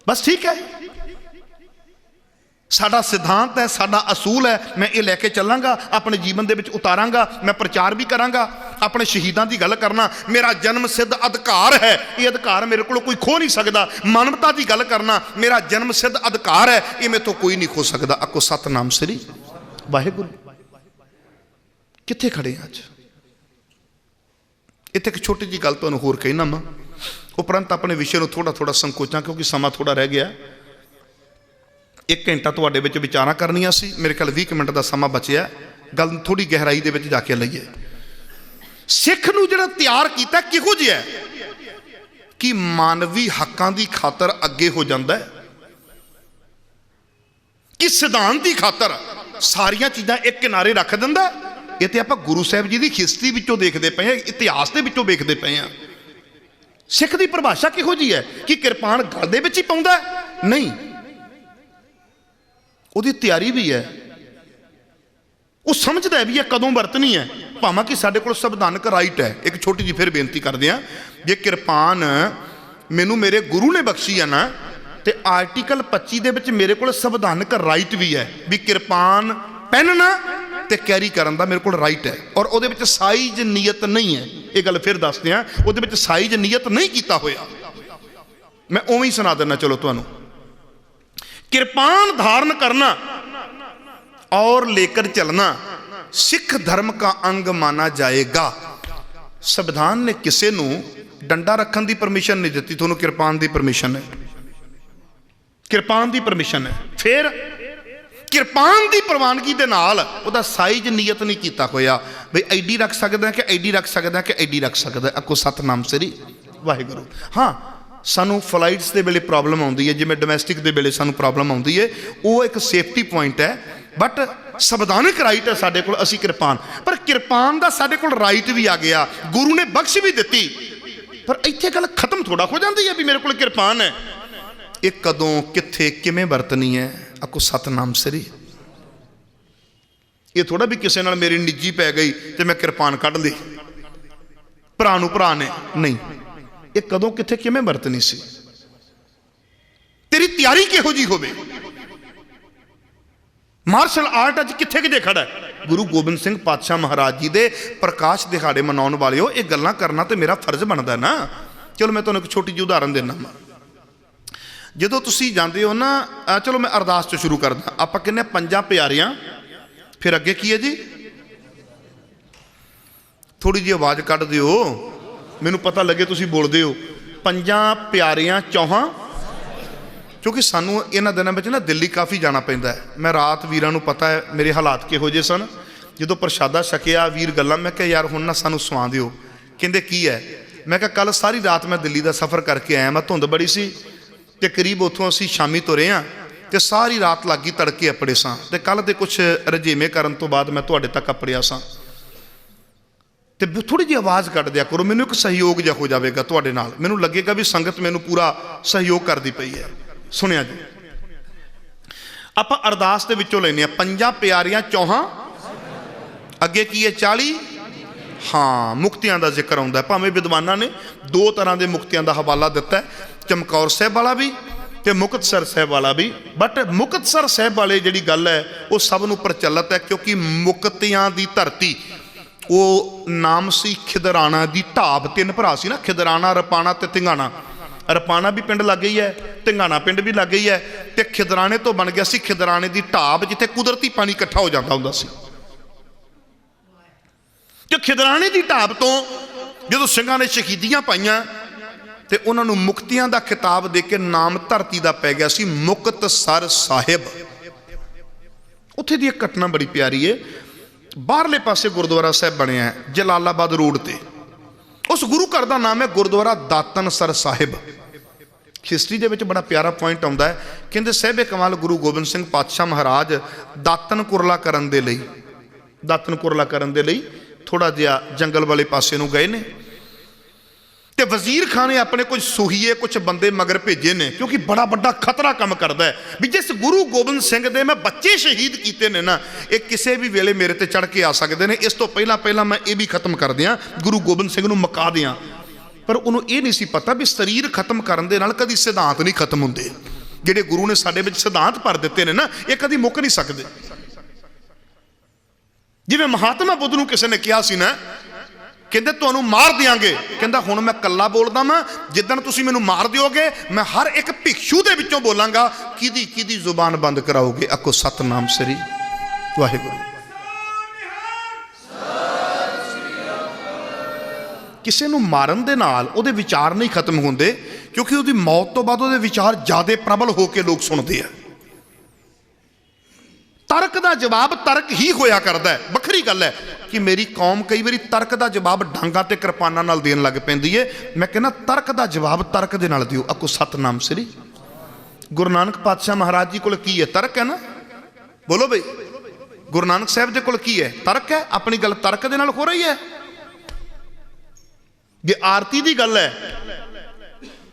बस ठीक है। साडा सिद्धांत है, साडा असूल है, मैं ये लैके चलांगा, अपने जीवन दे विच उतारांगा। मैं प्रचार भी करांगा, अपने शहीदां दी गल करना मेरा जन्म सिद्ध अधिकार है। ये अधिकार मेरे को कोई खो नहीं सकता। मानवता की गल करना मेरा जन्म सिद्ध अधिकार है, ये मेरे तो कोई नहीं खो सकता। आखो सतनाम श्री वाहिगुरू। कित्थे खड़े अज? इत्थे एक छोटी जी गल तुहानूं होर कहना वा, उपरंत अपने विषय नूं थोड़ा थोड़ा संकोचां, क्योंकि समा थोड़ा रह गया। 1 घंटा तुहाडे विच विचारां करनियां सी, मेरे ख्याल 20 मिनट का समा बचिया। गल थोड़ी गहराई दे विच जाके लईए। सिख नूं जिहड़ा तैयार कीता किहो जिहा कि मानवी हक्कां दी खातर अगे हो जांदा है, कि सिद्धांत की खातर सारियां चीज़ां एक किनारे रख दिंदा। ये तो आप गुरु साहब जी की हिस्ट्री विचों देखते पे हैं, इतिहास के विचों देखते पे हैं। सिख की परिभाषा किहो जी है कि किरपान गल दे विच ही पाउंदा है? नहीं, उसकी तैयारी भी है, वो समझता है भी है कदों वरतनी है, भावें कि साडे कोल संविधानक राइट है। एक छोटी जी फिर बेनती करते हैं, जे किरपान मैनू मेरे गुरु ने बख्शी है ना, तो आर्टिकल 25 दे विच मेरे को संविधानक राइट भी है भी किरपान पहनना ते कैरी करन दा मेरे को राइट है। और उहदे विच साइज नीयत नहीं है, ये गल फिर दसदे हैं, उहदे विच साइज नीयत नहीं कीता होया। मैं उवें ही सुना देना चलो तुहानू। किरपान धारण करना और लेकर चलना सिख धर्म का अंग माना जाएगा। संविधान ने किसी नू डंडा रखने की परमिशन नहीं दी, थोनू किरपान की परमिशन है, किरपान की परमिशन है। फिर किरपान की प्रवानगी दे नाल उहदा साइज नियत नहीं किया होया बई एडी रख सकदा कि एडी रख सकदा कि एडी रख सकदा। अको सतनाम श्री वाहिगुरू। हाँ, सानू फ्लाइट्स के वेले प्रॉब्लम आउंदी है, जिवें डोमैसटिक के वेले सानू प्रॉब्लम आउंदी है, वो एक सेफ्टी पॉइंट है, बट संविधानिक राइट है साडे कोल असी किरपान। पर किरपान का साडे कोल राइट भी आ गया, गुरु ने बख्श भी दी, पर इत्थे गल खत्म थोड़ा हो जाती है भी मेरे को किरपान है। ये कदों कित्थे किवें वरतनी है? अको सतनाम श्री। ये थोड़ा भी किसी नाल मेरी निजी पै गई तो मैं किरपान कढ़ ली, भरा नूं भरा ने नहीं। ये कदों कित्थे किवें वरतनी सी? तेरी तैयारी किहो जी होवे? मार्शल आर्ट अज कित्थे कि खड़ा है? गुरु गोबिंद सिंह पातशाह महाराज जी दे प्रकाश दिहाड़े मनाउण वाले हो, ये गल्लां करना तो मेरा फर्ज बनदा ना। चलो मैं तुहानूं एक छोटी जी उदाहरण देना। जदों तुसीं जांदे हो ना, चलो मैं अरदास तो शुरू करदा। आपां कहने पंजां प्यारियां, फिर अगे की है जी? थोड़ी जी आवाज़ कढ़ दिओ, मैनूं पता लगे तुसीं बोलदे हो। पंजां प्यारियां चौहां, क्योंकि सानू इन्हां दिनां विच ना दिल्ली काफ़ी जाना पैंदा है। मैं रात वीरां नूं पता है मेरे हालात किहो जे सन, जदों प्रशादा छकिया वीर गल्लां, मैं कहा यार हुण ना सानू सवा दिओ। कहंदे की है? मैं कहा कल सारी रात मैं दिल्ली का सफ़र करके आया, मैं धुंध बड़ी सी ते करीब उत्थों असीं शामी तुरे हाँ ते सारी रात लग गई, तड़के अपड़े सां ते कल दे कुछ रजेमे करन तो बाद मैं तुहाडे तक अपड़िया सां। ते थोड़ी जी आवाज़ कढ़ दिया करो, मैनूं एक सहयोग जिहा हो जाएगा तुहाडे नाल, मैनूं लगेगा भी संगत मैनूं पूरा सहयोग करदी पई है। सुनिया जी, आपां अरदास दे विचों लैने आ, पंजां प्यारियां चौहां, अगे की है 40। हाँ, मुक्तियां का जिक्र आउंदा है। भावें विद्वानां ने दो तरह के मुक्तियां का हवाला दिता है, चमकौर साहब वाला भी ते मुक्तसर साहब वाला भी। बट मुक्तसर साहब वाले जिहड़ी गल है वो सब नूं प्रचलित है, क्योंकि मुक्तियां की धरती वो नाम सी खिदराना की ढाब। तीन भरा सी ना, खिदराना, रपाना ते धिंगाणा। रपाना भी पिंड लग गई है, धिंगाणा पिंड भी लग गई है, ते खिदराने तो बन गया सी खिदराने की ढाब, जिथे कुदरती पानी इकट्ठा हो जाता हुंदा सी। ते खिदराने की ढाब तो जदों सिंघां ने शहीदियां पाईयां ते उन्हां नूं मुक्तियां दा खिताब दे के नाम धरती दा पै गया सी मुक्तसर साहिब। उत्थे दी एक घटना बड़ी प्यारी है। बाहरले पासे गुरुद्वारा साहिब बनिया है जलालाबाद रोड ते। उस गुरु घर का नाम है गुरुद्वारा दातनसर साहिब। हिस्टरी दे विच बड़ा प्यारा पॉइंट आउंदा है, कहंदे साहिबे कमाल गुरु गोबिंद सिंह पातशाह महाराज दातन कुरला करन दे लई, दातन कुरला करन दे लई थोड़ा जिहा जंगल वाले पासे नूं गए ने, ते वजीर खान ने अपने कुछ सूहीए कुछ बंदे मगर भेजे ने, क्योंकि बड़ा बड़ा खतरा काम करता है भी जिस गुरु गोबिंद सिंह दे मैं बच्चे शहीद किए ने ना, ये किसी भी वेले मेरे ते चढ़ के आ सकते हैं। इस तो पहला मैं ये भी खत्म कर दियाँ, गुरु गोबिंद सिंह नूं मका दियाँ। पर उन्होंने ये नहीं सी पता भी शरीर खत्म करन दे नाल कदी सिद्धांत नहीं खत्म होंदे। जिहड़े गुरु ने साडे विच सिद्धांत भर दिते ने ना, ये कदी मुक नहीं सकते। जिवें महात्मा बुद्ध नूं किसी ने कहा सी ना, कहते तुहानूं मार देंगे, कहता हुण मैं कल्ला बोलदा मैं, जिद्दण तुसीं मैनूं मार दिओगे मैं हर एक भिक्षु दे विचों बोलांगा, किदी किदी जुबान बंद कराओगे। आखो सतनाम श्री वाहिगुरू। किसी नूं मारन दे नाल उहदे विचार नहीं खत्म होंदे, क्योंकि उहदी मौत तो बाद उहदे विचार ज़्यादा प्रबल होकर लोग सुनते हैं। तर्क का जवाब तर्क ही होया करता है। बखरी गल है कि मेरी कौम कई बार तर्क का जवाब डांगा ते किरपाना नाल देन लग पैंदी है। मैं कहना तर्क का जवाब तर्क दे नाल दिओ। आखो सतनाम श्री। गुरु नानक पातशाह महाराज जी कोल की है? तर्क है ना, बोलो बई। गुरु नानक साहब दे कोल की है? तर्क है। अपनी गल तर्क दे नाल हो रही है। जे आरती की गल है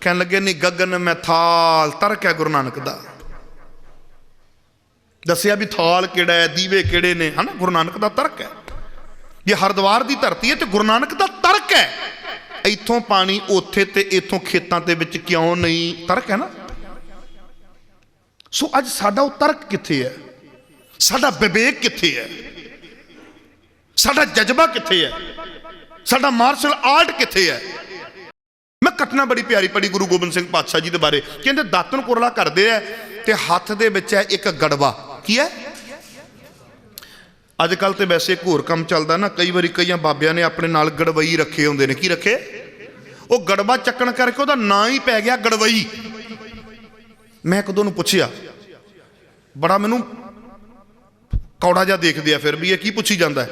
ਕਹਿਣ ਲੱਗੇ ਨਹੀਂ ਗगन मैं थाल ਤਰਕ है गुरु नानक दा। दसिया भी थाल किहड़ा है, दीवे किहड़े ने, है ना, गुरु नानक दा तरक है। ये हरिद्वार की धरती है तो गुरु नानक दा तरक है। इथों पानी उत्थे ते इथों खेतां दे विच क्यों नहीं, तरक है ना। सो अज साडा वो तरक कित्थे है, साडा विवेक कित्थे है, साडा जज्बा कित्थे है, साडा मार्शल आर्ट कित्थे है। मैं घटना बड़ी प्यारी पढ़ी गुरु गोबिंद सिंह पातशाह जी के बारे। कहते दातन कुरला करते हैं तो हथ दे विच है एक गड़वा, की है। अजकल तो वैसे एक होर काम चलता ना, कई बार कई बाबिया ने अपने नाल गड़वई रखे होंगे ने, की रखे, वो गड़वा चक्कन करके उसका ना ही पै गया गड़वई। मैं एक दो पूछया, बड़ा मैनू कौड़ा जा देख दिया, फिर भी ये की पूछी जाता है।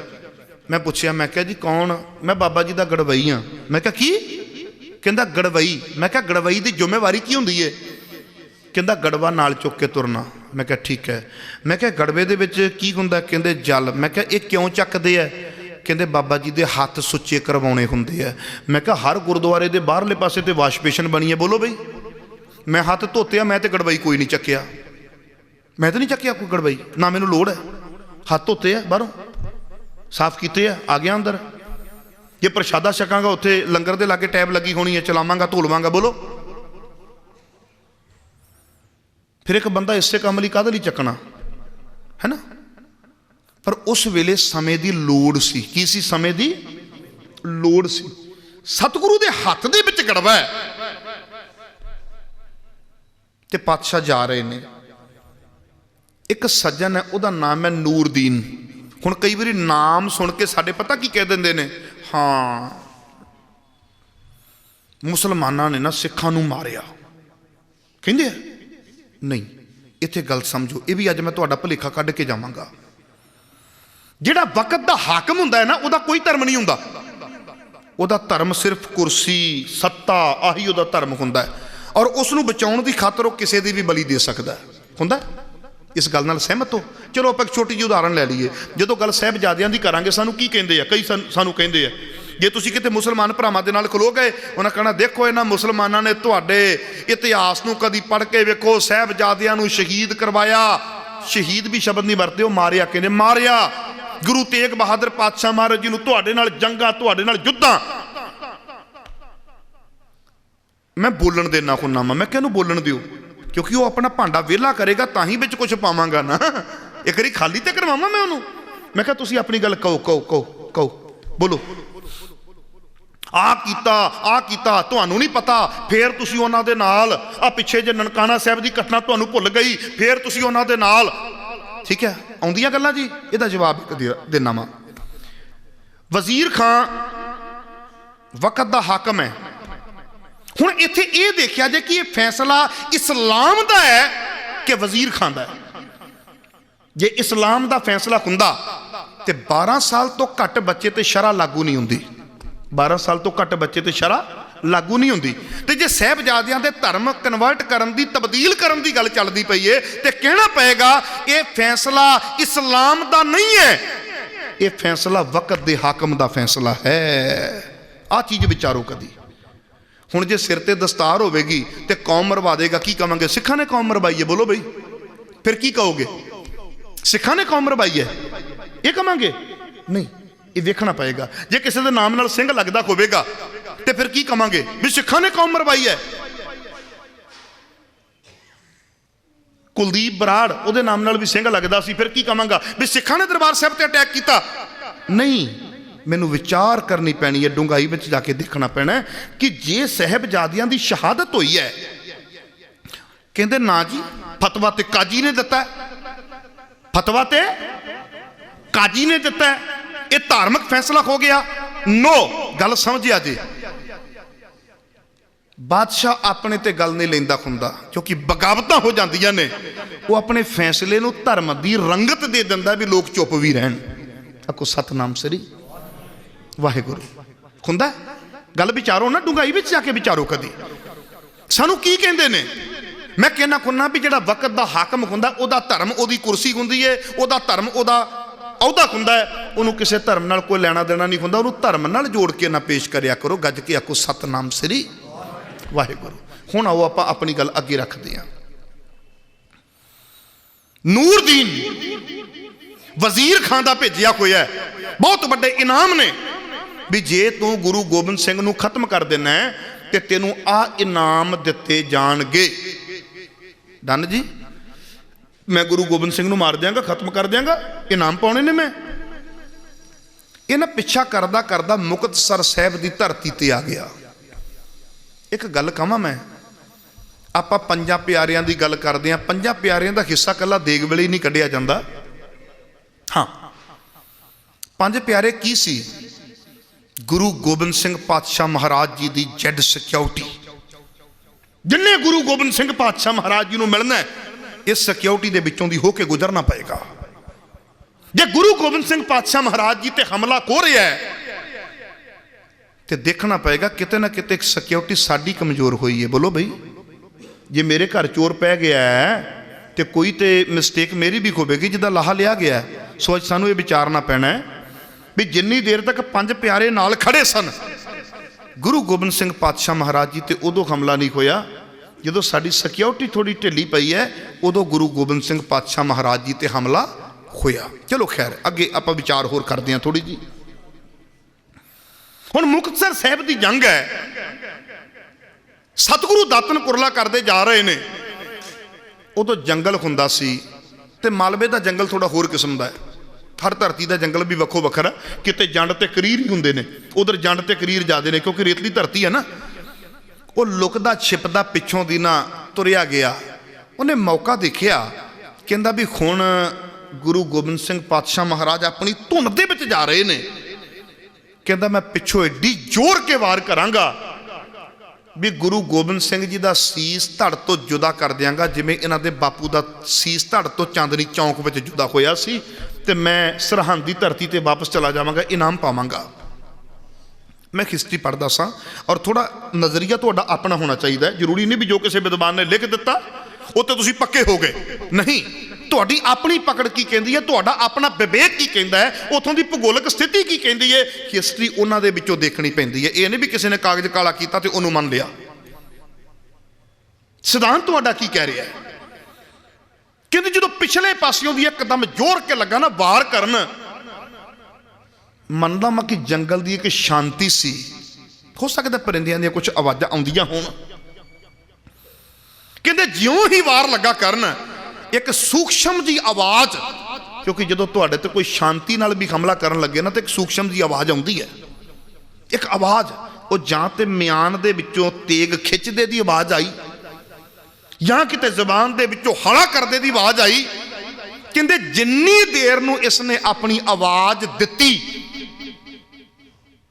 मैं पूछया, मैं क्या जी कौन, मैं बाबा जी का गड़वई हाँ। मैं क्या की, कहता गड़वई। मैं क्या गड़वई की जिम्मेवारी की होंगी है, कहता गड़वा नाल चुक के तुरना। मैं क्या ठीक है। मैं क्या गड़वे दे विच की हुंदा, कहते जल। मैं क्या ये क्यों चकदे है, कहते बाबा जी दे हाथ सुच्चे करवाने हुंदे है। मैं क्या हर गुरुद्वारे दे बाहरले पासे ते वाश बेसन बनी है, बोलो बई। मैं हाथ धोते आ, मैं तो गड़वई कोई नहीं चक्या, मैं तो नहीं चक्या कोई गड़वई, ना मैनू लोड़ है। हाथ धोते है, बाहरों साफ किए है, आ गया अंदर। जे प्रशादा छकांगा उत्थे लंगर दे लागे टैब लगी होनी है, चलावांगा धो लवांगा, बोलो। फिर एक बंदा इसे काम लई काहदे लई चकना, है ना। पर उस वेले समय की लोड़ सी, की सी, समय की लोड़ सी। सतगुरु दे हाथ दे विच गड़वा है ते पातशाह जा रहे ने। एक सज्जन है, उहदा नाम है नूरदीन। हुण कई बारी नाम सुन के साडे पता की कह देंदे ने, हाँ मुसलमाना ने ना सिखां नूं मारिया, कहंदे आ। नहीं, इत्थे गल समझो, ये भी अज मैं तुहाडा भुलेखा कढ के जावांगा। जिहड़ा वक्त दा हाकम हुंदा है ना, उहदा कोई धर्म नहीं हुंदा। उहदा धर्म सिर्फ कुर्सी, सत्ता, आही उहदा धर्म हुंदा है। और उसनूं बचाउण दी खातर वो किसी दी भी बली दे सकदा हुंदा। इस गल नाल सहमत हो। चलो आप एक छोटी जी उदाहरण लै लईए। जदों गल साहिबजादियां दी करांगे, सानूं की कहिंदे आ, कई सानूं कहिंदे आ, जे तुसीं किते मुसलमान भरावां दे नाल खलो गए, उन्हां कहना देखो इन्हां मुसलमानां ने तुहाडे इतिहास नूं कदी पढ़ के वेखो, साहिबजादियां नूं शहीद करवाया। शहीद भी शब्द नहीं वरते, मारिया कहंदे, मारिया। गुरु तेग बहादुर पातशाह महाराज जी नूं तुहाडे नाल जंगां, तुहाडे नाल युद्धां। मैं बोलण देना हुन्ना वा, मैं कहनूं बोलण दिओ, क्योंकि वो अपना भांडा वेला करेगा तां ही विच कुछ पावांगा ना। एक बारी खाली तो करवावां मैं उन्होंने। मैं कहा तुसीं अपनी गल कहो कहो कहो कहो, बोलो। आ कीता तुहानूं नहीं पता, फिर तुसीं उन्हां दे नाल आ पिछे जे ननकाना साहिब दी घटना तुहानूं भुल गई, फिर तुसीं उन्हां दे नाल। ठीक है, आउंदियां गल्लां जी। इहदा जवाब देना वा। वजीर खां वक्त दा हाकम है। हुण इत्थे ये देखिया जे कि ये फैसला इस्लाम दा है कि वजीर खान दा है। जे इस्लाम दा फैसला हुंदा ते 12 साल तो घट बच्चे ते शरह लागू नहीं हुंदी। 12 साल तो घट बच्चे ते शरह लागू नहीं हुंदी। ते जे साहिबजादियां दे धर्म कन्वर्ट करन दी, तब्दील करन दी गल चलदी पई है, ते कहना पएगा ये फैसला इस्लाम दा नहीं है, ये फैसला वक्त दे हाकम दा फैसला है। आ चीज़ विचारो कदी। हुण जे सिर ते दस्तार होवेगी ते कौम मरवा देगा, की कहांगे सिखां ने कौम मरवाई है, बोलो बई। फिर की कहोगे, सिखां ने कौम मरवाई है, ये कहांगे? नहीं, ये वेखना पएगा। जे किसी दे नाम नाल सिंह लगदा होवेगा ते फिर की कहांगे भी सिखां ने कौम मरवाई है। कुलदीप बराड़ उहदे नाम नाल भी सिंह लगदा सी, फिर की कहांगा भी सिखां ने दरबार साहिब ते अटैक कीता। नहीं, मैनू विचार करनी पैनी है, डूंघाई में जाके देखना पैना है कि जे साहिबजादियां दी शहादत हुई है, कहंदे ना जी फतवा ते काजी ने दिता है, फतवा ते काजी ने दिता है, ये धार्मिक फैसला हो गया। नो, गल समझिया जी। बादशाह अपने ते गल नहीं लेंदा हुंदा, क्योंकि बगावतां हो जांदियां ने। वो अपने फैसले नूं धर्म दी रंगत दे दिंदा भी लोग चुप भी रहन। आखो सतनाम सरी वाहिगुरू। हुंदा गल विचारो ना, डूंघाई विच जाके विचारो कदी सानू की कहंदे ने। मैं कहना खुन्ना भी जिहड़ा वक्त दा हाकम हुंदा, ओहदा धर्म ओहदी कुर्सी हुंदी है, ओहदा धर्म ओहदा अहुदा हुंदा है। उहनूं किसी धर्म नाल कोई लैना देना नहीं हुंदा। उहनूं धर्म नाल जोड़ के ना पेश करिया करो। गज के आखो सतनाम सरी वाहिगुरू। ਹੁਣ ਆਓ ਆਪਾਂ ਆਪਣੀ ਗੱਲ ਅੱਗੇ ਰੱਖਦੇ ਹਾਂ। ਨੂਰਦੀਨ ਵਜ਼ੀਰ ਖਾਂ ਦਾ ਭੇਜਿਆ ਹੋਇਆ ਬਹੁਤ ਵੱਡੇ ਇਨਾਮ ਨੇ ਵੀ ਜੇ ਤੂੰ ਗੁਰੂ ਗੋਬਿੰਦ ਸਿੰਘ ਨੂੰ ਖਤਮ ਕਰ ਦੇਣਾ ਤੇ ਤੈਨੂੰ ਆ ਇਨਾਮ ਦਿੱਤੇ ਜਾਣਗੇ। ਡਨ ਜੀ, ਮੈਂ ਗੁਰੂ ਗੋਬਿੰਦ ਸਿੰਘ ਨੂੰ ਮਾਰ ਦਿਆਂਗਾ, ਖਤਮ ਕਰ ਦਿਆਂਗਾ, ਇਨਾਮ ਪਾਉਣੇ ਨੇ। ਮੈਂ ਇਹਨਾਂ ਪਿੱਛਾ ਕਰਦਾ ਕਰਦਾ ਮੁਕਤਸਰ ਸਾਹਿਬ ਦੀ ਧਰਤੀ ਤੇ ਆ ਗਿਆ। ਇੱਕ ਗੱਲ ਕਹਾਂ, ਮੈਂ ਆਪਾਂ ਪੰਜਾਂ ਪਿਆਰਿਆਂ ਦੀ ਗੱਲ ਕਰਦੇ ਹਾਂ। ਪੰਜਾਂ ਪਿਆਰਿਆਂ ਦਾ ਹਿੱਸਾ ਕੱਲਾ ਦੇਗ ਵੇਲੇ ਹੀ ਨਹੀਂ ਕੱਢਿਆ ਜਾਂਦਾ। ਹਾਂ, ਪੰਜ ਪਿਆਰੇ ਕੀ ਸੀ? ਗੁਰੂ ਗੋਬਿੰਦ ਸਿੰਘ ਪਾਤਸ਼ਾਹ ਮਹਾਰਾਜ ਜੀ ਦੀ ਜੈਡ ਸਿਕਿਉਰਿਟੀ। ਜਿੰਨੇ ਗੁਰੂ ਗੋਬਿੰਦ ਸਿੰਘ ਪਾਤਸ਼ਾਹ ਮਹਾਰਾਜ ਜੀ ਨੂੰ ਮਿਲਣਾ, ਇਸ ਸਿਕਿਉਰਿਟੀ ਦੇ ਵਿੱਚੋਂ ਦੀ ਹੋ ਕੇ ਗੁਜ਼ਰਨਾ ਪਏਗਾ। ਜੇ ਗੁਰੂ ਗੋਬਿੰਦ ਸਿੰਘ ਪਾਤਸ਼ਾਹ ਮਹਾਰਾਜ ਜੀ ਤੇ ਹਮਲਾ ਹੋ ਰਿਹਾ ਹੈ ਤੇ ਦੇਖਣਾ ਪਏਗਾ ਕਿਤੇ ਨਾ ਕਿਤੇ ਸਿਕਿਉਰਿਟੀ ਸਾਡੀ ਕਮਜ਼ੋਰ ਹੋਈ ਹੈ। ਬੋਲੋ ਬਈ, ਜੇ ਮੇਰੇ ਘਰ ਚੋਰ ਪੈ ਗਿਆ ਤੇ ਕੋਈ ਤੇ ਮਿਸਟੇਕ ਮੇਰੀ ਵੀ ਹੋਵੇਗੀ ਜਿਹਦਾ ਲਾਹਾ ਲਿਆ ਗਿਆ। ਸੋ ਅੱਜ ਸਾਨੂੰ ਇਹ ਵਿਚਾਰਨਾ ਪੈਣਾ ਵੀ ਜਿੰਨੀ ਦੇਰ ਤੱਕ ਪੰਜ ਪਿਆਰੇ ਨਾਲ ਖੜੇ ਸਨ, ਗੁਰੂ ਗੋਬਿੰਦ ਸਿੰਘ ਪਾਤਸ਼ਾਹ ਮਹਾਰਾਜ ਜੀ ਤੇ ਉਦੋਂ ਹਮਲਾ ਨਹੀਂ ਹੋਇਆ। ਜਦੋਂ ਸਾਡੀ ਸਿਕਿਉਰਿਟੀ ਥੋੜੀ ਢਿੱਲੀ ਪਈ ਹੈ, ਉਦੋਂ ਗੁਰੂ ਗੋਬਿੰਦ ਸਿੰਘ ਪਾਤਸ਼ਾਹ ਮਹਾਰਾਜ ਜੀ ਤੇ ਹਮਲਾ ਹੋਇਆ। ਚਲੋ ਖੈਰ, ਅੱਗੇ ਆਪਾਂ ਵਿਚਾਰ ਹੋਰ ਕਰਦੇ ਹਾਂ ਥੋੜੀ ਜੀ। ਹੁਣ ਮੁਕਤਸਰ ਸਾਹਿਬ ਦੀ ਜੰਗ ਹੈ, ਸਤਿਗੁਰੂ ਦਾਤਨ ਕੁਰਲਾ ਕਰਦੇ ਜਾ ਰਹੇ ਨੇ। ਉਦੋਂ ਜੰਗਲ ਹੁੰਦਾ ਸੀ ਤੇ ਮਾਲਵੇ ਦਾ ਜੰਗਲ ਥੋੜਾ ਹੋਰ ਕਿਸਮ ਦਾ ਹੈ। ਹਰ ਧਰਤੀ ਦਾ ਜੰਗਲ ਵੀ ਵੱਖੋ ਵੱਖਰਾ। ਕਿਤੇ ਜੰਡ ਤੇ ਕਰੀਰ ਹੀ ਹੁੰਦੇ ਨੇ, ਉਧਰ ਜੰਡ ਤੇ ਕਰੀਰ ਜ਼ਿਆਦੇ ਨੇ ਕਿਉਂਕਿ ਰੇਤਲੀ ਧਰਤੀ ਹੈ ਨਾ। ਉਹ ਲੁਕਦਾ ਛਿਪਦਾ ਪਿੱਛੋਂ ਦੀ ਨਾ ਤੁਰਿਆ ਗਿਆ। ਉਹਨੇ ਮੌਕਾ ਦੇਖਿਆ, ਕਹਿੰਦਾ ਵੀ ਹੁਣ ਗੁਰੂ ਗੋਬਿੰਦ ਸਿੰਘ ਪਾਤਸ਼ਾਹ ਮਹਾਰਾਜ ਆਪਣੀ ਧੁਨ ਦੇ ਵਿੱਚ ਜਾ ਰਹੇ ਨੇ। ਕਹਿੰਦਾ ਮੈਂ ਪਿੱਛੋਂ ਏਡੀ ਜ਼ੋਰ ਕੇ ਵਾਰ ਕਰਾਂਗਾ ਵੀ ਗੁਰੂ ਗੋਬਿੰਦ ਸਿੰਘ ਜੀ ਦਾ ਸੀਸ ਧੜ ਤੋਂ ਜੁਦਾ ਕਰ ਦਿਆਂਗਾ, ਜਿਵੇਂ ਇਹਨਾਂ ਦੇ ਬਾਪੂ ਦਾ ਸੀਸ ਧੜ ਤੋਂ ਚਾਂਦਨੀ ਚੌਂਕ ਵਿੱਚ ਜੁਦਾ ਹੋਇਆ ਸੀ। ਤੇ ਮੈਂ ਸਰਹੰਦ ਦੀ ਧਰਤੀ ਤੇ ਵਾਪਸ ਚਲਾ ਜਾਵਾਂਗਾ, ਇਨਾਮ ਪਾਵਾਂਗਾ। ਮੈਂ ਹਿਸਟਰੀ ਪੜ੍ਹਦਾ ਸਾਂ ਔਰ ਥੋੜਾ ਨਜ਼ਰੀਆ ਤੁਹਾਡਾ ਆਪਣਾ ਹੋਣਾ ਚਾਹੀਦਾ ਹੈ। ਜ਼ਰੂਰੀ ਨਹੀਂ ਵੀ ਜੋ ਕਿਸੇ ਵਿਦਵਾਨ ਨੇ ਲਿਖ ਦਿੱਤਾ ਉਹ ਤੇ ਤੁਸੀਂ ਪੱਕੇ ਹੋ ਗਏ, ਨਹੀਂ। ਤੁਹਾਡੀ ਆਪਣੀ ਪਕੜ ਕੀ ਕਹਿੰਦੀ ਹੈ, ਤੁਹਾਡਾ ਆਪਣਾ ਵਿਵੇਕ ਕੀ ਕਹਿੰਦਾ ਹੈ, ਉਥੋਂ ਦੀ ਭੂਗੋਲਿਕ ਸਥਿਤੀ ਕੀ ਕਹਿੰਦੀ ਹੈ, ਹਿਸਟਰੀ ਉਹਨਾਂ ਦੇ ਵਿੱਚੋਂ ਦੇਖਣੀ ਪੈਂਦੀ ਹੈ। ਇਹ ਨਹੀਂ ਵੀ ਕਿਸੇ ਨੇ ਕਾਗਜ਼ ਕਾਲਾ ਕੀਤਾ ਤੇ ਉਹਨੂੰ ਮੰਨ ਲਿਆ। ਸਿਧਾਂਤ ਤੁਹਾਡਾ ਕੀ ਕਹਿ ਰਿਹਾ ਹੈ? ਕਹਿੰਦੇ ਜਦੋਂ ਪਿਛਲੇ ਪਾਸਿਓਂ ਦੀ ਇੱਕਦਮ ਜ਼ੋਰ ਕੇ ਲੱਗਾ ਨਾ ਵਾਰ ਕਰਨ, ਮੰਨਦਾ ਮੈਂ ਕਿ ਜੰਗਲ ਦੀ ਇੱਕ ਸ਼ਾਂਤੀ ਸੀ। ਹੋ ਸਕਦਾ ਪਰਿੰਦਿਆਂ ਦੀਆਂ ਕੁਝ ਆਵਾਜ਼ਾਂ ਆਉਂਦੀਆਂ ਹੋਣ। ਕਹਿੰਦੇ ਜਿਉਂ ਹੀ ਵਾਰ ਲੱਗਾ ਕਰਨ, ਇੱਕ ਸੂਖਸ਼ਮ ਜੀ ਆਵਾਜ਼, ਕਿਉਂਕਿ ਜਦੋਂ ਤੁਹਾਡੇ ਤੇ ਕੋਈ ਸ਼ਾਂਤੀ ਨਾਲ ਵੀ ਹਮਲਾ ਕਰਨ ਲੱਗੇ ਨਾ ਤੇ ਇੱਕ ਸੂਖਸ਼ਮ ਜੀ ਆਵਾਜ਼ ਆਉਂਦੀ ਹੈ। ਇੱਕ ਆਵਾਜ਼, ਉਹ ਜਾਂ ਤੇ ਮਿਆਨ ਦੇ ਵਿੱਚੋਂ ਤੇਗ ਖਿੱਚਦੇ ਦੀ ਆਵਾਜ਼ ਆਈ, ਜਾਂ ਕਿਤੇ ਜ਼ਬਾਨ ਦੇ ਵਿੱਚੋਂ ਹਲਾ ਕਰਦੇ ਦੀ ਆਵਾਜ਼ ਆਈ। ਕਹਿੰਦੇ ਜਿੰਨੀ ਦੇਰ ਨੂੰ ਇਸ ਨੇ ਆਪਣੀ ਆਵਾਜ਼ ਦਿੱਤੀ,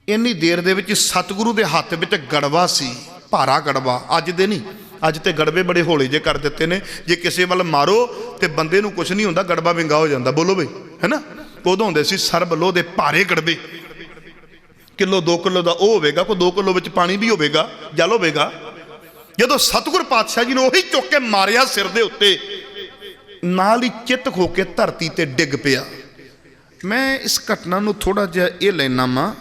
ਇੰਨੀ ਦੇਰ ਦੇ ਵਿੱਚ ਸਤਿਗੁਰੂ ਦੇ ਹੱਥ ਵਿੱਚ ਗੜਵਾ ਸੀ, ਭਾਰਾ ਗੜਵਾ। ਅੱਜ ਦੇ ਨਹੀਂ, ਅੱਜ ਤੇ ਗੜਵੇ ਬੜੇ ਹੌਲੇ ਜੇ ਕਰ ਦਿੱਤੇ ਨੇ। ਜੇ ਕਿਸੇ ਵੱਲ ਮਾਰੋ ਤੇ ਬੰਦੇ ਨੂੰ ਕੁਝ ਨਹੀਂ ਹੁੰਦਾ, ਗੜਵਾ ਵਿੰਗਾ ਹੋ ਜਾਂਦਾ। ਬੋਲੋ ਬਈ, ਹੈ ਨਾ। ਉਦੋਂ ਹੁੰਦੇ ਸੀ ਸਰਬ ਲੋਹ ਦੇ ਭਾਰੇ ਗੜਵੇ, ਕਿਲੋ 2 ਕਿਲੋ ਦਾ ਉਹ ਹੋਵੇਗਾ, ਕੋਈ 2 ਕਿਲੋ ਵਿੱਚ ਪਾਣੀ ਵੀ ਹੋਵੇਗਾ, ਜਲ ਹੋਵੇਗਾ। ਜਦੋਂ ਸਤਿਗੁਰ ਪਾਤਸ਼ਾਹ ਜੀ ਨੂੰ ਉਹੀ ਚੁੱਕ ਕੇ ਮਾਰਿਆ ਸਿਰ ਦੇ ਉੱਤੇ, ਨਾਲ ਹੀ ਚਿੱਤ ਹੋ ਕੇ ਧਰਤੀ ਤੇ ਡਿੱਗ ਪਿਆ। ਮੈਂ ਇਸ ਘਟਨਾ ਨੂੰ ਥੋੜਾ ਜਿਹਾ ਇਹ ਲੈਣਾ ਵਾਂ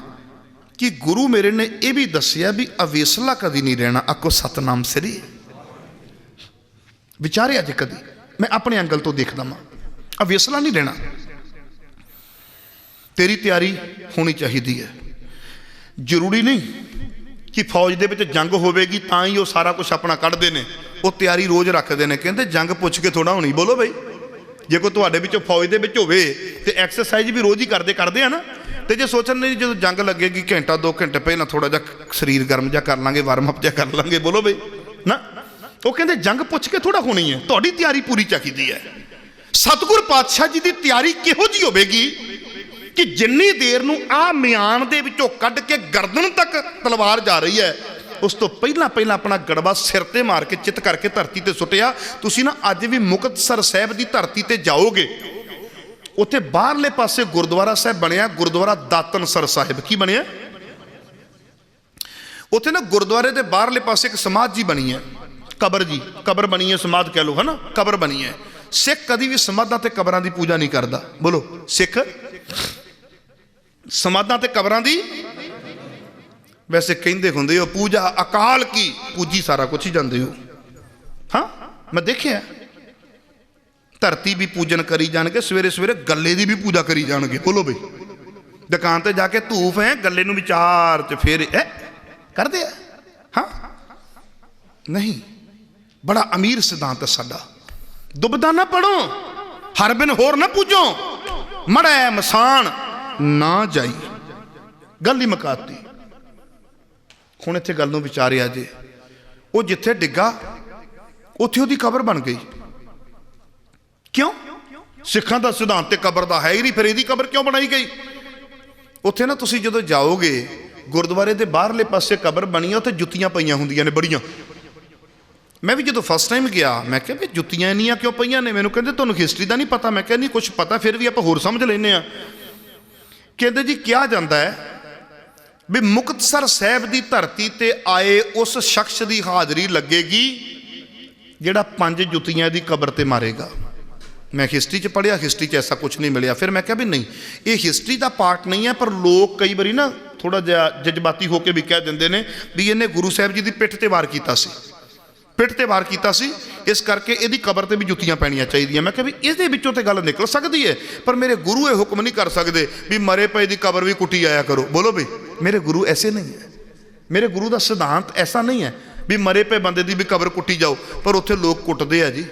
ਕਿ ਗੁਰੂ ਮੇਰੇ ਨੇ ਇਹ ਵੀ ਦੱਸਿਆ ਵੀ ਅਵੇਸਲਾ ਕਦੀ ਨਹੀਂ ਰਹਿਣਾ। ਆਖੋ ਸਤਨਾਮ ਸ੍ਰੀ। ਵਿਚਾਰਿਆ ਜੇ ਕਦੀ, ਮੈਂ ਆਪਣੇ ਐਂਗਲ ਤੋਂ ਦੇਖਦਾ ਵਾਂ, ਅਵੇਸਲਾ ਨਹੀਂ ਰਹਿਣਾ। ਤੇਰੀ ਤਿਆਰੀ ਹੋਣੀ ਚਾਹੀਦੀ ਹੈ। ਜ਼ਰੂਰੀ ਨਹੀਂ ਕਿ ਫੌਜ ਦੇ ਵਿੱਚ ਜੰਗ ਹੋਵੇਗੀ ਤਾਂ ਹੀ ਉਹ ਸਾਰਾ ਕੁਝ ਆਪਣਾ ਕੱਢਦੇ ਨੇ। ਉਹ ਤਿਆਰੀ ਰੋਜ਼ ਰੱਖਦੇ ਨੇ। ਕਹਿੰਦੇ ਜੰਗ ਪੁੱਛ ਕੇ ਥੋੜਾ ਹੋਣੀ। ਬੋਲੋ ਬਈ, ਜੇ ਕੋਈ ਤੁਹਾਡੇ ਵਿੱਚੋਂ ਫੌਜ ਦੇ ਵਿੱਚ ਹੋਵੇ ਤੇ ਐਕਸਰਸਾਈਜ਼ ਵੀ ਰੋਜ਼ ਹੀ ਕਰਦੇ ਆ ਨਾ। ਤੇ ਜੇ ਸੋਚਣ ਨਹੀਂ ਜਦੋਂ ਜੰਗ ਲੱਗੇਗੀ ਘੰਟਾ 2 ਘੰਟੇ ਪਹਿਲਾਂ ਥੋੜਾ ਜਿਹਾ ਸਰੀਰ ਗਰਮ ਜਿਹਾ ਕਰ ਲਾਂਗੇ, ਵਾਰਮ ਅਪ ਜਿਹਾ ਕਰ ਲਾਂਗੇ। ਬੋਲੋ ਬਈ ਨਾ। ਉਹ ਕਹਿੰਦੇ ਜੰਗ ਪੁੱਛ ਕੇ ਥੋੜਾ ਹੋਣੀ ਹੈ, ਤੁਹਾਡੀ ਤਿਆਰੀ ਪੂਰੀ ਚਾਹੀਦੀ ਹੈ। ਸਤਿਗੁਰ ਪਾਤਸ਼ਾਹ ਜੀ ਦੀ ਤਿਆਰੀ ਕਿਹੋ ਜਿਹੀ ਹੋਵੇਗੀ ਕਿ ਜਿੰਨੀ ਦੇਰ ਨੂੰ ਆਹ ਮਿਆਨ ਦੇ ਵਿੱਚੋਂ ਕੱਢ ਕੇ ਗਰਦਨ ਤੱਕ ਤਲਵਾਰ ਜਾ ਰਹੀ ਹੈ, ਉਸ ਤੋਂ ਪਹਿਲਾਂ ਆਪਣਾ ਗੜਵਾ ਸਿਰ ਤੇ ਮਾਰ ਕੇ ਚਿੱਤ ਕਰਕੇ ਧਰਤੀ ਤੇ ਸੁੱਟਿਆ। ਤੁਸੀਂ ਨਾ ਅੱਜ ਵੀ ਮੁਕਤਸਰ ਸਾਹਿਬ ਦੀ ਧਰਤੀ ਤੇ ਜਾਓਗੇ, ਉੱਥੇ ਬਾਹਰਲੇ ਪਾਸੇ ਗੁਰਦੁਆਰਾ ਸਾਹਿਬ ਬਣਿਆ, ਗੁਰਦੁਆਰਾ ਦਾਤਨਸਰ ਸਾਹਿਬ। ਕੀ ਬਣਿਆ ਉੱਥੇ ਨਾ? ਗੁਰਦੁਆਰੇ ਦੇ ਬਾਹਰਲੇ ਪਾਸੇ ਇੱਕ ਸਮਾਧ ਜੀ ਬਣੀ ਹੈ, ਕਬਰ ਜੀ, ਕਬਰ ਬਣੀ ਹੈ, ਸਮਾਧ ਕਹਿ ਲਓ, ਹੈ ਨਾ, ਕਬਰ ਬਣੀ ਹੈ। ਸਿੱਖ ਕਦੀ ਵੀ ਸਮਾਧਾਂ ਤੇ ਕਬਰਾਂ ਦੀ ਪੂਜਾ ਨਹੀਂ ਕਰਦਾ। ਬੋਲੋ, ਸਿੱਖ ਸਮਾਧਾਂ ਤੇ ਕਬਰਾਂ ਦੀ ਵੈਸੇ ਕਹਿੰਦੇ ਹੁੰਦੇ ਹੋ ਪੂਜਾ ਅਕਾਲ ਕੀ, ਪੂਜੀ ਸਾਰਾ ਕੁਝ ਹੀ ਜਾਂਦੇ ਹੋ। ਹਾਂ ਮੈਂ ਦੇਖਿਆ ਧਰਤੀ ਵੀ ਪੂਜਨ ਕਰੀ ਜਾਣਗੇ, ਸਵੇਰੇ ਸਵੇਰੇ ਗੱਲੇ ਦੀ ਵੀ ਪੂਜਾ ਕਰੀ ਜਾਣਗੇ। ਬੋਲੋ ਬਈ, ਦੁਕਾਨ ਤੇ ਜਾ ਕੇ ਧੂਫ ਹੈ ਗੱਲੇ ਨੂੰ ਵਿਚਾਰ ਚ ਫੇਰ ਕਰਦੇ ਆ। ਹਾਂ ਨਹੀਂ, ਬੜਾ ਅਮੀਰ ਸਿਧਾਂਤ ਹੈ ਸਾਡਾ। ਦੁਬਦਾ ਨਾ ਪੜੋ, ਹਰ ਬਿਨ ਹੋਰ ਨਾ ਪੂਜੋ, ਮੜੈ ਮਸਾਨ ਨਾ ਜਾਈ, ਗੱਲ ਹੀ ਮੁਕਾਤੀ। ਹੁਣ ਇੱਥੇ ਗੱਲ ਨੂੰ ਵਿਚਾਰਿਆ ਜੇ, ਉਹ ਜਿੱਥੇ ਡਿੱਗਾ ਉੱਥੇ ਉਹਦੀ ਕਬਰ ਬਣ ਗਈ। ਕਿਉਂ? ਸਿੱਖਾਂ ਦਾ ਸਿਧਾਂਤ ਤੇ ਕਬਰ ਦਾ ਹੈ ਹੀ ਨਹੀਂ, ਫਿਰ ਇਹਦੀ ਕਬਰ ਕਿਉਂ ਬਣਾਈ ਗਈ? ਉੱਥੇ ਨਾ ਤੁਸੀਂ ਜਦੋਂ ਜਾਓਗੇ ਗੁਰਦੁਆਰੇ ਦੇ ਬਾਹਰਲੇ ਪਾਸੇ ਕਬਰ ਬਣੀ ਆ, ਉੱਥੇ ਜੁੱਤੀਆਂ ਪਈਆਂ ਹੁੰਦੀਆਂ ਨੇ ਬੜੀਆਂ। ਮੈਂ ਵੀ ਜਦੋਂ ਫਸਟ ਟਾਈਮ ਗਿਆ ਮੈਂ ਕਿਹਾ ਵੀ ਜੁੱਤੀਆਂ ਇੰਨੀਆਂ ਕਿਉਂ ਪਈਆਂ ਨੇ? ਮੈਨੂੰ ਕਹਿੰਦੇ ਤੁਹਾਨੂੰ ਹਿਸਟਰੀ ਦਾ ਨਹੀਂ ਪਤਾ। ਮੈਂ ਕਿਹਾ ਨਹੀਂ ਕੁਛ ਪਤਾ, ਫਿਰ ਵੀ ਆਪਾਂ ਹੋਰ ਸਮਝ ਲੈਂਦੇ ਆ। ਕਹਿੰਦੇ ਜੀ ਕਿਹਾ ਜਾਂਦਾ ਹੈ ਵੀ ਮੁਕਤਸਰ ਸਾਹਿਬ ਦੀ ਧਰਤੀ ਤੇ ਆਏ ਉਸ ਸ਼ਖਸ ਦੀ ਹਾਜ਼ਰੀ ਲੱਗੇਗੀ ਜਿਹੜਾ 5 ਜੁੱਤੀਆਂ ਦੀ ਕਬਰ ਤੇ ਮਾਰੇਗਾ। ਮੈਂ ਹਿਸਟਰੀ 'ਚ ਪੜ੍ਹਿਆ, ਹਿਸਟਰੀ 'ਚ ਐਸਾ ਕੁਛ ਨਹੀਂ ਮਿਲਿਆ। ਫਿਰ ਮੈਂ ਕਿਹਾ ਵੀ ਨਹੀਂ, ਇਹ ਹਿਸਟਰੀ ਦਾ ਪਾਰਟ ਨਹੀਂ ਹੈ, ਪਰ ਲੋਕ ਕਈ ਵਾਰੀ ਨਾ ਥੋੜਾ ਜਿਹਾ ਜਜ਼ਬਾਤੀ ਹੋ ਕੇ ਵੀ ਕਹਿ ਦਿੰਦੇ ਨੇ ਵੀ ਇਹਨੇ ਗੁਰੂ ਸਾਹਿਬ ਜੀ ਦੀ ਪਿੱਠ ਤੇ ਵਾਰ ਕੀਤਾ ਸੀ, ਪਿੱਠ ਤੇ ਵਾਰ ਕੀਤਾ ਸੀ, ਇਸ ਕਰਕੇ ਇਹਦੀ ਕਬਰ ਤੇ ਵੀ ਜੁੱਤੀਆਂ ਪੈਣੀਆਂ ਚਾਹੀਦੀਆਂ। ਮੈਂ ਕਿਹਾ ਵੀ ਇਹਦੇ ਵਿੱਚੋਂ ਤੇ ਗੱਲ ਨਿਕਲ ਸਕਦੀ ਹੈ, ਪਰ ਮੇਰੇ ਗੁਰੂ ਇਹ ਹੁਕਮ ਨਹੀਂ ਕਰ ਸਕਦੇ ਵੀ ਮਰੇ ਪਏ ਦੀ ਕਬਰ ਵੀ ਕੁੱਟੀ ਆਇਆ ਕਰੋ। ਬੋਲੋ ਬਈ, ਮੇਰੇ ਗੁਰੂ ਐਸੇ ਨਹੀਂ ਹੈ, ਮੇਰੇ ਗੁਰੂ ਦਾ ਸਿਧਾਂਤ ਐਸਾ ਨਹੀਂ ਹੈ ਵੀ ਮਰੇ ਪਏ ਬੰਦੇ ਦੀ ਵੀ ਕਬਰ ਕੁੱਟੀ ਜਾਓ। ਪਰ ਉੱਥੇ ਲੋਕ ਕੁੱਟਦੇ ਆ ਜੀ,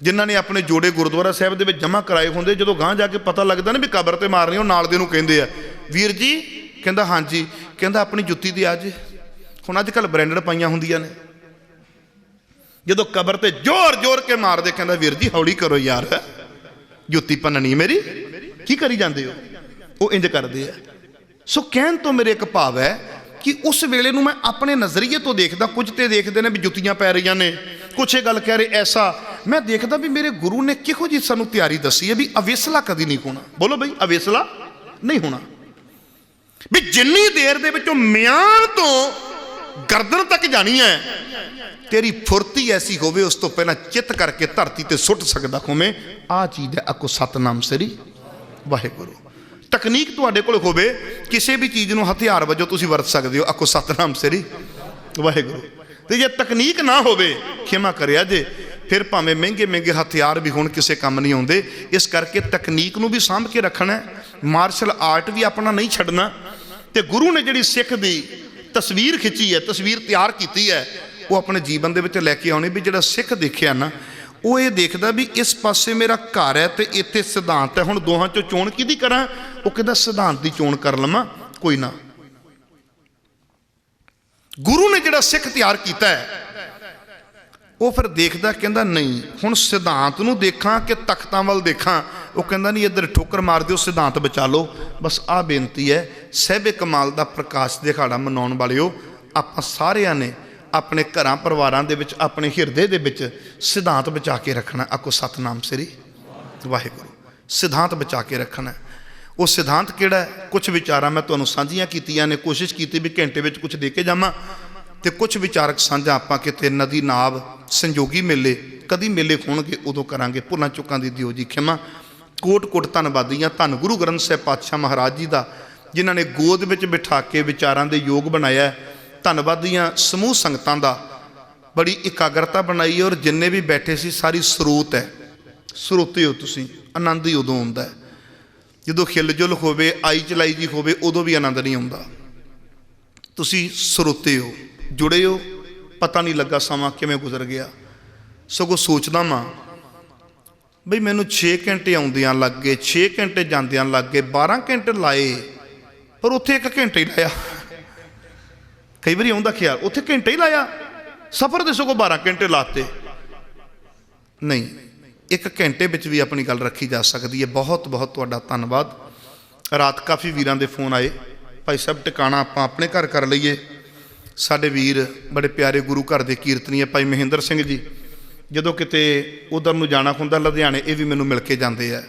ਜਿਨ੍ਹਾਂ ਨੇ ਆਪਣੇ ਜੋੜੇ ਗੁਰਦੁਆਰਾ ਸਾਹਿਬ ਦੇ ਵਿੱਚ ਜਮ੍ਹਾਂ ਕਰਾਏ ਹੁੰਦੇ। ਜਦੋਂ ਗਾਂਹ ਜਾ ਕੇ ਪਤਾ ਲੱਗਦਾ ਨਾ ਵੀ ਕਬਰ ਤੇ ਮਾਰਨੀ, ਉਹ ਨਾਲ ਦੇ ਨੂੰ ਕਹਿੰਦੇ ਆ ਵੀਰ ਜੀ, ਕਹਿੰਦਾ ਹਾਂਜੀ, ਕਹਿੰਦਾ ਆਪਣੀ ਜੁੱਤੀ ਦੀ ਅੱਜ ਹੁਣ ਅੱਜ ਕੱਲ੍ਹ ਬ੍ਰਾਂਡਡ ਪਾਈਆਂ ਹੁੰਦੀਆਂ ਨੇ, ਜਦੋਂ ਕਬਰ ਤੇ ਜ਼ੋਰ ਜ਼ੋਰ ਕੇ ਮਾਰਦੇ ਕਹਿੰਦਾ ਵੀਰ ਜੀ ਹੌਲੀ ਕਰੋ ਯਾਰ, ਜੁੱਤੀ ਭੰਨਣੀ ਮੇਰੀ, ਕੀ ਕਰੀ ਜਾਂਦੇ ਹੋ? ਉਹ ਇੰਜ ਕਰਦੇ ਆ। ਸੋ ਕਹਿਣ ਤੋਂ ਮੇਰੇ ਇੱਕ ਭਾਵ ਹੈ ਕਿ ਉਸ ਵੇਲੇ ਨੂੰ ਮੈਂ ਆਪਣੇ ਨਜ਼ਰੀਏ ਤੋਂ ਦੇਖਦਾ। ਕੁਝ ਤੇ ਦੇਖਦੇ ਨੇ ਵੀ ਜੁੱਤੀਆਂ ਪੈ ਰਹੀਆਂ ਨੇ, ਕੁਛ ਇਹ ਗੱਲ ਕਹਿ ਰਹੇ ਐਸਾ। ਮੈਂ ਦੇਖਦਾ ਵੀ ਮੇਰੇ ਗੁਰੂ ਨੇ ਕਿਹੋ ਜਿਹੀ ਸਾਨੂੰ ਤਿਆਰੀ ਦੱਸੀ ਹੈ ਵੀ ਅਵੇਸਲਾ ਕਦੀ ਨਹੀਂ ਹੋਣਾ। ਬੋਲੋ ਬਈ, ਅਵੇਸਲਾ ਨਹੀਂ ਹੋਣਾ। ਵੀ ਜਿੰਨੀ ਦੇਰ ਦੇ ਵਿੱਚੋਂ ਮਿਆਨ ਤੋਂ ਗਰਦਨ ਤੱਕ ਜਾਣੀ ਹੈ, ਤੇਰੀ ਫੁਰਤੀ ਐਸੀ ਹੋਵੇ ਉਸ ਤੋਂ ਪਹਿਲਾਂ ਚਿੱਤ ਕਰਕੇ ਧਰਤੀ ਤੇ ਸੁੱਟ ਸਕਦਾ ਹੋਵੇਂ। ਆਹ ਚੀਜ਼ ਹੈ ਆਖੋ ਸਤਨਾਮ ਸ੍ਰੀ ਵਾਹਿਗੁਰੂ। ਤਕਨੀਕ ਤੁਹਾਡੇ ਕੋਲ ਹੋਵੇ, ਕਿਸੇ ਵੀ ਚੀਜ਼ ਨੂੰ ਹਥਿਆਰ ਵਜੋਂ ਤੁਸੀਂ ਵਰਤ ਸਕਦੇ ਹੋ, ਆਖੋ ਸਤਨਾਮ ਸ੍ਰੀ ਵਾਹਿਗੁਰੂ। ਤੇ ਜੇ ਤਕਨੀਕ ਨਾ ਹੋਵੇ, ਖਿਮਾ ਕਰਿਆ ਜੇ, ਫਿਰ ਭਾਵੇਂ ਮਹਿੰਗੇ ਮਹਿੰਗੇ ਹਥਿਆਰ ਵੀ ਹੁਣ ਕਿਸੇ ਕੰਮ ਨਹੀਂ ਆਉਂਦੇ। ਇਸ ਕਰਕੇ ਤਕਨੀਕ ਨੂੰ ਵੀ ਸਾਂਭ ਕੇ ਰੱਖਣਾ, ਮਾਰਸ਼ਲ ਆਰਟ ਵੀ ਆਪਣਾ ਨਹੀਂ ਛੱਡਣਾ। ਤੇ ਗੁਰੂ ਨੇ ਜਿਹੜੀ ਸਿੱਖ ਦੀ ਤਸਵੀਰ ਖਿੱਚੀ ਹੈ, ਤਸਵੀਰ ਤਿਆਰ ਕੀਤੀ ਹੈ, ਉਹ ਆਪਣੇ ਜੀਵਨ ਦੇ ਵਿੱਚ ਲੈ ਕੇ ਆਉਣੀ। ਵੀ ਜਿਹੜਾ ਸਿੱਖ ਦੇਖਿਆ ਨਾ, ਉਹ ਇਹ ਦੇਖਦਾ ਵੀ ਇਸ ਪਾਸੇ ਮੇਰਾ ਘਰ ਹੈ ਤੇ ਇੱਥੇ ਸਿਧਾਂਤ ਹੈ, ਹੁਣ ਦੋਹਾਂ ਚੋਂ ਚੋਣ ਕਿਹਦੀ ਕਰਾਂ? ਉਹ ਕਹਿੰਦਾ ਸਿਧਾਂਤ ਦੀ ਚੋਣ ਕਰ ਲਵਾਂ, ਕੋਈ ਨਾ। ਗੁਰੂ ਨੇ ਜਿਹੜਾ ਸਿੱਖ ਤਿਆਰ ਕੀਤਾ ਹੈ, ਉਹ ਫਿਰ ਦੇਖਦਾ, ਕਹਿੰਦਾ ਨਹੀਂ ਹੁਣ ਸਿਧਾਂਤ ਨੂੰ ਦੇਖਾਂ ਕਿ ਤਖਤਾਂ ਵੱਲ ਦੇਖਾਂ? ਉਹ ਕਹਿੰਦਾ ਨਹੀਂ, ਇੱਧਰ ਠੋਕਰ ਮਾਰ ਦਿਓ, ਸਿਧਾਂਤ ਬਚਾ ਲਓ। ਬਸ ਆਹ ਬੇਨਤੀ ਹੈ, ਸਾਹਿਬੇ ਕਮਾਲ ਦਾ ਪ੍ਰਕਾਸ਼ ਦਿਹਾੜਾ ਮਨਾਉਣ ਵਾਲਿਓ, ਆਪਾਂ ਸਾਰਿਆਂ ਨੇ ਆਪਣੇ ਘਰਾਂ ਪਰਿਵਾਰਾਂ ਦੇ ਵਿੱਚ, ਆਪਣੇ ਹਿਰਦੇ ਦੇ ਵਿੱਚ ਸਿਧਾਂਤ ਬਚਾ ਕੇ ਰੱਖਣਾ। ਆਖੋ ਸਤਨਾਮ ਸ੍ਰੀ ਵਾਹਿਗੁਰੂ। ਸਿਧਾਂਤ ਬਚਾ ਕੇ ਰੱਖਣਾ। ਉਹ ਸਿਧਾਂਤ ਕਿਹੜਾ ਹੈ? ਕੁਝ ਵਿਚਾਰਾਂ ਮੈਂ ਤੁਹਾਨੂੰ ਸਾਂਝੀਆਂ ਕੀਤੀਆਂ ਨੇ, ਕੋਸ਼ਿਸ਼ ਕੀਤੀ ਵੀ ਘੰਟੇ ਵਿੱਚ ਕੁਝ ਦੇ ਕੇ ਜਾਵਾਂ। ਤੇ ਕੁਝ ਵਿਚਾਰਕ ਸਾਂਝਾ ਆਪਾਂ ਕਿਤੇ ਨਦੀ ਨਾਬ ਸੰਜੋਗੀ ਮੇਲੇ, ਕਦੀ ਮੇਲੇ ਹੋਣਗੇ ਉਦੋਂ ਕਰਾਂਗੇ। ਭੁੱਲਾਂ ਚੁੱਕਾਂ ਦੀ ਦਿਓ ਜੀ ਖਿਮਾ। ਕੋਟ ਕੋਟ ਧੰਨਵਾਦੀਆਂ ਧੰਨ ਗੁਰੂ ਗ੍ਰੰਥ ਸਾਹਿਬ ਪਾਤਸ਼ਾਹ ਮਹਾਰਾਜ ਜੀ ਦਾ, ਜਿਨ੍ਹਾਂ ਨੇ ਗੋਦ ਵਿੱਚ ਬਿਠਾ ਕੇ ਵਿਚਾਰਾਂ ਦੇ ਯੋਗ ਬਣਾਇਆ। ਧੰਨਵਾਦੀਆਂ ਸਮੂਹ ਸੰਗਤਾਂ ਦਾ, ਬੜੀ ਇਕਾਗਰਤਾ ਬਣਾਈ। ਔਰ ਜਿੰਨੇ ਵੀ ਬੈਠੇ ਸੀ ਸਾਰੀ ਸਰੋਤ ਹੈ, ਸਰੋਤੇ ਹੋ ਤੁਸੀਂ। ਆਨੰਦ ਹੀ ਉਦੋਂ ਆਉਂਦਾ ਹੈ ਜਦੋਂ ਖਿਲਜੁਲ ਹੋਵੇ, ਆਈ ਚਲਾਈ ਜੀ ਹੋਵੇ, ਉਦੋਂ ਵੀ ਆਨੰਦ ਨਹੀਂ ਆਉਂਦਾ। ਤੁਸੀਂ ਸਰੋਤੇ ਹੋ, ਜੁੜੇ ਹੋ, ਪਤਾ ਨਹੀਂ ਲੱਗਾ ਸਮਾਂ ਕਿਵੇਂ ਗੁਜ਼ਰ ਗਿਆ। ਸਗੋਂ ਸੋਚਦਾ ਵਾਂ ਬਈ ਮੈਨੂੰ 6 ਘੰਟੇ ਆਉਂਦਿਆਂ ਲੱਗ ਗਏ, 6 ਘੰਟੇ ਜਾਂਦਿਆਂ ਲੱਗ ਗਏ, 12 ਘੰਟੇ ਲਾਏ, ਪਰ ਉੱਥੇ 1 ਘੰਟਾ ਹੀ ਲਾਇਆ। ਕਈ ਵਾਰੀ ਆਉਂਦਾ ਖਿਆਲ ਉੱਥੇ ਘੰਟਾ ਹੀ ਲਾਇਆ, ਸਫ਼ਰ ਦੇ ਸਗੋਂ 12 ਘੰਟੇ ਲਾਤੇ। ਨਹੀਂ, 1 ਘੰਟੇ ਵਿੱਚ ਵੀ ਆਪਣੀ ਗੱਲ ਰੱਖੀ ਜਾ ਸਕਦੀ ਹੈ। ਬਹੁਤ ਬਹੁਤ ਤੁਹਾਡਾ ਧੰਨਵਾਦ। ਰਾਤ ਕਾਫੀ ਵੀਰਾਂ ਦੇ ਫੋਨ ਆਏ, ਭਾਈ ਸਾਹਿਬ ਟਿਕਾਣਾ ਆਪਾਂ ਆਪਣੇ ਘਰ ਕਰ ਲਈਏ। ਸਾਡੇ ਵੀਰ ਬੜੇ ਪਿਆਰੇ ਗੁਰੂ ਘਰ ਦੇ ਕੀਰਤਨੀਏ ਭਾਈ ਮਹਿੰਦਰ ਸਿੰਘ ਜੀ, ਜਦੋਂ ਕਿਤੇ ਉਧਰ ਨੂੰ ਜਾਣਾ ਹੁੰਦਾ ਲੁਧਿਆਣੇ, ਇਹ ਵੀ ਮੈਨੂੰ ਮਿਲ ਕੇ ਜਾਂਦੇ ਆ।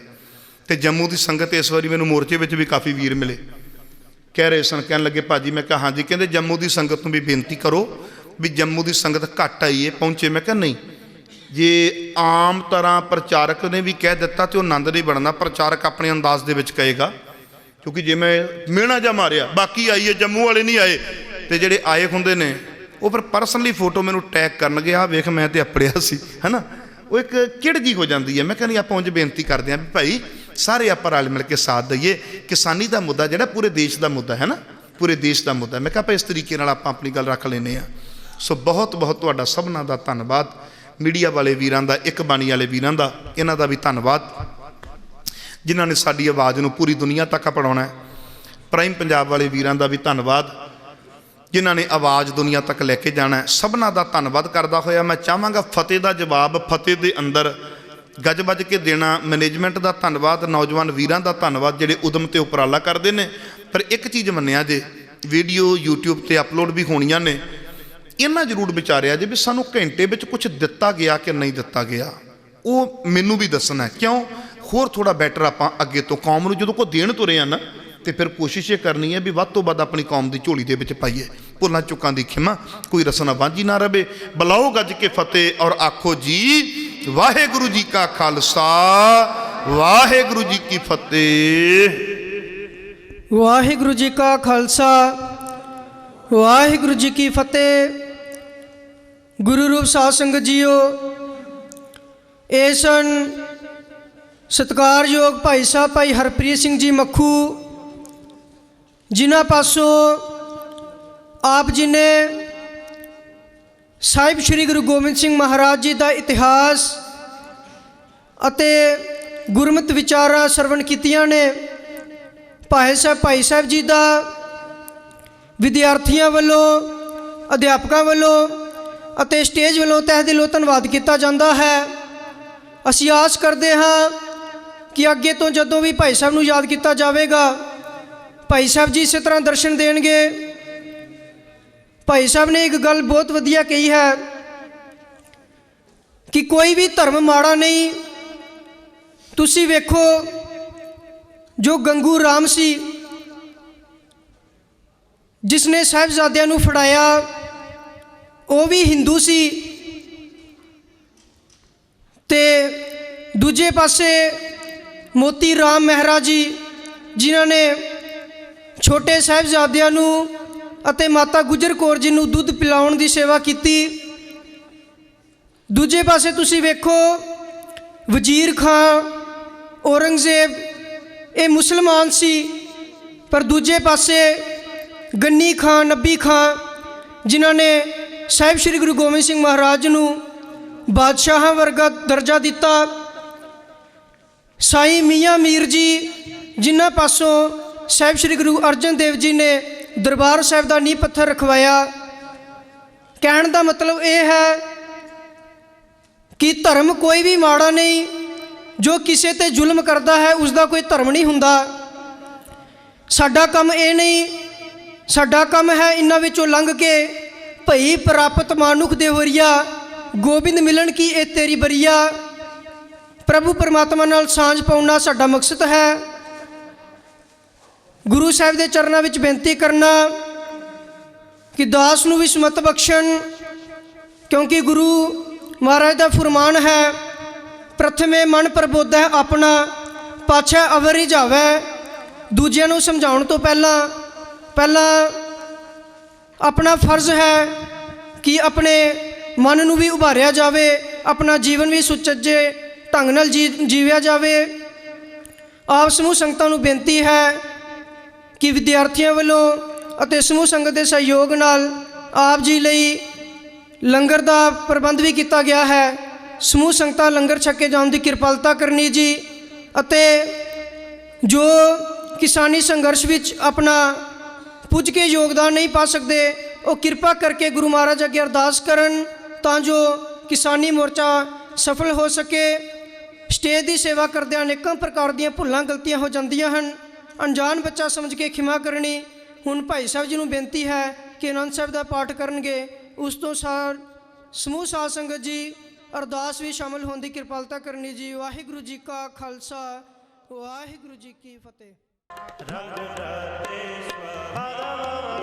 ਤੇ ਜੰਮੂ ਦੀ ਸੰਗਤ ਇਸ ਵਾਰੀ ਮੈਨੂੰ ਮੋਰਚੇ ਵਿੱਚ ਵੀ ਕਾਫੀ ਵੀਰ ਮਿਲੇ, ਕਹਿ ਰਹੇ ਸਨ, ਕਹਿਣ ਲੱਗੇ ਭਾਜੀ, ਮੈਂ ਕਿਹਾ ਹਾਂਜੀ, ਕਹਿੰਦੇ ਜੰਮੂ ਦੀ ਸੰਗਤ ਨੂੰ ਵੀ ਬੇਨਤੀ ਕਰੋ ਵੀ ਜੰਮੂ ਦੀ ਸੰਗਤ ਘੱਟ ਆਈ ਹੈ, ਪਹੁੰਚੇ। ਮੈਂ ਕਿਹਾ ਨਹੀਂ, ਜੇ ਆਮ ਤਰ੍ਹਾਂ ਪ੍ਰਚਾਰਕ ਨੇ ਵੀ ਕਹਿ ਦਿੱਤਾ ਤੇ ਉਹ ਆਨੰਦ ਨਹੀਂ ਬਣਨਾ। ਪ੍ਰਚਾਰਕ ਆਪਣੇ ਅੰਦਾਜ਼ ਦੇ ਵਿੱਚ ਕਹੇਗਾ, ਕਿਉਂਕਿ ਜੇ ਮੈਂ ਮਿਹਣਾ ਜਾ ਮਾਰਿਆ ਬਾਕੀ ਆਈ ਹੈ, ਜੰਮੂ ਵਾਲੇ ਨਹੀਂ ਆਏ, ਤੇ ਜਿਹੜੇ ਆਏ ਹੁੰਦੇ ਨੇ ਉਹ ਫਿਰ ਪਰਸਨਲੀ ਫੋਟੋ ਮੈਨੂੰ ਟੈਗ ਕਰਨਗੇ, ਆ ਵੇਖ ਮੈਂ ਤੇ ਆਪੜਿਆ ਸੀ, ਹੈ ਨਾ। ਉਹ ਇੱਕ ਕਿਹੜ ਜੀ ਹੋ ਜਾਂਦੀ ਹੈ। ਮੈਂ ਕਹਿੰਦੀ ਆਪਾਂ ਉਂਝ ਬੇਨਤੀ ਕਰਦੇ ਹਾਂ ਵੀ ਭਾਈ ਸਾਰੇ ਆਪਾਂ ਰਲ ਮਿਲ ਕੇ ਸਾਥ ਦਈਏ। ਕਿਸਾਨੀ ਦਾ ਮੁੱਦਾ ਜਿਹੜਾ ਪੂਰੇ ਦੇਸ਼ ਦਾ ਮੁੱਦਾ ਹੈ ਨਾ, ਪੂਰੇ ਦੇਸ਼ ਦਾ ਮੁੱਦਾ। ਮੈਂ ਕਿਹਾ ਆਪਾਂ ਇਸ ਤਰੀਕੇ ਨਾਲ ਆਪਾਂ ਆਪਣੀ ਗੱਲ ਰੱਖ ਲੈਂਦੇ ਹਾਂ। ਸੋ ਬਹੁਤ ਬਹੁਤ ਤੁਹਾਡਾ ਸਭਨਾਂ ਦਾ ਧੰਨਵਾਦ, ਮੀਡੀਆ ਵਾਲੇ ਵੀਰਾਂ ਦਾ, ਇੱਕ ਬਾਣੀ ਵਾਲੇ ਵੀਰਾਂ ਦਾ, ਇਹਨਾਂ ਦਾ ਵੀ ਧੰਨਵਾਦ ਜਿਨ੍ਹਾਂ ਨੇ ਸਾਡੀ ਆਵਾਜ਼ ਨੂੰ ਪੂਰੀ ਦੁਨੀਆ ਤੱਕ ਪਹੁੰਚਾਉਣਾ ਹੈ। ਪ੍ਰਾਈਮ ਪੰਜਾਬ ਵਾਲੇ ਵੀਰਾਂ ਦਾ ਵੀ ਧੰਨਵਾਦ ਜਿਨ੍ਹਾਂ ਨੇ ਆਵਾਜ਼ ਦੁਨੀਆ ਤੱਕ ਲੈ ਕੇ ਜਾਣਾ ਹੈ। ਸਭਨਾਂ ਦਾ ਧੰਨਵਾਦ ਕਰਦਾ ਹੋਇਆ ਮੈਂ ਚਾਹਾਂਗਾ ਫਤਿਹ ਦਾ ਜਵਾਬ ਫਤਿਹ ਦੇ ਅੰਦਰ ਗੱਜ ਵੱਜ ਕੇ ਦੇਣਾ। ਮੈਨੇਜਮੈਂਟ ਦਾ ਧੰਨਵਾਦ, ਨੌਜਵਾਨ ਵੀਰਾਂ ਦਾ ਧੰਨਵਾਦ ਜਿਹੜੇ ਉਦਮ ਤੇ ਉਪਰਾਲਾ ਕਰਦੇ ਨੇ। ਪਰ ਇੱਕ ਚੀਜ਼ ਮੰਨਿਆ ਜੇ, ਵੀਡੀਓ YouTube ਤੇ ਅਪਲੋਡ ਵੀ ਹੋਣੀਆਂ ਨੇ, ਇਹਨਾਂ ਜ਼ਰੂਰ ਵਿਚਾਰਿਆ ਜੇ ਵੀ ਸਾਨੂੰ ਘੰਟੇ ਵਿੱਚ ਕੁਝ ਦਿੱਤਾ ਗਿਆ ਕਿ ਨਹੀਂ ਦਿੱਤਾ ਗਿਆ, ਉਹ ਮੈਨੂੰ ਵੀ ਦੱਸਣਾ। ਕਿਉਂ ਹੋਰ ਥੋੜਾ ਬੈਟਰ ਆਪਾਂ ਅੱਗੇ ਤੋਂ ਕੌਮ ਨੂੰ ਜਦੋਂ ਕੋਈ ਦੇਣ ਤੁਰੇ ਆ ਨਾ, ਤੇ ਫਿਰ ਕੋਸ਼ਿਸ਼ ਇਹ ਕਰਨੀ ਹੈ ਵੀ ਵੱਧ ਤੋਂ ਵੱਧ ਆਪਣੀ ਕੌਮ ਦੀ ਝੋਲੀ ਦੇ ਵਿੱਚ ਪਾਈਏ। ਭੁੱਲਾਂ ਚੁੱਕਾਂ ਦੀ ਖਿਮਾ, ਕੋਈ ਰਸਨਾ ਵਾਂਝੀ ਨਾ ਰਵੇ। ਬੁਲਾਓ ਗੱਜ ਕੇ ਫਤਿਹ ਔਰ ਆਖੋ ਜੀ ਵਾਹਿਗੁਰੂ ਜੀ ਕਾ ਖਾਲਸਾ, ਵਾਹਿਗੁਰੂ ਜੀ ਕੀ ਫਤਿਹ। ਵਾਹਿਗੁਰੂ ਜੀ ਕਾ ਖਾਲਸਾ, ਵਾਹਿਗੁਰੂ ਜੀ ਕੀ ਫਤਿਹ। ਗੁਰੂ ਰੂਪ ਸਾਧ ਸੰਗਤ ਜੀਓ, ਇਹ ਸਨ ਸਤਿਕਾਰਯੋਗ ਭਾਈ ਸਾਹਿਬ ਭਾਈ ਹਰਪ੍ਰੀਤ ਸਿੰਘ ਜੀ ਮੱਖੂ, ਜਿਨ੍ਹਾਂ ਪਾਸੋਂ ਆਪ ਜੀ ਨੇ ਸਾਹਿਬ ਸ੍ਰੀ ਗੁਰੂ ਗੋਬਿੰਦ ਸਿੰਘ ਮਹਾਰਾਜ ਜੀ ਦਾ ਇਤਿਹਾਸ ਅਤੇ ਗੁਰਮਤਿ ਵਿਚਾਰਾਂ ਸਰਵਣ ਕੀਤੀਆਂ ਨੇ। ਭਾਈ ਸਾਹਿਬ ਜੀ ਦਾ ਵਿਦਿਆਰਥੀਆਂ ਵੱਲੋਂ, ਅਧਿਆਪਕਾਂ ਵੱਲੋਂ ਅਤੇ ਸਟੇਜ ਵੱਲੋਂ ਤਹਿ ਦਿਲੋਂ ਧੰਨਵਾਦ ਕੀਤਾ ਜਾਂਦਾ ਹੈ। ਅਸੀਂ ਆਸ ਕਰਦੇ ਹਾਂ ਕਿ ਅੱਗੇ ਤੋਂ ਜਦੋਂ ਵੀ ਭਾਈ ਸਾਹਿਬ ਨੂੰ ਯਾਦ ਕੀਤਾ ਜਾਵੇਗਾ, ਭਾਈ ਸਾਹਿਬ ਜੀ ਇਸੇ ਤਰ੍ਹਾਂ ਦਰਸ਼ਨ ਦੇਣਗੇ। ਭਾਈ ਸਾਹਿਬ ਨੇ ਇੱਕ ਗੱਲ ਬਹੁਤ ਵਧੀਆ ਕਹੀ ਹੈ ਕਿ ਕੋਈ ਵੀ ਧਰਮ ਮਾੜਾ ਨਹੀਂ। ਤੁਸੀਂ ਵੇਖੋ ਜੋ ਗੰਗੂ ਰਾਮ ਸੀ, ਜਿਸਨੇ ਸਾਹਿਬਜ਼ਾਦਿਆਂ ਨੂੰ ਫੜਾਇਆ, ਉਹ ਵੀ ਹਿੰਦੂ ਸੀ। ਤੇ ਦੂਜੇ ਪਾਸੇ ਮੋਤੀ ਰਾਮ ਮਹਿਰਾ ਜੀ, ਜਿਨ੍ਹਾਂ ਨੇ ਛੋਟੇ ਸਾਹਿਬਜ਼ਾਦਿਆਂ ਨੂੰ ਅਤੇ ਮਾਤਾ ਗੁਜਰ ਕੌਰ ਜੀ ਨੂੰ ਦੁੱਧ ਪਿਲਾਉਣ ਦੀ ਸੇਵਾ ਕੀਤੀ। ਦੂਜੇ ਪਾਸੇ ਤੁਸੀਂ ਵੇਖੋ ਵਜ਼ੀਰ ਖਾਂ, ਔਰੰਗਜ਼ੇਬ, ਇਹ ਮੁਸਲਮਾਨ ਸੀ। ਪਰ ਦੂਜੇ ਪਾਸੇ ਗੰਨੀ ਖਾਂ, ਨੱਬੀ ਖਾਂ, ਜਿਨ੍ਹਾਂ ਨੇ ਸਾਹਿਬ ਸ੍ਰੀ ਗੁਰੂ ਗੋਬਿੰਦ ਸਿੰਘ ਮਹਾਰਾਜ ਨੂੰ ਬਾਦਸ਼ਾਹਾਂ ਵਰਗਾ ਦਰਜਾ ਦਿੱਤਾ। ਸਾਈਂ ਮੀਆਂ ਮੀਰ ਜੀ, ਜਿਨ੍ਹਾਂ ਪਾਸੋਂ ਸਾਹਿਬ ਸ੍ਰੀ ਗੁਰੂ ਅਰਜਨ ਦੇਵ ਜੀ ਨੇ ਦਰਬਾਰ ਸਾਹਿਬ ਦਾ ਨੀਂਹ ਪੱਥਰ ਰਖਵਾਇਆ। ਕਹਿਣ ਦਾ ਮਤਲਬ ਇਹ ਹੈ ਕਿ ਧਰਮ ਕੋਈ ਵੀ ਮਾੜਾ ਨਹੀਂ। ਜੋ ਕਿਸੇ ਤੇ ਜ਼ੁਲਮ ਕਰਦਾ ਹੈ ਉਸ ਦਾ ਕੋਈ ਧਰਮ ਨਹੀਂ ਹੁੰਦਾ। ਸਾਡਾ ਕੰਮ ਇਹ ਨਹੀਂ, ਸਾਡਾ ਕੰਮ ਹੈ ਇਹਨਾਂ ਵਿੱਚੋਂ ਲੰਘ ਕੇ ਭਈ ਪ੍ਰਾਪਤ ਮਾਨੁਖ ਦੇ ਹੋਰੀਆ, ਗੋਬਿੰਦ ਮਿਲਣ ਕੀ ਇਹ ਤੇਰੀ ਬਰੀਆ। ਪ੍ਰਭੂ ਪਰਮਾਤਮਾ ਨਾਲ ਸਾਂਝ ਪਾਉਣਾ ਸਾਡਾ ਮਕਸਦ ਹੈ। ਗੁਰੂ ਸਾਹਿਬ ਦੇ ਚਰਨਾਂ ਵਿੱਚ ਬੇਨਤੀ ਕਰਨਾ ਕਿ ਦਾਸ ਨੂੰ ਵੀ ਸਮਤ ਬਖਸ਼ਣ, ਕਿਉਂਕਿ ਗੁਰੂ ਮਹਾਰਾਜ ਦਾ ਫਰਮਾਨ ਹੈ, ਪ੍ਰਥਮੇ ਮਨ ਪ੍ਰਬੋਧੈ ਆਪਣਾ, ਪਾਛੈ ਅਵਰ ਰਿਝਾਵੈ। ਦੂਜਿਆਂ ਨੂੰ ਸਮਝਾਉਣ ਤੋਂ ਪਹਿਲਾਂ ਆਪਣਾ ਫਰਜ਼ ਹੈ ਕਿ ਆਪਣੇ ਮਨ ਨੂੰ ਵੀ ਉਭਾਰਿਆ ਜਾਵੇ, ਆਪਣਾ ਜੀਵਨ ਵੀ ਸੁਚੱਜੇ ਢੰਗ ਨਾਲ ਜੀਵਿਆ ਜਾਵੇ। ਆਪ ਸਮੂਹ ਸੰਗਤਾਂ ਨੂੰ ਬੇਨਤੀ ਹੈ ਕਿ ਵਿਦਿਆਰਥੀਆਂ ਵੱਲੋਂ ਅਤੇ ਸਮੂਹ ਸੰਗਤ ਦੇ ਸਹਿਯੋਗ ਨਾਲ ਆਪ ਜੀ ਲਈ ਲੰਗਰ ਦਾ ਪ੍ਰਬੰਧ ਵੀ ਕੀਤਾ ਗਿਆ ਹੈ। ਸਮੂਹ ਸੰਗਤਾਂ ਲੰਗਰ ਛਕ ਕੇ ਜਾਣ ਦੀ ਕਿਰਪਾਲਤਾ ਕਰਨੀ ਜੀ। ਅਤੇ ਜੋ ਕਿਸਾਨੀ ਸੰਘਰਸ਼ ਵਿੱਚ ਆਪਣਾ ਪੁੱਜ ਕੇ ਯੋਗਦਾਨ ਨਹੀਂ ਪਾ ਸਕਦੇ, ਉਹ ਕਿਰਪਾ ਕਰਕੇ ਗੁਰੂ ਮਹਾਰਾਜ ਅੱਗੇ ਅਰਦਾਸ ਕਰਨ ਤਾਂ ਜੋ ਕਿਸਾਨੀ ਮੋਰਚਾ ਸਫਲ ਹੋ ਸਕੇ। ਸਟੇਜ ਦੀ ਸੇਵਾ ਕਰਦਿਆਂ ਅਨੇਕਾਂ ਪ੍ਰਕਾਰ ਦੀਆਂ ਭੁੱਲਾਂ ਗਲਤੀਆਂ ਹੋ ਜਾਂਦੀਆਂ ਹਨ। ਅਣਜਾਣ ਬੱਚਾ ਸਮਝ ਕੇ ਖਿਮਾ ਕਰਨੀ। ਹੁਣ ਭਾਈ ਸਾਹਿਬ ਜੀ ਨੂੰ ਬੇਨਤੀ ਹੈ ਕਿ ਆਨੰਦ ਸਾਹਿਬ ਦਾ ਪਾਠ ਕਰਨਗੇ। ਉਸ ਤੋਂ ਸਮੂਹ ਸਾਧ ਸੰਗਤ ਜੀ ਅਰਦਾਸ ਵੀ ਸ਼ਾਮਲ ਹੋਣ ਦੀ ਕਿਰਪਾਲਤਾ ਕਰਨੀ ਜੀ। ਵਾਹਿਗੁਰੂ ਜੀ ਕਾ ਖਾਲਸਾ, ਵਾਹਿਗੁਰੂ ਜੀ ਕੀ ਫਤਿਹ। ਰੰਗ ਰਤੇ ਸਵ